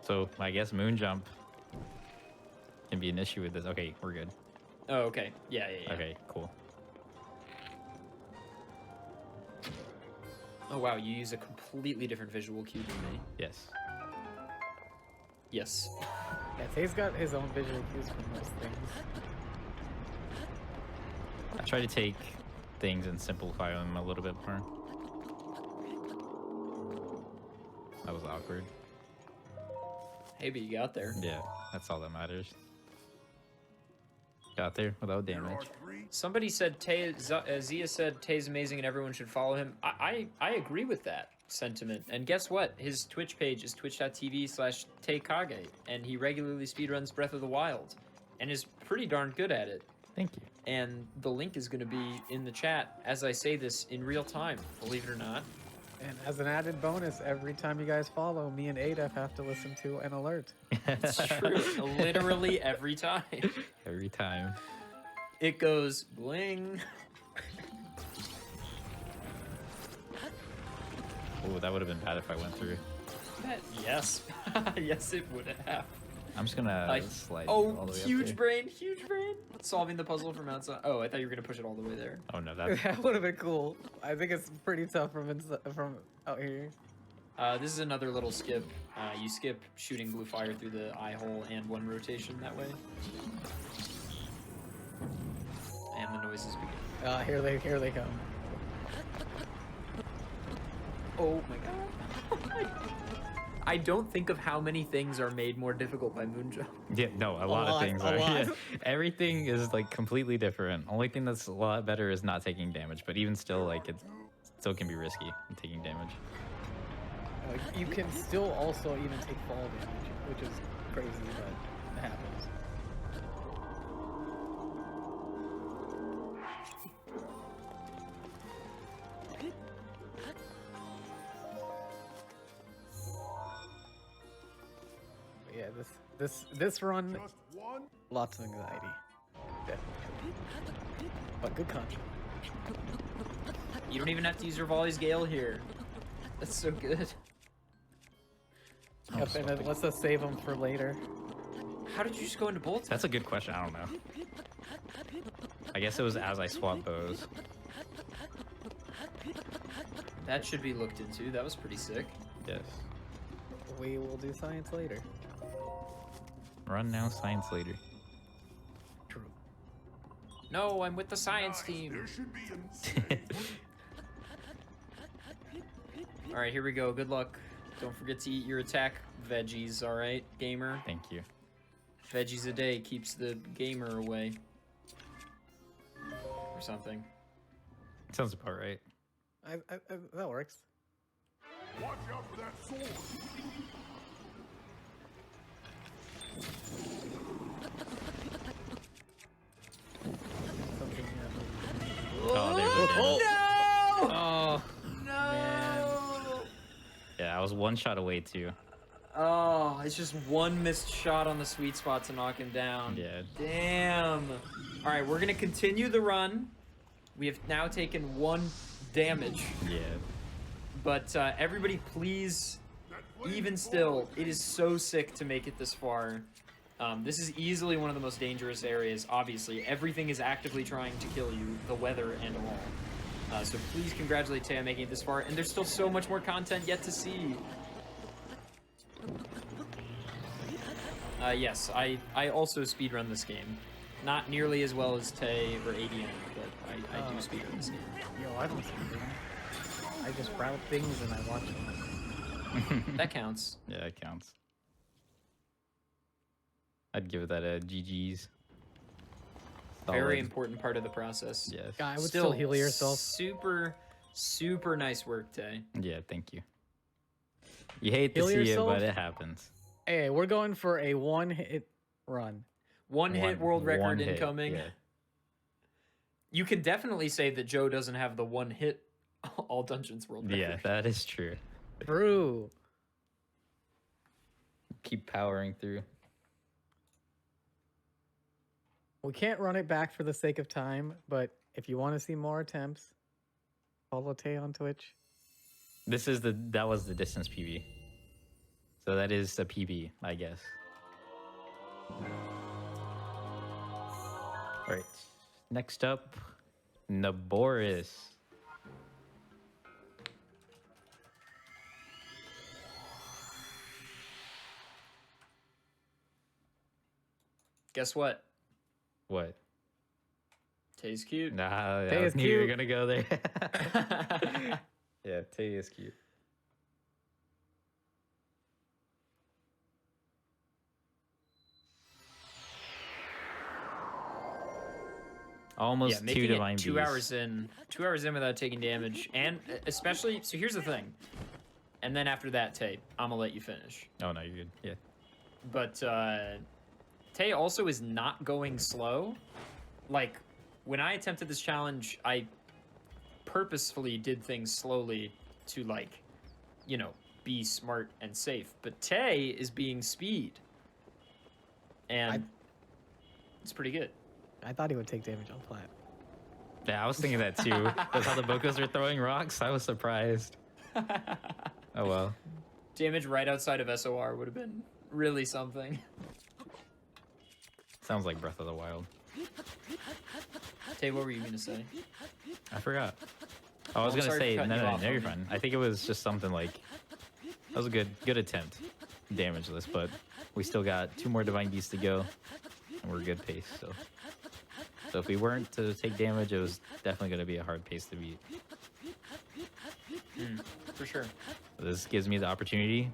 So I guess moon jump can be an issue with this. Okay, we're good. Oh, okay. Yeah, yeah, yeah. Okay, cool. Oh, wow, you use a completely different visual cue than me. Yes. Yes. Yeah, Tay's got his own visual cues for most things. I try to take things and simplify them a little bit more. That was awkward. Hey, but you got there. Yeah, that's all that matters. Got there without There are damage. 3. Somebody said Zia said Tay's amazing and everyone should follow him. I agree with that sentiment. And guess what? His Twitch page is twitch.tv/TayKage, and he regularly speedruns Breath of the Wild, and is pretty darn good at it. Thank you. And the link is going to be in the chat as I say this in real time, believe it or not. And as an added bonus, every time you guys follow, me and Adef have to listen to an alert. It's true. Literally every time. Every time. It goes bling. Oh, that would have been bad if I went through. Yes. Yes, it would have. I'm just gonna Like, slide all the way up huge there. brain, huge brain. Solving the puzzle from outside. Oh, I thought you were going to push it all the way there. Oh no, that That would have been cool. I think it's pretty tough from out here. This is another little skip. You skip shooting blue fire through the eye hole and 1 rotation that way. And the noises begin. Here they come. Oh my god. I don't think of how many things are made more difficult by Moonjump. yeah, no, a lot of things a are. lot. Yeah, everything is like completely different. Only thing that's a lot better is not taking damage, but even still, like it still can be risky taking damage. You can still also even take fall damage, which is crazy, but it happens. But yeah, this run, Just one. lots of anxiety. Definitely. But good content. You don't even have to use Rivali's Gale here. That's so good. Yep, and it lets us save them for later. How did you just go into bolts? That's a good question. I don't know. I guess it was as I swapped bows. That should be looked into. That was pretty sick. Yes. We will do science later. Run now, science later. True. No, I'm with the science Nice. team. There should be a... All right, here we go. Good luck. Don't forget to eat your attack veggies, all right, gamer? Thank you. Veggies a day keeps the gamer away. Or something. Sounds about right. That works. Watch out for that sword. Something Oh, there's a damage. Oh, No! Yeah, I was one shot away too. Oh, it's just one missed shot on the sweet spot to knock him down. Yeah. Damn. All right, we're gonna continue the run. We have now taken 1 damage, Yeah. but everybody, please, even still, it is so sick to make it this far. This is easily one of the most dangerous areas. Obviously, everything is actively trying to kill you, the weather and all. So please congratulate Tay on making it this far, and there's still so much more content yet to see. Yes, I also speedrun this game. Not nearly as well as Tay or ADN, but I do speedrun this game. yo, I don't see anything. I just route things and I watch them. That counts. Yeah, it counts. I'd give that a GG's. Very Solid. important part of the process. Yes. I would still heal yourself. Super, super nice work, Tay. Yeah, thank you. You hate to Heal see yourself? it, but it happens. Hey, we're going for a 1-hit run. One hit world record one hit, incoming. yeah. You can definitely say that Joe doesn't have the one hit all dungeons world record. Yeah, that is true. True. Keep powering through. We can't run it back for the sake of time, but if you want to see more attempts, follow Tay on Twitch. That was the distance PB. So that is a PB, I guess. All right. Next up, Naboris. Guess what? What? Tay's cute. Nah, Tay I is knew you were cute. gonna go there. Yeah, Tay is cute. Almost Yeah, two making divine it 2 beasts. hours in, 2 hours in without taking damage, and especially. So here's the thing, and then after that, Tay, I'm gonna let you finish. Oh no, you're good. Yeah. But Tay also is not going slow. Like when I attempted this challenge, I purposefully did things slowly to, like, you know, be smart and safe. But Tay is being speed, and it's pretty good. I thought he would take damage on plat. Yeah, I was thinking that too. That's how the Bokos are throwing rocks. I was surprised. Oh well. Damage right outside of SOR would have been really something. Sounds like Breath of the Wild. Tay, what were you gonna say? I forgot. Oh, I was I'm gonna sorry say for no, cutting you no, off, no, you're homie. fine. I think it was just something like that was a good attempt, damageless, but we still got 2 more divine beasts to go, and we're good pace. So if we weren't to take damage, it was definitely gonna be a hard pace to beat. For sure. This gives me the opportunity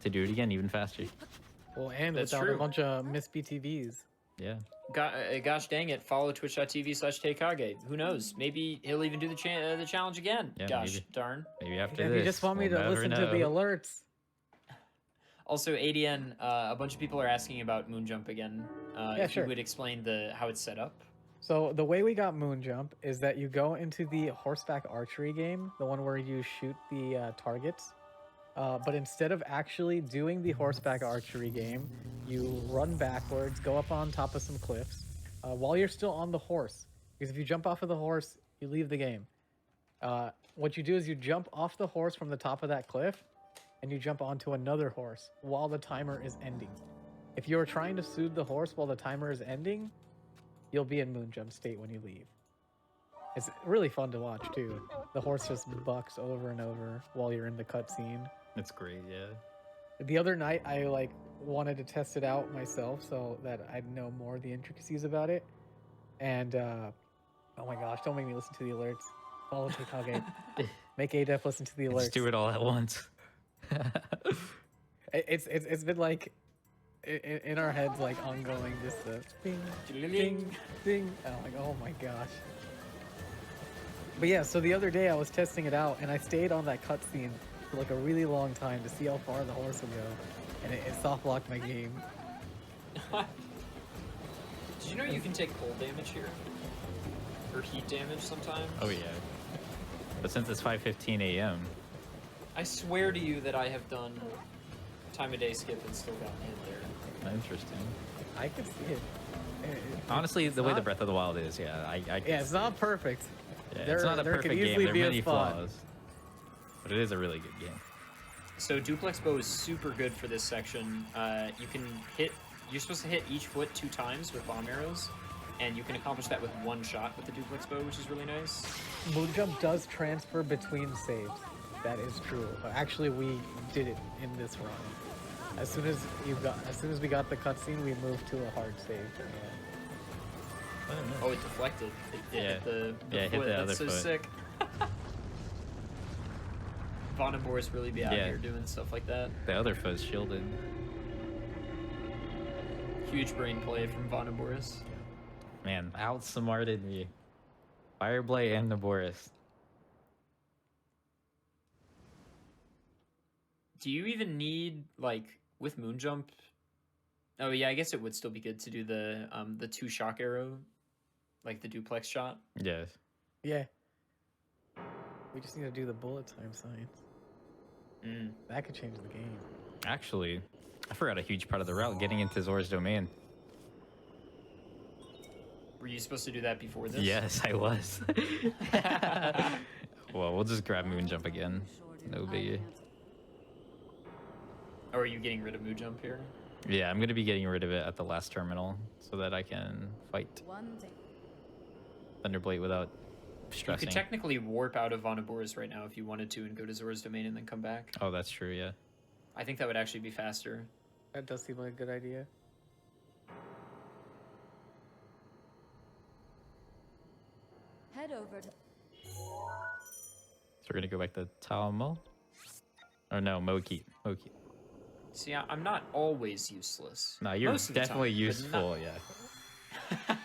to do it again even faster. Well, and That's without true. a bunch of missed BTVs. Yeah. Gosh dang it! Follow twitch.tv/Taykage. Who knows? Maybe he'll even do the challenge again. Yeah, Gosh maybe. darn. Maybe after If this. you just want me we'll to never listen to the know. alerts. Also, ADN, a bunch of people are asking about Moonjump again. If sure. you would explain how it's set up. So the way we got Moonjump is that you go into the horseback archery game, the one where you shoot the targets. But instead of actually doing the horseback archery game, you run backwards, go up on top of some cliffs. While you're still on the horse, Because if you jump off of the horse, you leave the game. What you do is you jump off the horse from the top of that cliff, and you jump onto another horse while the timer is ending. If you're trying to soothe the horse while the timer is ending, you'll be in moon jump state when you leave. It's really fun to watch too. The horse just bucks over and over while you're in the cutscene. It's great, yeah. The other night, I like wanted to test it out myself so that I'd know more of the intricacies about it. And oh my gosh, don't make me listen to the alerts. Follow TikTok. Make ADEF listen to the alerts. Just do it all at once. It's been like in our heads, like ongoing, just the ding, ding, ding. And I'm like, oh my gosh. But yeah, so the other day I was testing it out, and I stayed on that cutscene for like a really long time to see how far the horse would go, and it soft locked my game. Did you know you can take cold damage here? Or heat damage sometimes? Oh yeah. But since it's 5:15 a.m. I swear to you that I have done time of day skip and still gotten hit there. Interesting. I could see it. Honestly, the way the not- Breath of the Wild is, yeah, I Yeah, it's not perfect. yeah, there- it's not a there could perfect game. easily There are be a many spot. flaws, but it is a really good game. So duplex bow is super good for this section. You can hit. You're supposed to hit each foot 2 times with bomb arrows, and you can accomplish that with 1 shot with the duplex bow, which is really nice. Moon jump does transfer between saves. That is true. Actually, we did it in this run. As soon as we got the cutscene, we moved to a hard save. I don't know. Oh, it deflected. It Yeah. hit the Yeah, it hit foot. the That's other so foot. sick. Vaughn and Boris really be out Yeah. here doing stuff like that. The other foot's shielded. Huge brain play from Vaughn and Boris. Man, outsmarted me. Fireblade and the Boris. Do you even need, like, with Moonjump? Oh yeah, I guess it would still be good to do the 2 shock arrow, like the duplex shot. Yes. Yeah. We just need to do the bullet time science. Mm. That could change the game. Actually, I forgot a huge part of the route, getting into Zora's domain. Were you supposed to do that before this? Yes, I was. Well, we'll just grab Moonjump again. No biggie. Or are you getting rid of Moonjump here? Yeah, I'm gonna be getting rid of it at the last terminal so that I can fight Thunderblade without You stressing. could technically warp out of Vaughn and Boris right now if you wanted to and go to Zora's domain and then come back. Oh, that's true, yeah. I think that would actually be faster. That does seem like a good idea. Head over to So we're gonna go back to Talmo? Or no, Moki. Moki. See, I'm not always useless. No, you're Most of the definitely time, but useful, yeah.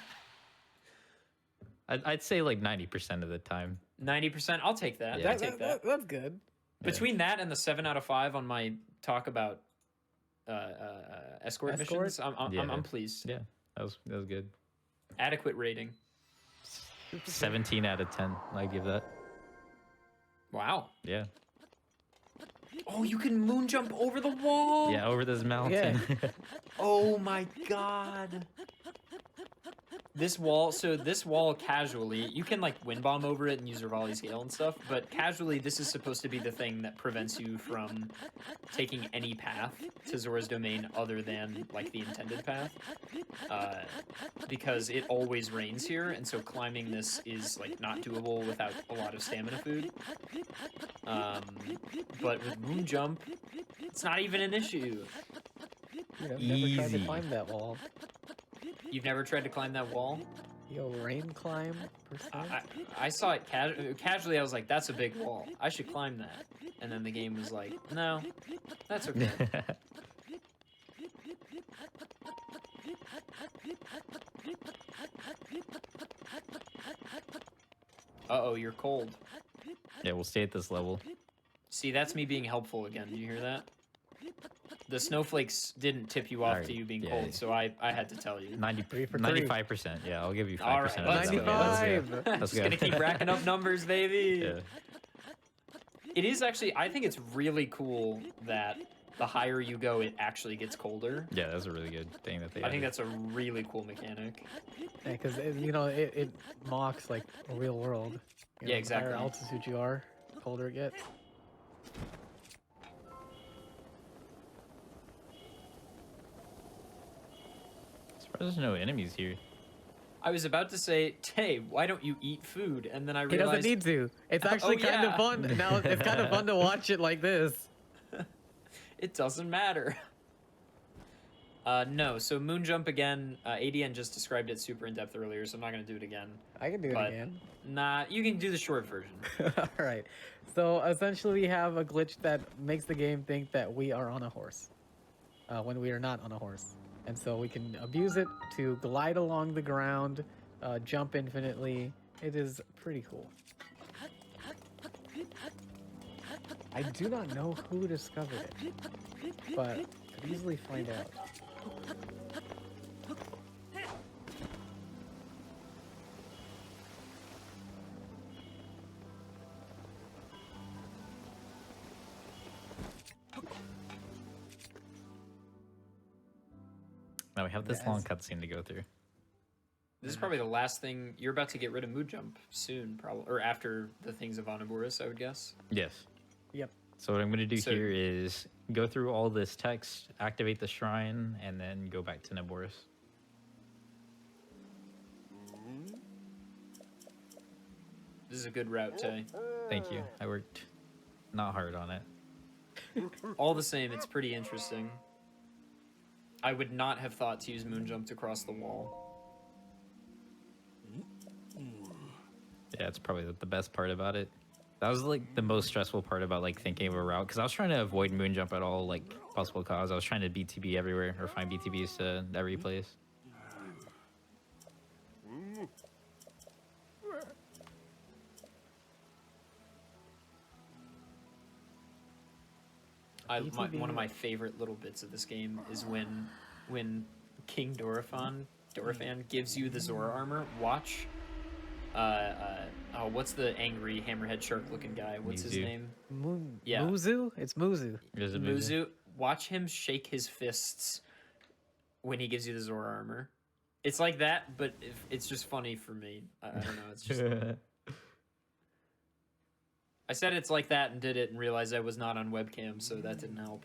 I'd say like 90% of the time. 90%, I'll take that. Yeah. I take that. That's good. Between that and the 7 out of 5 on my talk about escort missions, I'm Yeah. pleased. Yeah, that was good. Adequate rating. 17 out of 10, I give that. Wow. Yeah. Oh, you can moon jump over the wall. Yeah, over this mountain. Oh my god. This wall, so this wall casually, you can like wind bomb over it and use your volley scale and stuff, but casually this is supposed to be the thing that prevents you from taking any path to Zora's domain other than like the intended path. Because it always rains here, and so climbing this is like not doable without a lot of stamina food. But with moon jump, it's not even an issue. Dude, I've never tried to Easy. climb that wall. You've never tried to climb that wall? Yo, rain climb percent? I saw it casually. I was like, "That's a big wall. I should climb that." And then the game was like, "No, that's okay." Uh-oh, you're cold. Yeah, we'll stay at this level. See, that's me being helpful again. Did you hear that? The snowfleks didn't tip you off Alright, to you being yeah, cold, yeah. so I had to tell you. 3 for 3. 95%. Yeah, I'll give you 5%. All right, of let's that. go. Yeah, 95. Let's Just go. gonna keep racking up numbers, baby. Yeah. It is actually, I think it's really cool that the higher you go, it actually gets colder. Yeah, that's a really good thing that they I think added. that's a really cool mechanic. Yeah, because it mocks like a real world. Yeah, The higher exactly. altitude you are, the colder it gets. There's no enemies here. I was about to say, Tay, why don't you eat food? And then I He realized doesn't need to. It's actually kind yeah. of fun. Now it's kind of fun to watch it like this. it doesn't matter. No, so moon jump again. ADN just described it super in depth earlier, so I'm not gonna do it again. I can do it But- again. Nah, you can do the short version. All right. So essentially, we have a glitch that makes the game think that we are on a horse when we are not on a horse, and so we can abuse it to glide along the ground, jump infinitely. It is pretty cool. I do not know who discovered it, but could easily find out. Now we have this Yes. long cutscene to go through. This is probably the last thing you're about to get rid of moon jump soon, probably, or after the things of Anaboris, I would guess. Yes. Yep. So what I'm going to do So- here is go through all this text, activate the shrine, and then go back to Naboris. This is a good route, Tay. Thank you. I worked not hard on it. All the same, it's pretty interesting. I would not have thought to use moon jump to cross the wall. Yeah, it's probably the best part about it. That was like the most stressful part about like thinking of a route because I was trying to avoid moon jump at all like possible costs. I was trying to BTB everywhere or find BTBs to every place. One of my favorite little bits of this game is when King Dorephan gives you the Zora armor. Watch. What's the angry hammerhead shark looking guy? What's his Mizu. name? Yeah. Yeah. Muzu? It's Muzu. There's a Mizu. Muzu. Watch him shake his fists when he gives you the Zora armor. It's like that, but it's just funny for me. I don't know. It's just. I said it's like that and did it and realized I was not on webcam, so that didn't help.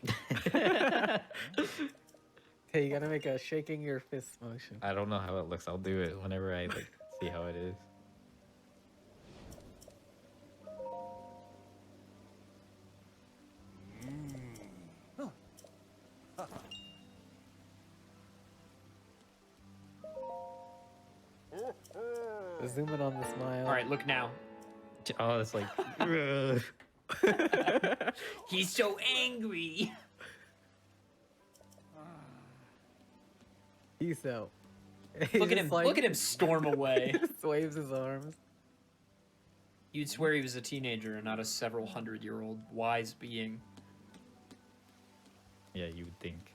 Hey, you gotta make a shaking your fist motion. I don't know how it looks. I'll do it whenever I like see how it is. Zoom in on the smile. All right, look now. Oh, it's like He's so angry. He's out. Look at him! Look at him storm away. He just waves his arms. You'd swear he was a teenager and not a several hundred-year-old wise being. yeah, you would think.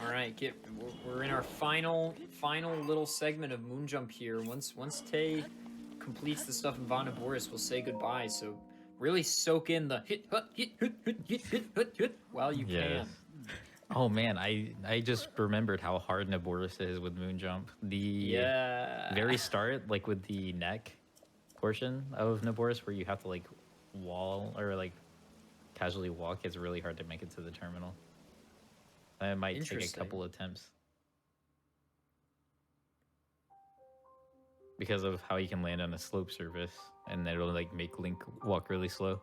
All right, we're in our final little segment of moon jump here. Once Tay completes the stuff in Boris, we'll say goodbye. So really soak in the hit while you Yes. can. Oh man, I just remembered how hard Naboris is with moon jump. The Yeah. very start, like with the neck portion of Naboris, where you have to like wall or like casually walk, it's really hard to make it to the terminal. It might take a Interesting. couple attempts because of how you can land on a slope surface, and it'll like make Link walk really slow.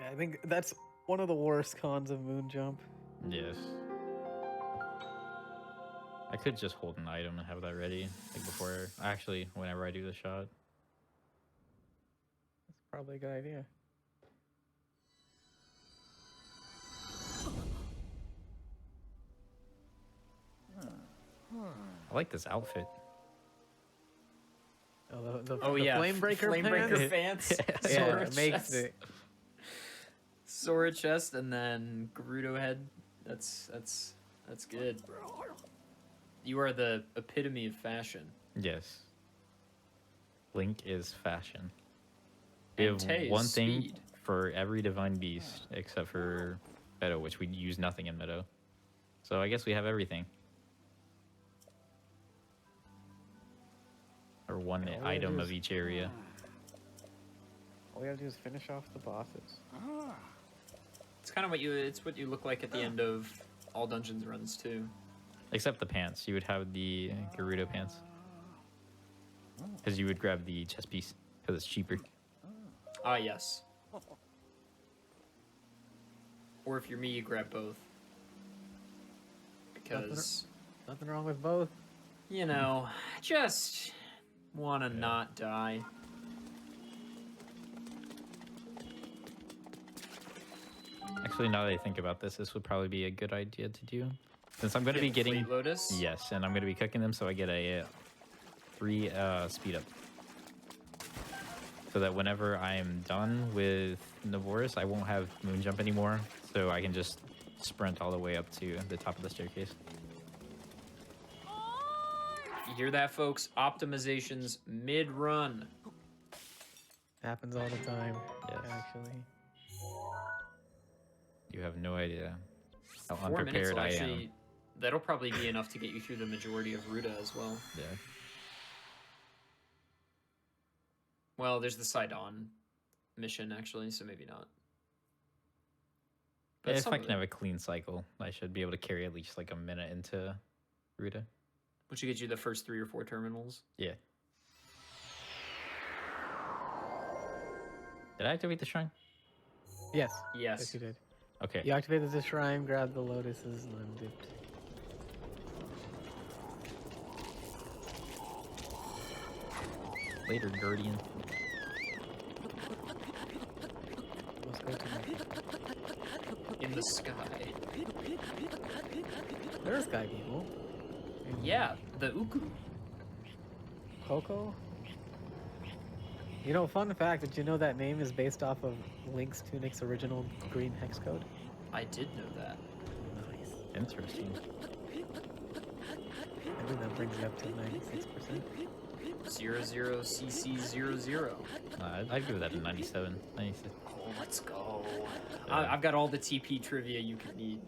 Yeah, I think that's one of the worst cons of moon jump. Yes. I could just hold an item and have that ready, like before. Actually, whenever I do the shot. That's probably a good idea. I like this outfit. Oh, the Oh yeah, flame breaker flame breaker pants? pants. Yeah, Zora it makes chest. it. Sora chest and then Gerudo head. That's good. You are the epitome of fashion. Yes. Link is fashion. We And have Tay is one thing speed. for every divine beast except for Meadow, which we use nothing in Meadow. So I guess we have everything. Or one Yeah, all we item gotta do of is- each area. All we gotta do is finish off the bosses. It's kind of what you look like at the end of all dungeons runs too. Except the pants. You would have the Gerudo pants. Because you would grab the chest piece. Because it's cheaper. Ah, yes. Or if you're me, you grab both. Because, Nothing wrong with both. you know, just want to not die. Actually, now that I think about this would probably be a good idea to do. Since I'm going to be Get the getting... Fleet Lotus? Yes, and I'm going to be cooking them so I get a 3 speed up. So that whenever I'm done with Navorus, I won't have moon jump anymore. So I can just sprint all the way up to the top of the staircase. You hear that, folks? Optimizations mid-run. Happens all the time. Yes. Actually. You have no idea how 4 minutes unprepared will I am. actually... That'll probably be enough to get you through the majority of Ruta as well. Yeah. Well, there's the Sidon mission, actually, so maybe not. But If some I of can it, have a clean cycle, I should be able to carry at least like a minute into Ruta. which will get you the first 3 or 4 terminals. Yeah. Did I activate the shrine? Yes. Yes. Yes, you did. Okay. You activated the shrine, grabbed the lotuses, and then dipped. Later, Guardian. Let's go to In the sky. There's Sky People. Yeah, the Uku. Coco? You know, fun fact, did you know that name is based off of Link's Tunic's original green hex code? I did know that. Nice. Interesting. I think that brings it up to 96%. 00CC00. I'd give that a 97. 96. Oh, let's go. I've got all the TP trivia you could need.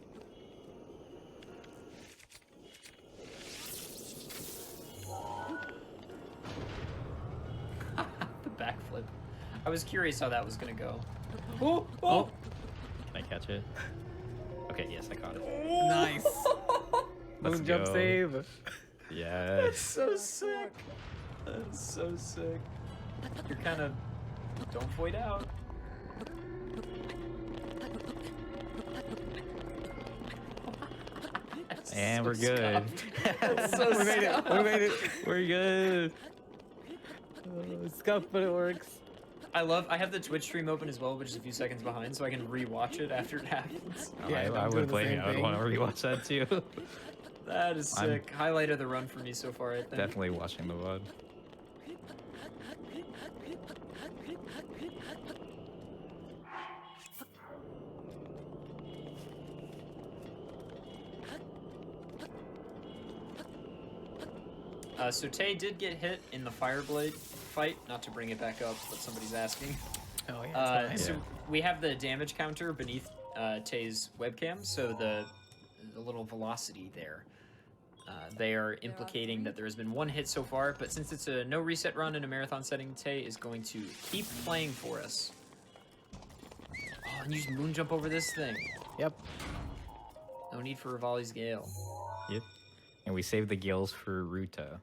The backflip. I was curious how that was gonna go. Oh! Oh! Can I catch it? Okay, yes, I caught it. Nice! Let's Moon jump go. save! Yes. So sick. That's so sick. You're kind of... Don't void out. And So we're good. scuffed. So We made it! We made it! We're good. It's scuffed, but it works. I have the Twitch stream open as well, but just a few seconds behind, so I can rewatch it after it happens. Yeah, I I'm would doing the blame same you. I would thing. want to rewatch that too. That is I'm- sick. Highlight of the run for me so far, I think. Definitely watching the VOD. So Tay did get hit in the Fireblade fight, not to bring it back up, but somebody's asking. Oh, yeah. It's So Yeah. we have the damage counter beneath Tay's webcam, so the little velocity there. They are implicating that there has been 1 hit so far, but since it's a no reset run in a marathon setting, Tay is going to keep playing for us. Oh, and use moon jump over this thing. Yep. No need for Rivali's Gale. Yep. And we saved the gills for Ruta,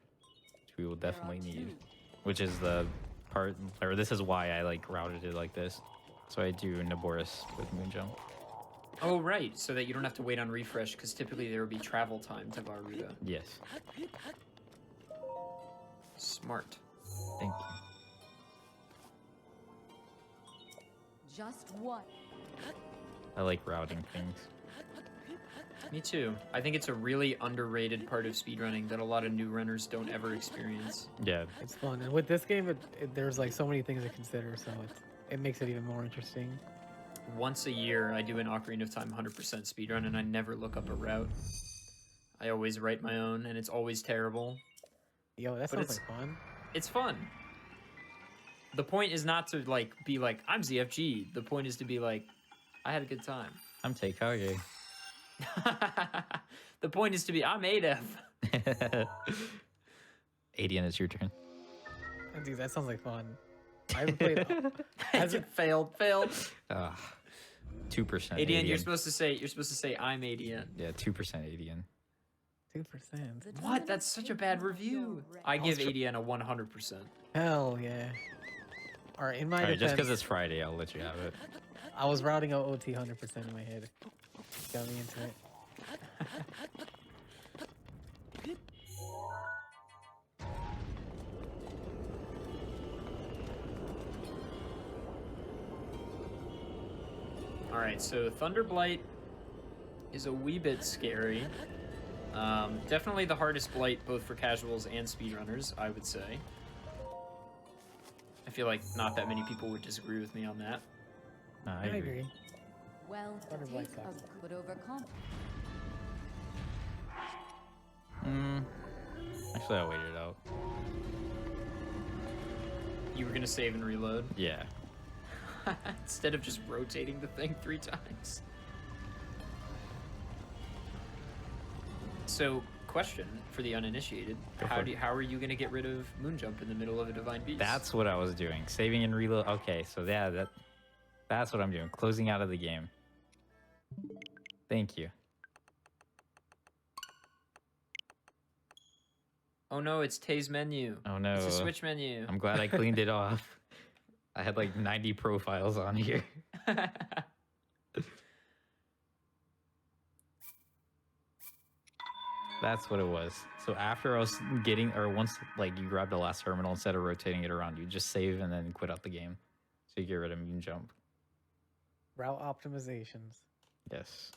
which we will definitely need. Which is the part, or this is why I like routed it like this. So I do Naboris with Moonjump. Oh, right, so that you don't have to wait on refresh, because typically there would be travel time to Varuta. Yes. Smart. Thank you. Just what? I like routing things. Me too. I think it's a really underrated part of speedrunning that a lot of new runners don't ever experience. Yeah. It's fun. And with this game, there's like so many things to consider, so it makes it even more interesting. once a year, I do an Ocarina of Time 100% speedrun, and I never look up a route. I always write my own, and it's always terrible. Yo, that But sounds like fun. It's fun. The point is not to like be like, I'm ZFG. The point is to be like, I had a good time. I'm Teikage. The point is to be, I'm ADEF. Adian, it's your turn. Dude, that sounds like fun. I haven't played. Has it Failed. 2% ADN, you're supposed to say I'm ADN. Yeah, 2% Adian. 2%? What? That's such a bad review. I give ADN a 100%. Hell yeah. All right, in my Alright, just defense, because it's Friday, I'll let you have it. I was routing out OT 100% in my head. Got me into it. Alright, so Thunderblight is a wee bit scary. Definitely the hardest blight, both for casuals and speedrunners, I would say. I feel like not that many people would disagree with me on that. No, I agree. Well, Started take like a that. good overconfidence. Actually, I'll wait it out. You were gonna save and reload Yeah. instead of just rotating the thing 3 times. So, question for the uninitiated: Go for it. how are you gonna get rid of Moonjump in the middle of a Divine Beast? That's what I was doing. Saving and reload. Okay, so yeah, that's what I'm doing. Closing out of the game. Thank you. Oh no, it's Tay's menu. Oh no. It's a Switch menu. I'm glad I cleaned it off. I had like 90 profiles on here. That's what it was. So after I was getting, or once like you grab the last terminal, instead of rotating it around, you just save and then quit out the game. So you get rid of Moon Jump. Route optimizations. Yes.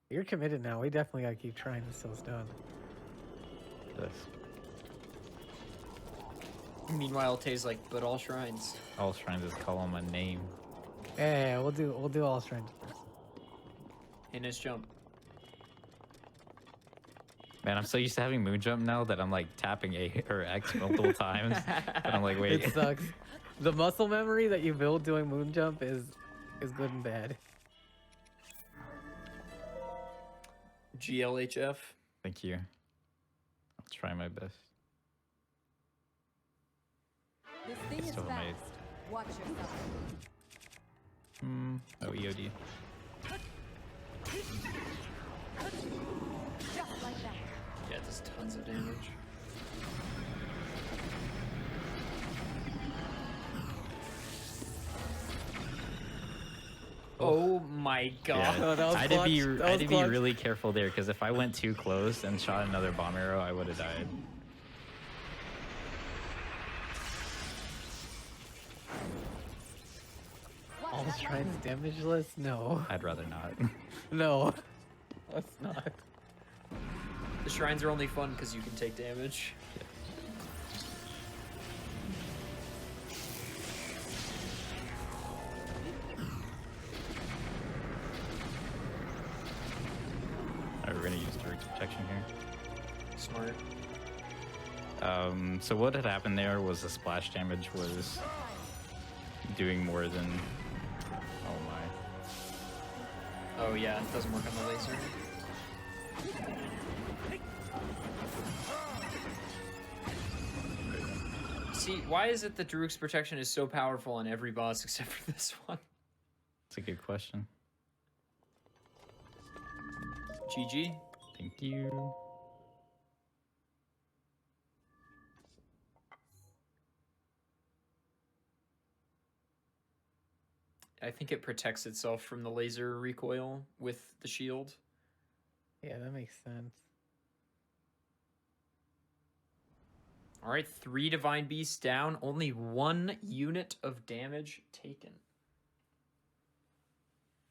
You're committed now. We definitely gotta keep trying this till it's done. Yes. Meanwhile, Tay's like, but all shrines. All shrines is calling my name. Yeah, we'll do all strength first. Hey, nice jump. Man, I'm so used to having Moon Jump now that I'm like tapping A or X multiple times. And I'm like, wait. It sucks. The muscle memory that you build doing moon jump is good and bad. GLHF. Thank you. I'll try my best. This thing is Still fast. amazed. Watch yourself. Oh, EOD. Just like that. Yeah, it does tons of damage. Oh my god. Oh, that was I had to be clutch. That I had was to be clutch. really careful there because if I went too close and shot another bomb arrow, I would have died. All shrines damageless? No. I'd rather not. No. Let's not. The shrines are only fun because you can take damage. Alright, we're gonna use direct protection here. Smart. So what had happened there was the splash damage was doing more than. Oh my. Oh yeah, it doesn't work on the laser. See, why is it that Daruk's protection is so powerful on every boss except for this one? That's a good question. GG. Thank you. I think it protects itself from the laser recoil with the shield. Yeah, that makes sense. All right, 3 Divine Beasts down, only 1 unit of damage taken.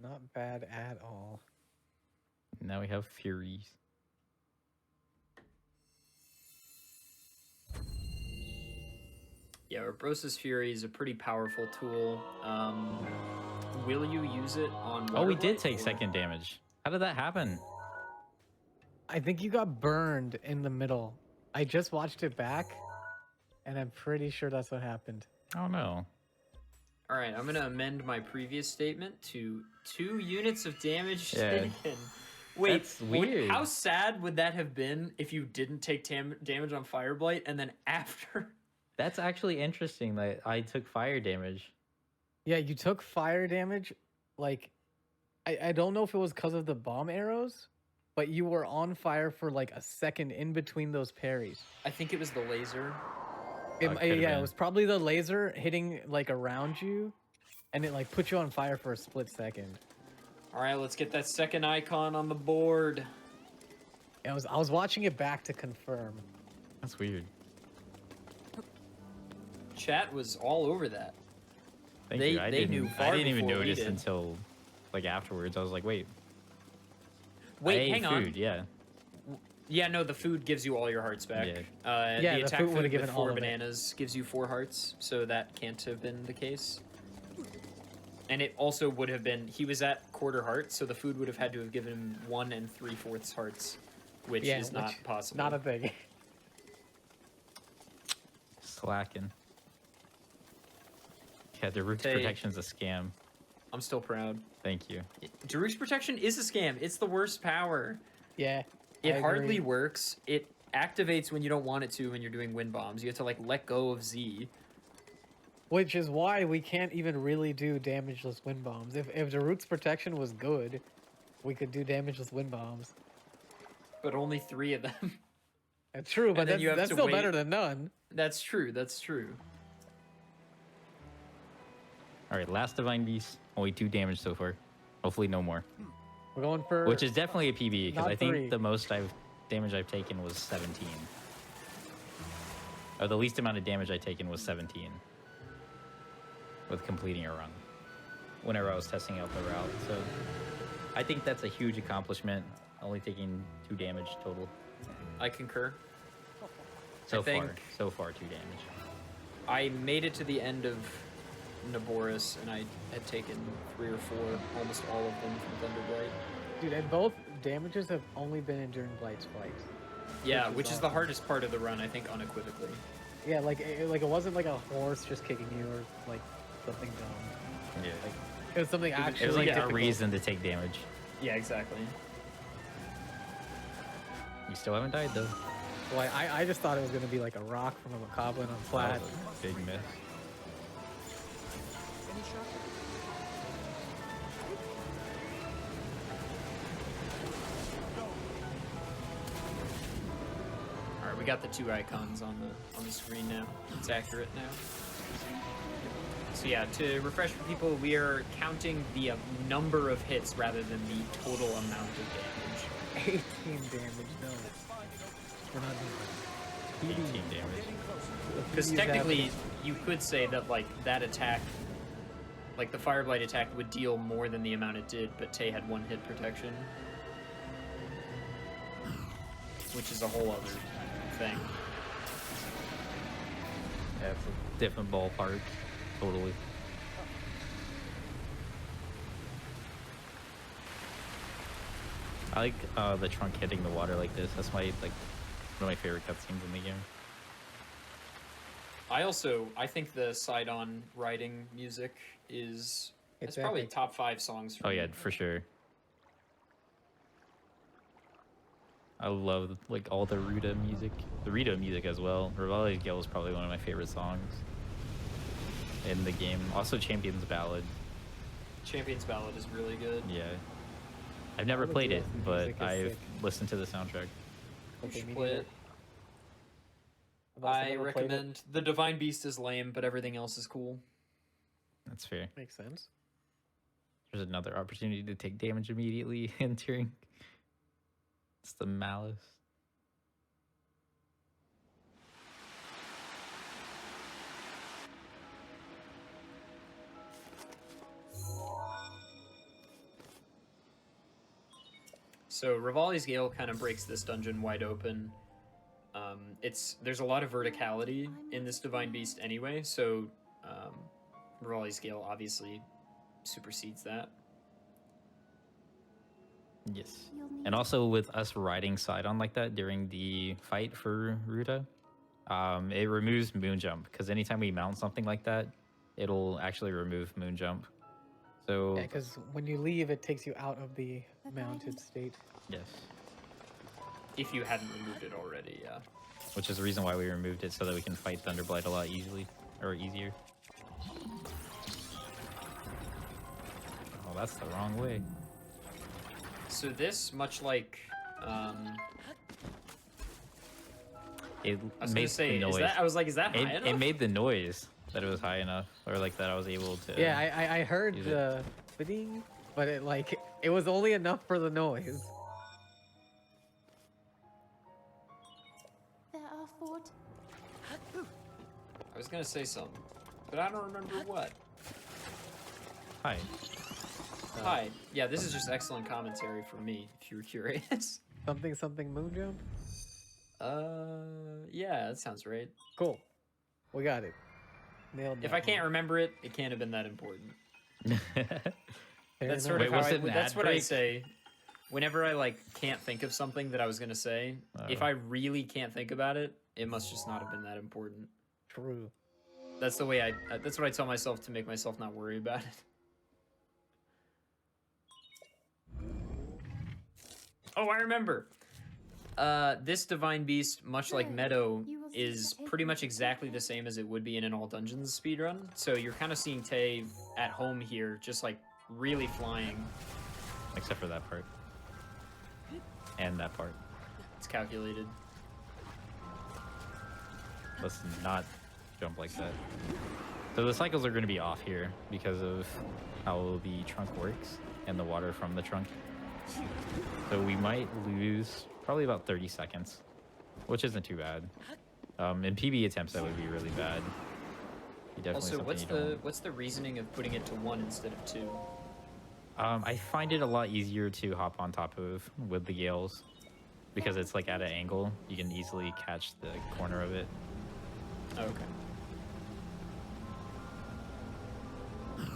Not bad at all. Now we have Furies. Yeah, Urbosa's Fury is a pretty powerful tool. Will you use it on Oh, we Water did Blight, take or- second damage. How did that happen? I think you got burned in the middle. I just watched it back, and I'm pretty sure that's what happened. I don't know. All right, I'm going to amend my previous statement to 2 units of damage Yeah. taken. Wait, That's weird. how sad would that have been if you didn't take damage on Fire Blight and then after? That's actually interesting that I took fire damage. Yeah, you took fire damage. Like, I don't know if it was because of the bomb arrows, but you were on fire for like a second in between those parries. I think it was the laser. It, it could've yeah, been. it was probably the laser hitting like around you, and it like put you on fire for a split second. All right, let's get that second icon on the board. I was watching it back to confirm. That's weird. Chat was all over that. Thank They- you. I they didn't, knew I far didn't even before we notice did. until like afterwards. I was like, wait. I Wait, ate hang food, on. Yeah. Yeah, no, the food gives you all your hearts back. Yeah. Yeah, the the attack food food would've with given 4 all of it. bananas gives you 4 hearts, so that can't have been the case. And it also would have been, he was at quarter heart, so the food would have had to have given him 1 3/4 hearts, which Yeah, is not which- possible. Not a thing. Slacking. Yeah, the root Tay- protection's a scam. I'm still proud. Thank you. Daruk's protection is a scam. It's the worst power. Yeah. It I hardly agree. works. It activates when you don't want it to when you're doing wind bombs. You have to like let go of Z. Which is why we can't even really do damageless wind bombs. If Daruk's protection was good, we could do damageless wind bombs. But only 3 of them. That's true, but And then that's, you have that's to still wait. better than none. That's true. That's true. All right, last divine beast. Only 2 damage so far. Hopefully no more. We're going for Which is definitely a PB because Not I think 3. the most damage I've taken was 17. Or the least amount of damage I've taken was 17. With completing a run. Whenever I was testing out the route. So I think that's a huge accomplishment. Only taking 2 damage total. I concur. So I think- far. So far 2 damage. I made it to the end of Naboris, and I had taken 3 or 4, almost all of them from Thunderblight. dude, and both damages have only been enduring Blight's flight. Yeah, Which which is is the awesome. hardest part of the run, I think, unequivocally. Yeah, like it wasn't like a horse just kicking you or like something dumb. Yeah. Like it was something actually. It was like a difficult. reason to take damage. Yeah, exactly. You still haven't died though. Well, I just thought it was gonna be like a rock from a Macabre on flat. That was a big miss. All right, we got the 2 icons on the screen now. It's accurate now. So yeah, to refresh for people, we are counting the number of hits rather than the total amount of damage. 18 damage. No, we're not doing 18 that. damage. Because Use technically, you could say that like that attack, like the Fireblight attack, would deal more than the amount it did, but Tay had 1 hit protection, which is a whole other thing. Yeah, it's a different ballpark. Totally. I like the trunk hitting the water like this. That's one of my favorite cutscenes in the game. I think the side-on riding music is It's that's probably epic. top 5 songs. For Oh me. yeah, for sure. I love like all the Ruta music, the Rita music as well. Rivali's Gale is probably one of my favorite songs in the game. Also, Champion's Ballad. Champion's Ballad is really good. Yeah, I've never All the played it, DLC but music is I've sick. listened to the soundtrack. You Okay, should me play neither. it. I've also I never played it. recommend. The Divine Beast is lame, but everything else is cool. That's fair. Makes sense. There's another opportunity to take damage immediately entering. It's the Malice. So Rivali's Gale kind of breaks this dungeon wide open. there's a lot of verticality in this Divine Beast anyway, so Raleigh scale obviously supersedes that. Yes. And also with us riding side on like that during the fight for Ruta, it removes moon jump because anytime we mount something like that, it'll actually remove moon jump. So Yeah, because when you leave, it takes you out of the mounted state. yes, If you hadn't removed it already, yeah. which is the reason why we removed it so that we can fight Thunderblight a lot easier. Oh, that's the wrong way. So this, much like, It I was made gonna say, the is noise. that? I was like, is that high It enough? made the noise that it was high enough, or like that I was able to. Yeah, I heard use it. the bidding, but it was only enough for the noise. There are 4 I was gonna say something, but I don't remember what. Hi. Hi. Yeah, this is just excellent commentary from me, if you were curious. Something moon jump. Yeah, that sounds right. Cool. We got it. Nailed that. If I can't remember it, it can't have been that important. Fair That's enough. sort of Wait, was how it an that's ad what I break? say. Whenever I like can't think of something that I was gonna say, if I really can't think about it, it must just not have been that important. True. That's the way that's what I tell myself to make myself not worry about it. Oh, I remember. This Divine Beast, much like Meadow, is pretty much exactly the same as it would be in an All Dungeons speedrun. So you're kind of seeing Tay at home here, just like really flying. Except for that part. And that part. It's calculated. Let's not jump like that. So the cycles are going to be off here because of how the trunk works and the water from the trunk. So we might lose probably about 30 seconds, which isn't too bad. In PB attempts, that would be really bad. Definitely Also, something what's you don't want. what's the reasoning of putting it to 1 instead of 2? I find it a lot easier to hop on top of with the Gales because it's like at an angle. You can easily catch the corner of it. Okay.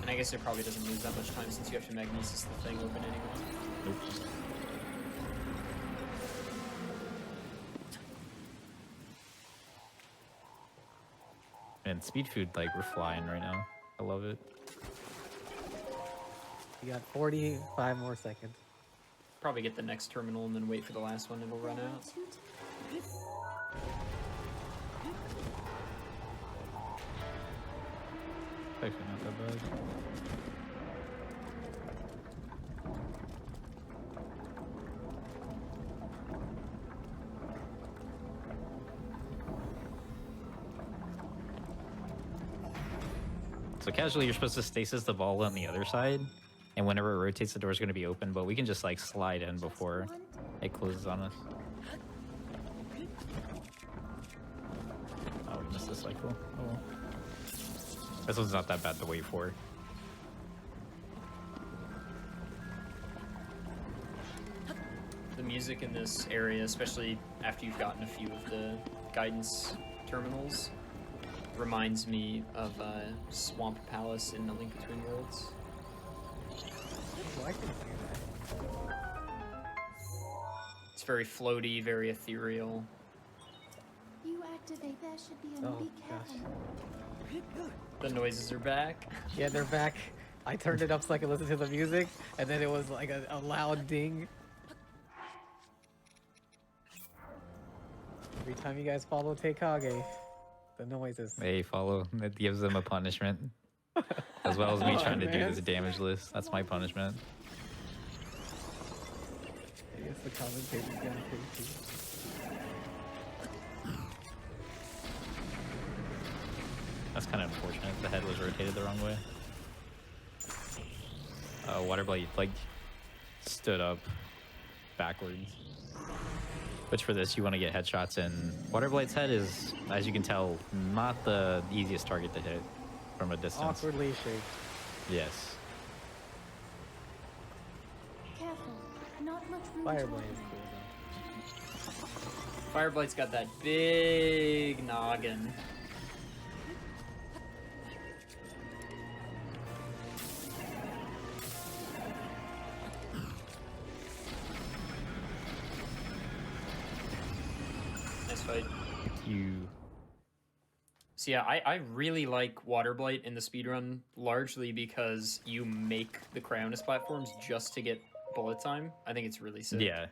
And I guess it probably doesn't lose that much time since you have to magnesis the thing open anyway. Nope. And speed food, like, we're flying right now. I love it. You got 45 more seconds. Probably get the next terminal and then wait for the last one. It'll run out. Actually, not that bad. So casually, you're supposed to stasis the ball on the other side, and whenever it rotates, the door is going to be open, but we can just like slide in before it closes on us. Oh, we missed the cycle. Oh well. This one's not that bad to wait for. The music in this area, especially after you've gotten a few of the guidance terminals, reminds me of Swamp Palace in The Link Between Worlds. Oh, I can hear that. It's very floaty, very ethereal. You activate, there should be a Oh, be gosh. careful. The noises are back. Yeah, they're back. I turned it up so I could listen to the music, and then it was like a loud ding. Every time you guys follow Teikage, the noises. They follow. It gives them a punishment. As well as me Oh, trying to do man. this Damageless. That's my punishment. I guess the commentator's gonna take you. That's kind of unfortunate. The head was rotated the wrong way. Waterblade, like, stood up backwards. Which for this, you want to get headshots in. Waterblade's head is, as you can tell, not the easiest target to hit from a distance. Awkwardly shaped. Yes. Careful. Not much room Fireblade to is operate. cool Fireblight's got that big noggin. Nice fight. You. So yeah, I really like Water Blight in the speedrun, largely because you make the Cryonis platforms just to get bullet time. I think it's really sick. Yeah.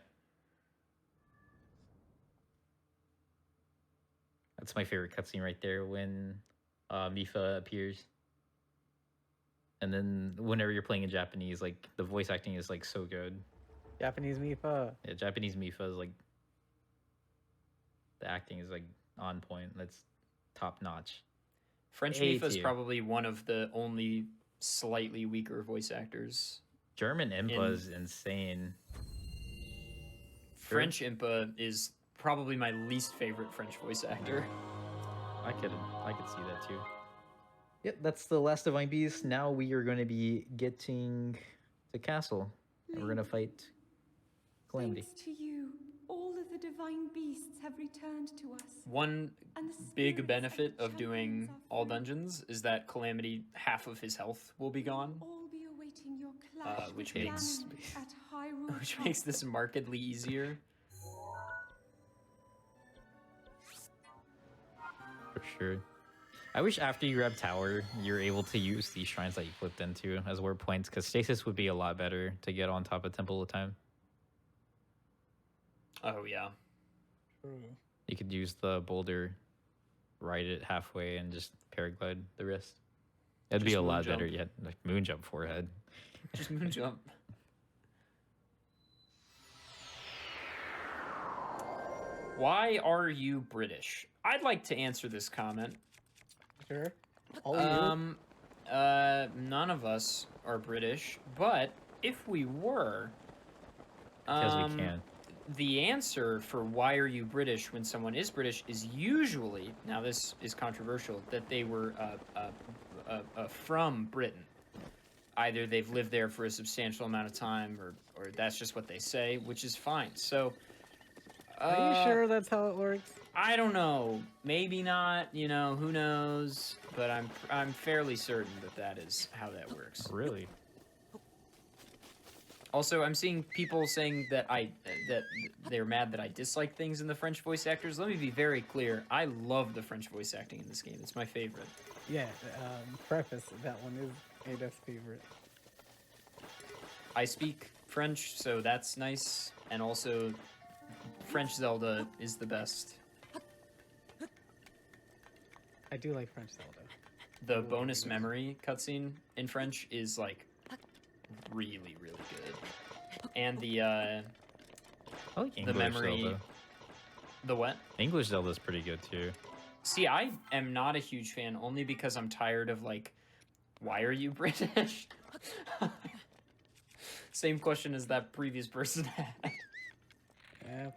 That's my favorite cutscene right there when Mifa appears. And then whenever you're playing in Japanese, like the voice acting is like so good. Japanese Mifa. Yeah, Japanese Mifa is like the acting is like on point. That's top notch. French A Mifa is tier. probably one of the only slightly weaker voice actors. German Impa is insane. French Impa is probably my least favorite French voice actor. I could see that too. Yep, that's the last Divine Beast. Now we are going to be getting to Castle, and we're going to fight Calamity. Thanks to you, all of the divine beasts have returned to us. One And the big spirits benefit the of doing champions are all free. dungeons is that Calamity, half of his health will be gone, All be awaiting your clash which with makes- Ganon at Hyrule which Top. makes this markedly easier. For sure. I wish after you grab Tower, you're able to use these shrines that you flipped into as ward points, because Stasis would be a lot better to get on top of Temple of Time. Oh yeah. You could use the boulder, ride it halfway, and just paraglide the rest. It'd be Just a moon lot jump. better yet. Like moon jump forehead. Just moon jump. Why are you British? I'd like to answer this comment. Sure. All you. None of us are British, but if we were, Because we can. the answer for why are you British when someone is British is usually, now this is controversial, that they were from Britain. Either they've lived there for a substantial amount of time, or that's just what they say, which is fine. So, Are you sure that's how it works? I don't know. Maybe not. You know, who knows? But I'm fairly certain that that is how that works. Really? Also, I'm seeing people saying that that they're mad that I dislike things in the French voice actors. Let me be very clear. I love the French voice acting in this game. It's my favorite. Yeah. Preface. That one is Ada's favorite. I speak French, so that's nice. And also, French Zelda is the best. I do like French Zelda. The bonus memory cutscene in French is like really, really good. And the I like English memory- Zelda. the what? English Zelda's pretty good too. See, I am not a huge fan only because I'm tired of like, why are you British? Same question as that previous person had. Yeah.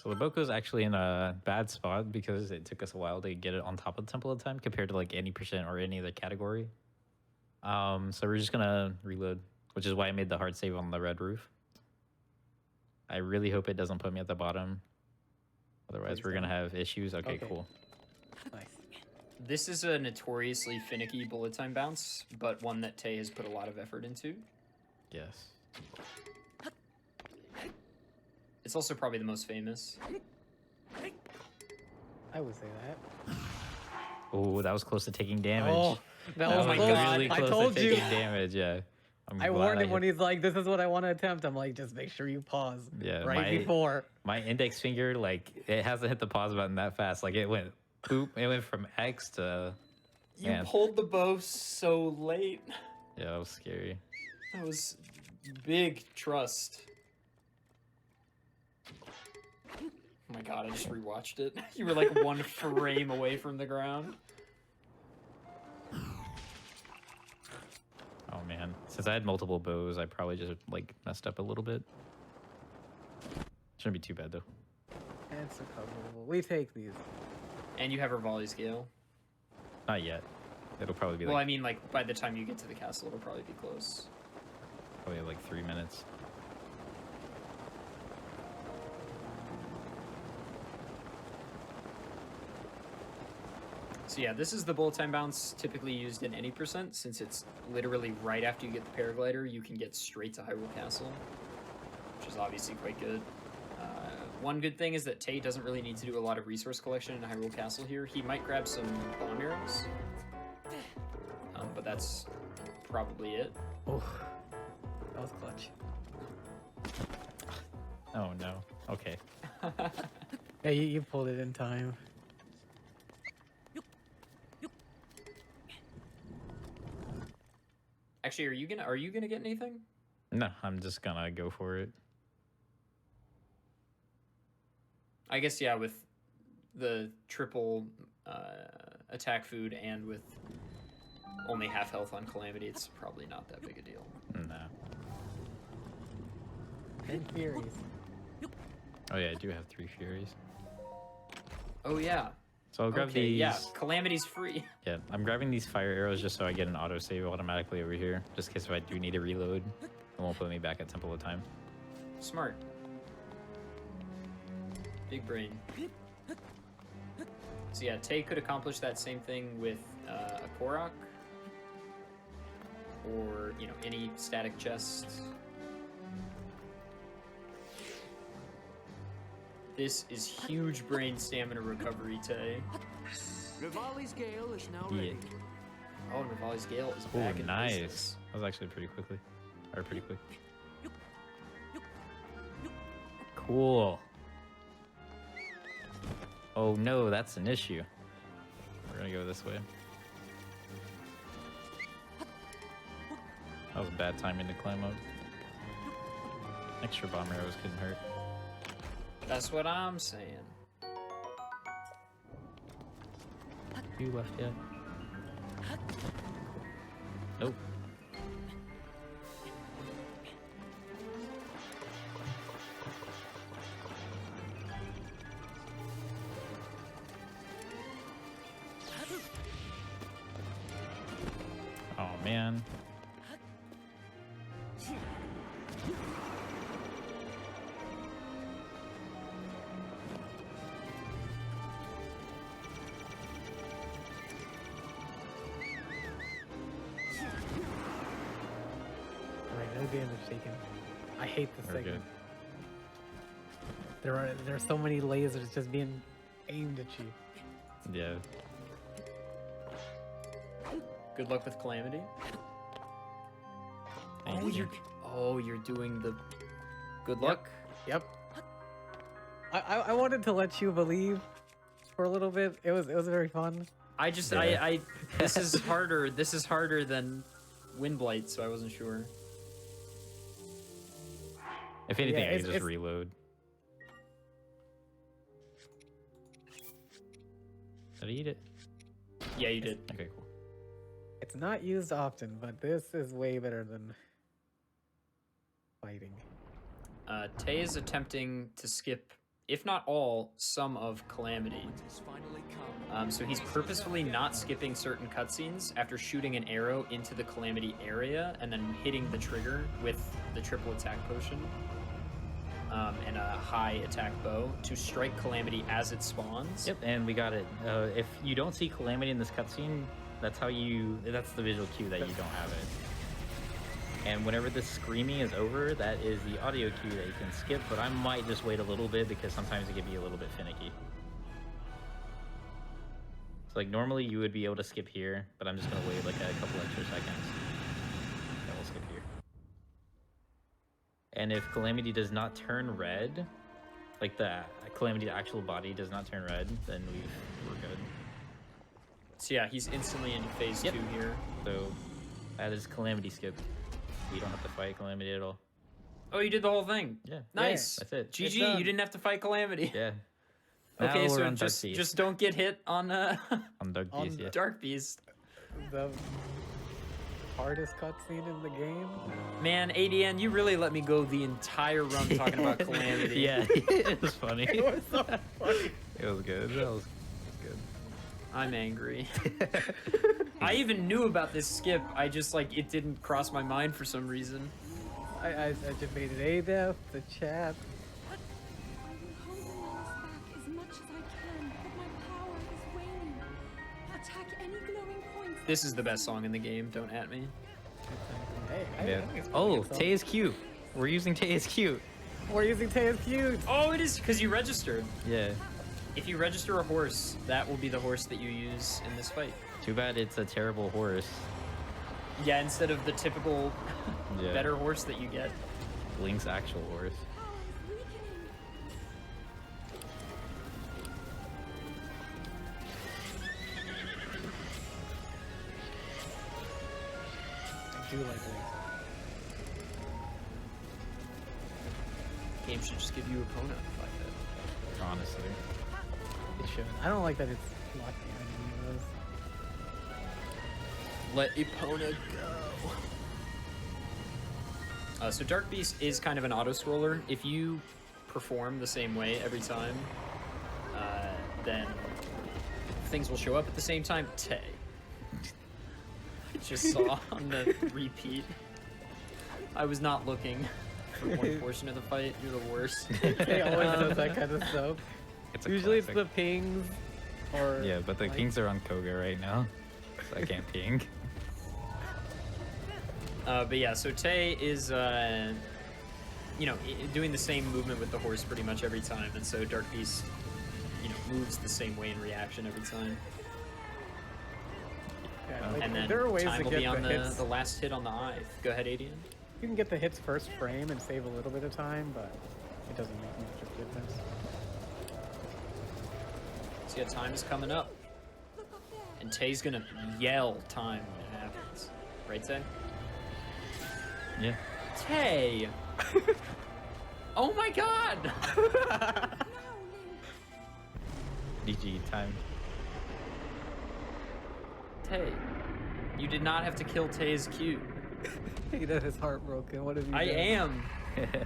So the Boko's actually in a bad spot because it took us a while to get it on top of the Temple of Time compared to like any percent or any other category. So we're just gonna reload, which is why I made the hard save on the red roof. I really hope it doesn't put me at the bottom. Otherwise, Please we're gonna don't. have issues. Okay, Okay. cool. Nice. This is a notoriously finicky bullet time bounce, but one that Tay has put a lot of effort into. Yes. It's also probably the most famous. I would say that. Oh, that was close to taking damage. Oh, that Oh was my close. God. really I close told to you. taking damage. Yeah. I'm I glad warned him when hit- he's like, "This is what I want to attempt." I'm like, "Just make sure you pause." Yeah, Right before. my index finger, like it hasn't hit the pause button that fast. Like it went, boop. It went from X to. You Man. pulled the bow so late. Yeah, that was scary. That was big trust. Oh my god, I just rewatched it. You were like one frame away from the ground. Oh man, since I had multiple bows, I probably just like messed up a little bit. Shouldn't be too bad though. It's recoverable. We take these. And you have her volley scale. Not yet. It'll probably be Well, I like mean, like, by the time you get to the castle, it'll probably be close. probably like 3 minutes. So yeah, this is the bullet time bounce typically used in any percent, since it's literally right after you get the paraglider, you can get straight to Hyrule Castle, which is obviously quite good. One good thing is that Tay doesn't really need to do a lot of resource collection in Hyrule Castle here. He might grab some bomb arrows, but that's probably it. Oh, that was clutch. Oh no. Okay. Yeah, you pulled it in time. Actually, are you gonna get anything? No, I'm just gonna go for it. I guess yeah, with the triple attack food and with only half health on Calamity, it's probably not that big a deal. No. And Furies. Oh yeah, I do have 3 Furies. Oh yeah. So I'll grab Okay, these. yeah, Calamity's free. Yeah, I'm grabbing these fire arrows just so I get an autosave automatically over here, just in case if I do need to reload, it won't put me back at Temple of Time. Smart. Big brain. So yeah, Tay could accomplish that same thing with a Korok, or you know, any static chest. This is huge brain stamina recovery, Tay. Rivali's Gale is now Yeah. ready. Oh, Navali's Gale is Oh, back in nice. business. That was actually pretty quick. Cool. Oh no, that's an issue. We're gonna go this way. That was bad timing to climb up. Extra bomb arrows couldn't hurt. That's what I'm saying. You left yet? Nope. Oh man. Alright, no damage taken. I hate this We're segment. good. There are so many lasers just being aimed at you. Yeah. Good luck with Calamity. Thank you. You're doing the good luck. Yep. I wanted to let you believe for a little bit. It was very fun. I just Yeah. I this is harder. This is harder than Windblight, so I wasn't sure. If anything, Yeah, I can it's- just reload. Did I eat it? Yeah, you did. Okay, cool. It's not used often, but this is way better than fighting. Tay is attempting to skip, if not all, some of Calamity. It's finally come. So he's purposefully not skipping certain cutscenes after shooting an arrow into the Calamity area and then hitting the trigger with the triple attack potion and a high attack bow to strike Calamity as it spawns. Yep, and we got it. If you don't see Calamity in this cutscene, that's the visual cue that you don't have it. And whenever the screaming is over, that is the audio cue that you can skip, but I might just wait a little bit because sometimes it can be a little bit finicky. So like normally you would be able to skip here, but I'm just gonna wait like a couple extra seconds. Then we'll skip here. And if Calamity does not turn red, like the Calamity, the actual body does not turn red, then we're good. So yeah, he's instantly in phase 2 here. So that is Calamity skip. You don't have to fight Calamity at all. Oh, you did the whole thing. Yeah. Nice. That's it. GG, done. you didn't have to fight Calamity. Yeah. Okay, Now we're so on Dark Beast. just don't get hit on On Dark on Beast, yeah. Dark Beast. The hardest cutscene in the game. Man, ADN, you really let me go the entire run talking about Calamity. Yeah, it was funny. It was so funny. It was good. That was good. I'm angry. I even knew about this skip. I just like it didn't cross my mind for some reason. I just made it ADEF, the chat. I will hold the last back as much as I can, but my power is waning. This is the best song in the game. Don't at me. Hey, I Yeah. think it's a Oh, good song. Tay is cute. We're using Tay is cute. We're using Taya's cute. Oh, it is because you registered. Yeah. If you register a horse, that will be the horse that you use in this fight. Too bad it's a terrible horse. Yeah, instead of the typical Yeah. better horse that you get. Link's actual horse. I do like Link. Game should just give you Epona to fight it. Honestly. It should. I don't like that it's locked behind any of those. Let Epona go. So Dark Beast is kind of an auto-scroller. If you perform the same way every time, then things will show up at the same time. Tay. I just saw on the repeat. I was not looking for one portion of the fight. You're the worst. They always does that kind of stuff. It's a Usually it's classic. the pings or Yeah, but the like- pings are on Koga right now. So I can't ping. But yeah, so Tay is, you know, doing the same movement with the horse pretty much every time, and so Dark Beast, you know, moves the same way in reaction every time. Yeah, like, And then there are ways time to will get be on the the, hits. the last hit on the eye. Go ahead, Adian. You can get the hits first frame and save a little bit of time, but it doesn't make much of a difference. So yeah, time is coming up. And Tay's gonna yell time when it happens. Right, Tay? Yeah. Tay! Oh my god! GG time. Tay. You did not have to kill Tay's cute. He that is heartbroken. What have you I done? am.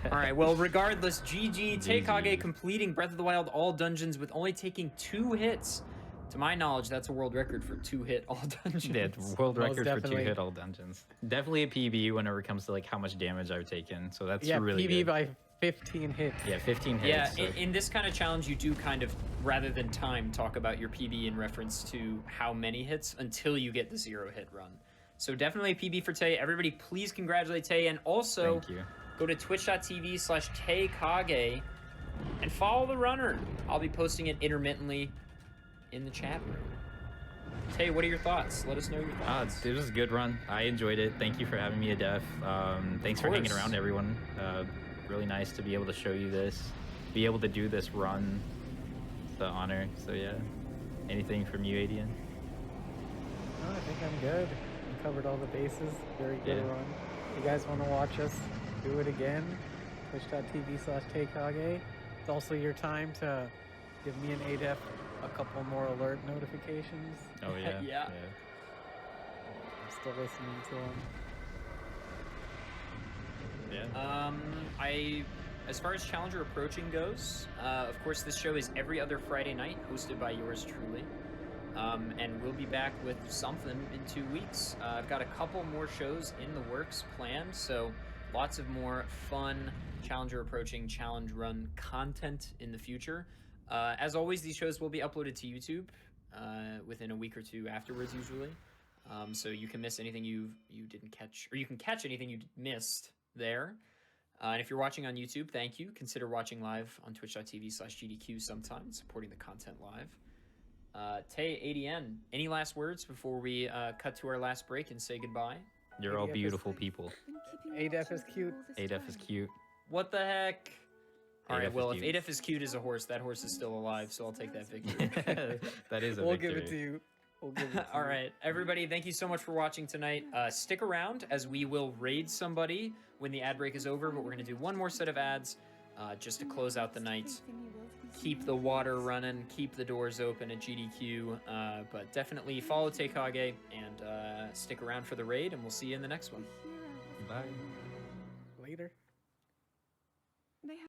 Alright, well, regardless, GG. Taykage GG. completing Breath of the Wild all dungeons with only taking 2 hits. To my knowledge, that's a world record for 2-hit all dungeons. Yeah, world Most record for definitely. 2-hit all dungeons. Definitely a PB whenever it comes to like how much damage I've taken. So that's Yeah, really PB good. by 15 hits. Yeah, 15 hits. Yeah, so- in this kind of challenge, you do kind of, rather than time, talk about your PB in reference to how many hits until you get the 0-hit run. So definitely a PB for Tay. Everybody, please congratulate Tay, and also Thank you. go to twitch.tv/Taykage and follow the runner. I'll be posting it intermittently in the chat room. Tay, what are your thoughts? Let us know your thoughts. It was a good run. I enjoyed it. Thank you for having me, Adef. Thanks for hanging course. around, everyone. Really nice to be able to show you this, be able to do this run. It's the honor. So yeah. Anything from you, Adian? No, I think I'm good. We covered all the bases. Very good Yeah. run. If you guys want to watch us do it again, twitch.tv/Taykage. It's also your time to give me and ADEF a couple more alert notifications. Oh yeah. Yeah. I'm still listening to them. Yeah. As far as Challenger Approaching goes, of course, this show is every other Friday night, hosted by yours truly. And we'll be back with something in 2 weeks. I've got a couple more shows in the works planned, so lots of more fun Challenger Approaching challenge run content in the future. As always, these shows will be uploaded to YouTube within a week or 2 afterwards, usually. So you can miss anything you didn't catch, or you can catch anything you missed there. And if you're watching on YouTube, thank you. Consider watching live on twitch.tv/GDQ sometime, supporting the content live. Tay, ADN, any last words before we cut to our last break and say goodbye? You're all ADF is beautiful like- people. ADEF is cute. ADEF is cute. What the heck? All right, ADEF is well, if cute. ADEF is cute as a horse, that horse is still alive, so I'll take that victory. That is a We'll victory. give it to you. We'll give it to All you. right, everybody, thank you so much for watching tonight. Stick around as we will raid somebody when the ad break is over, but we're going to do one more set of ads just to close out the night. Keep the water running, keep the doors open at GDQ, but definitely follow Taykage and stick around for the raid, and we'll see you in the next one. Bye. Later.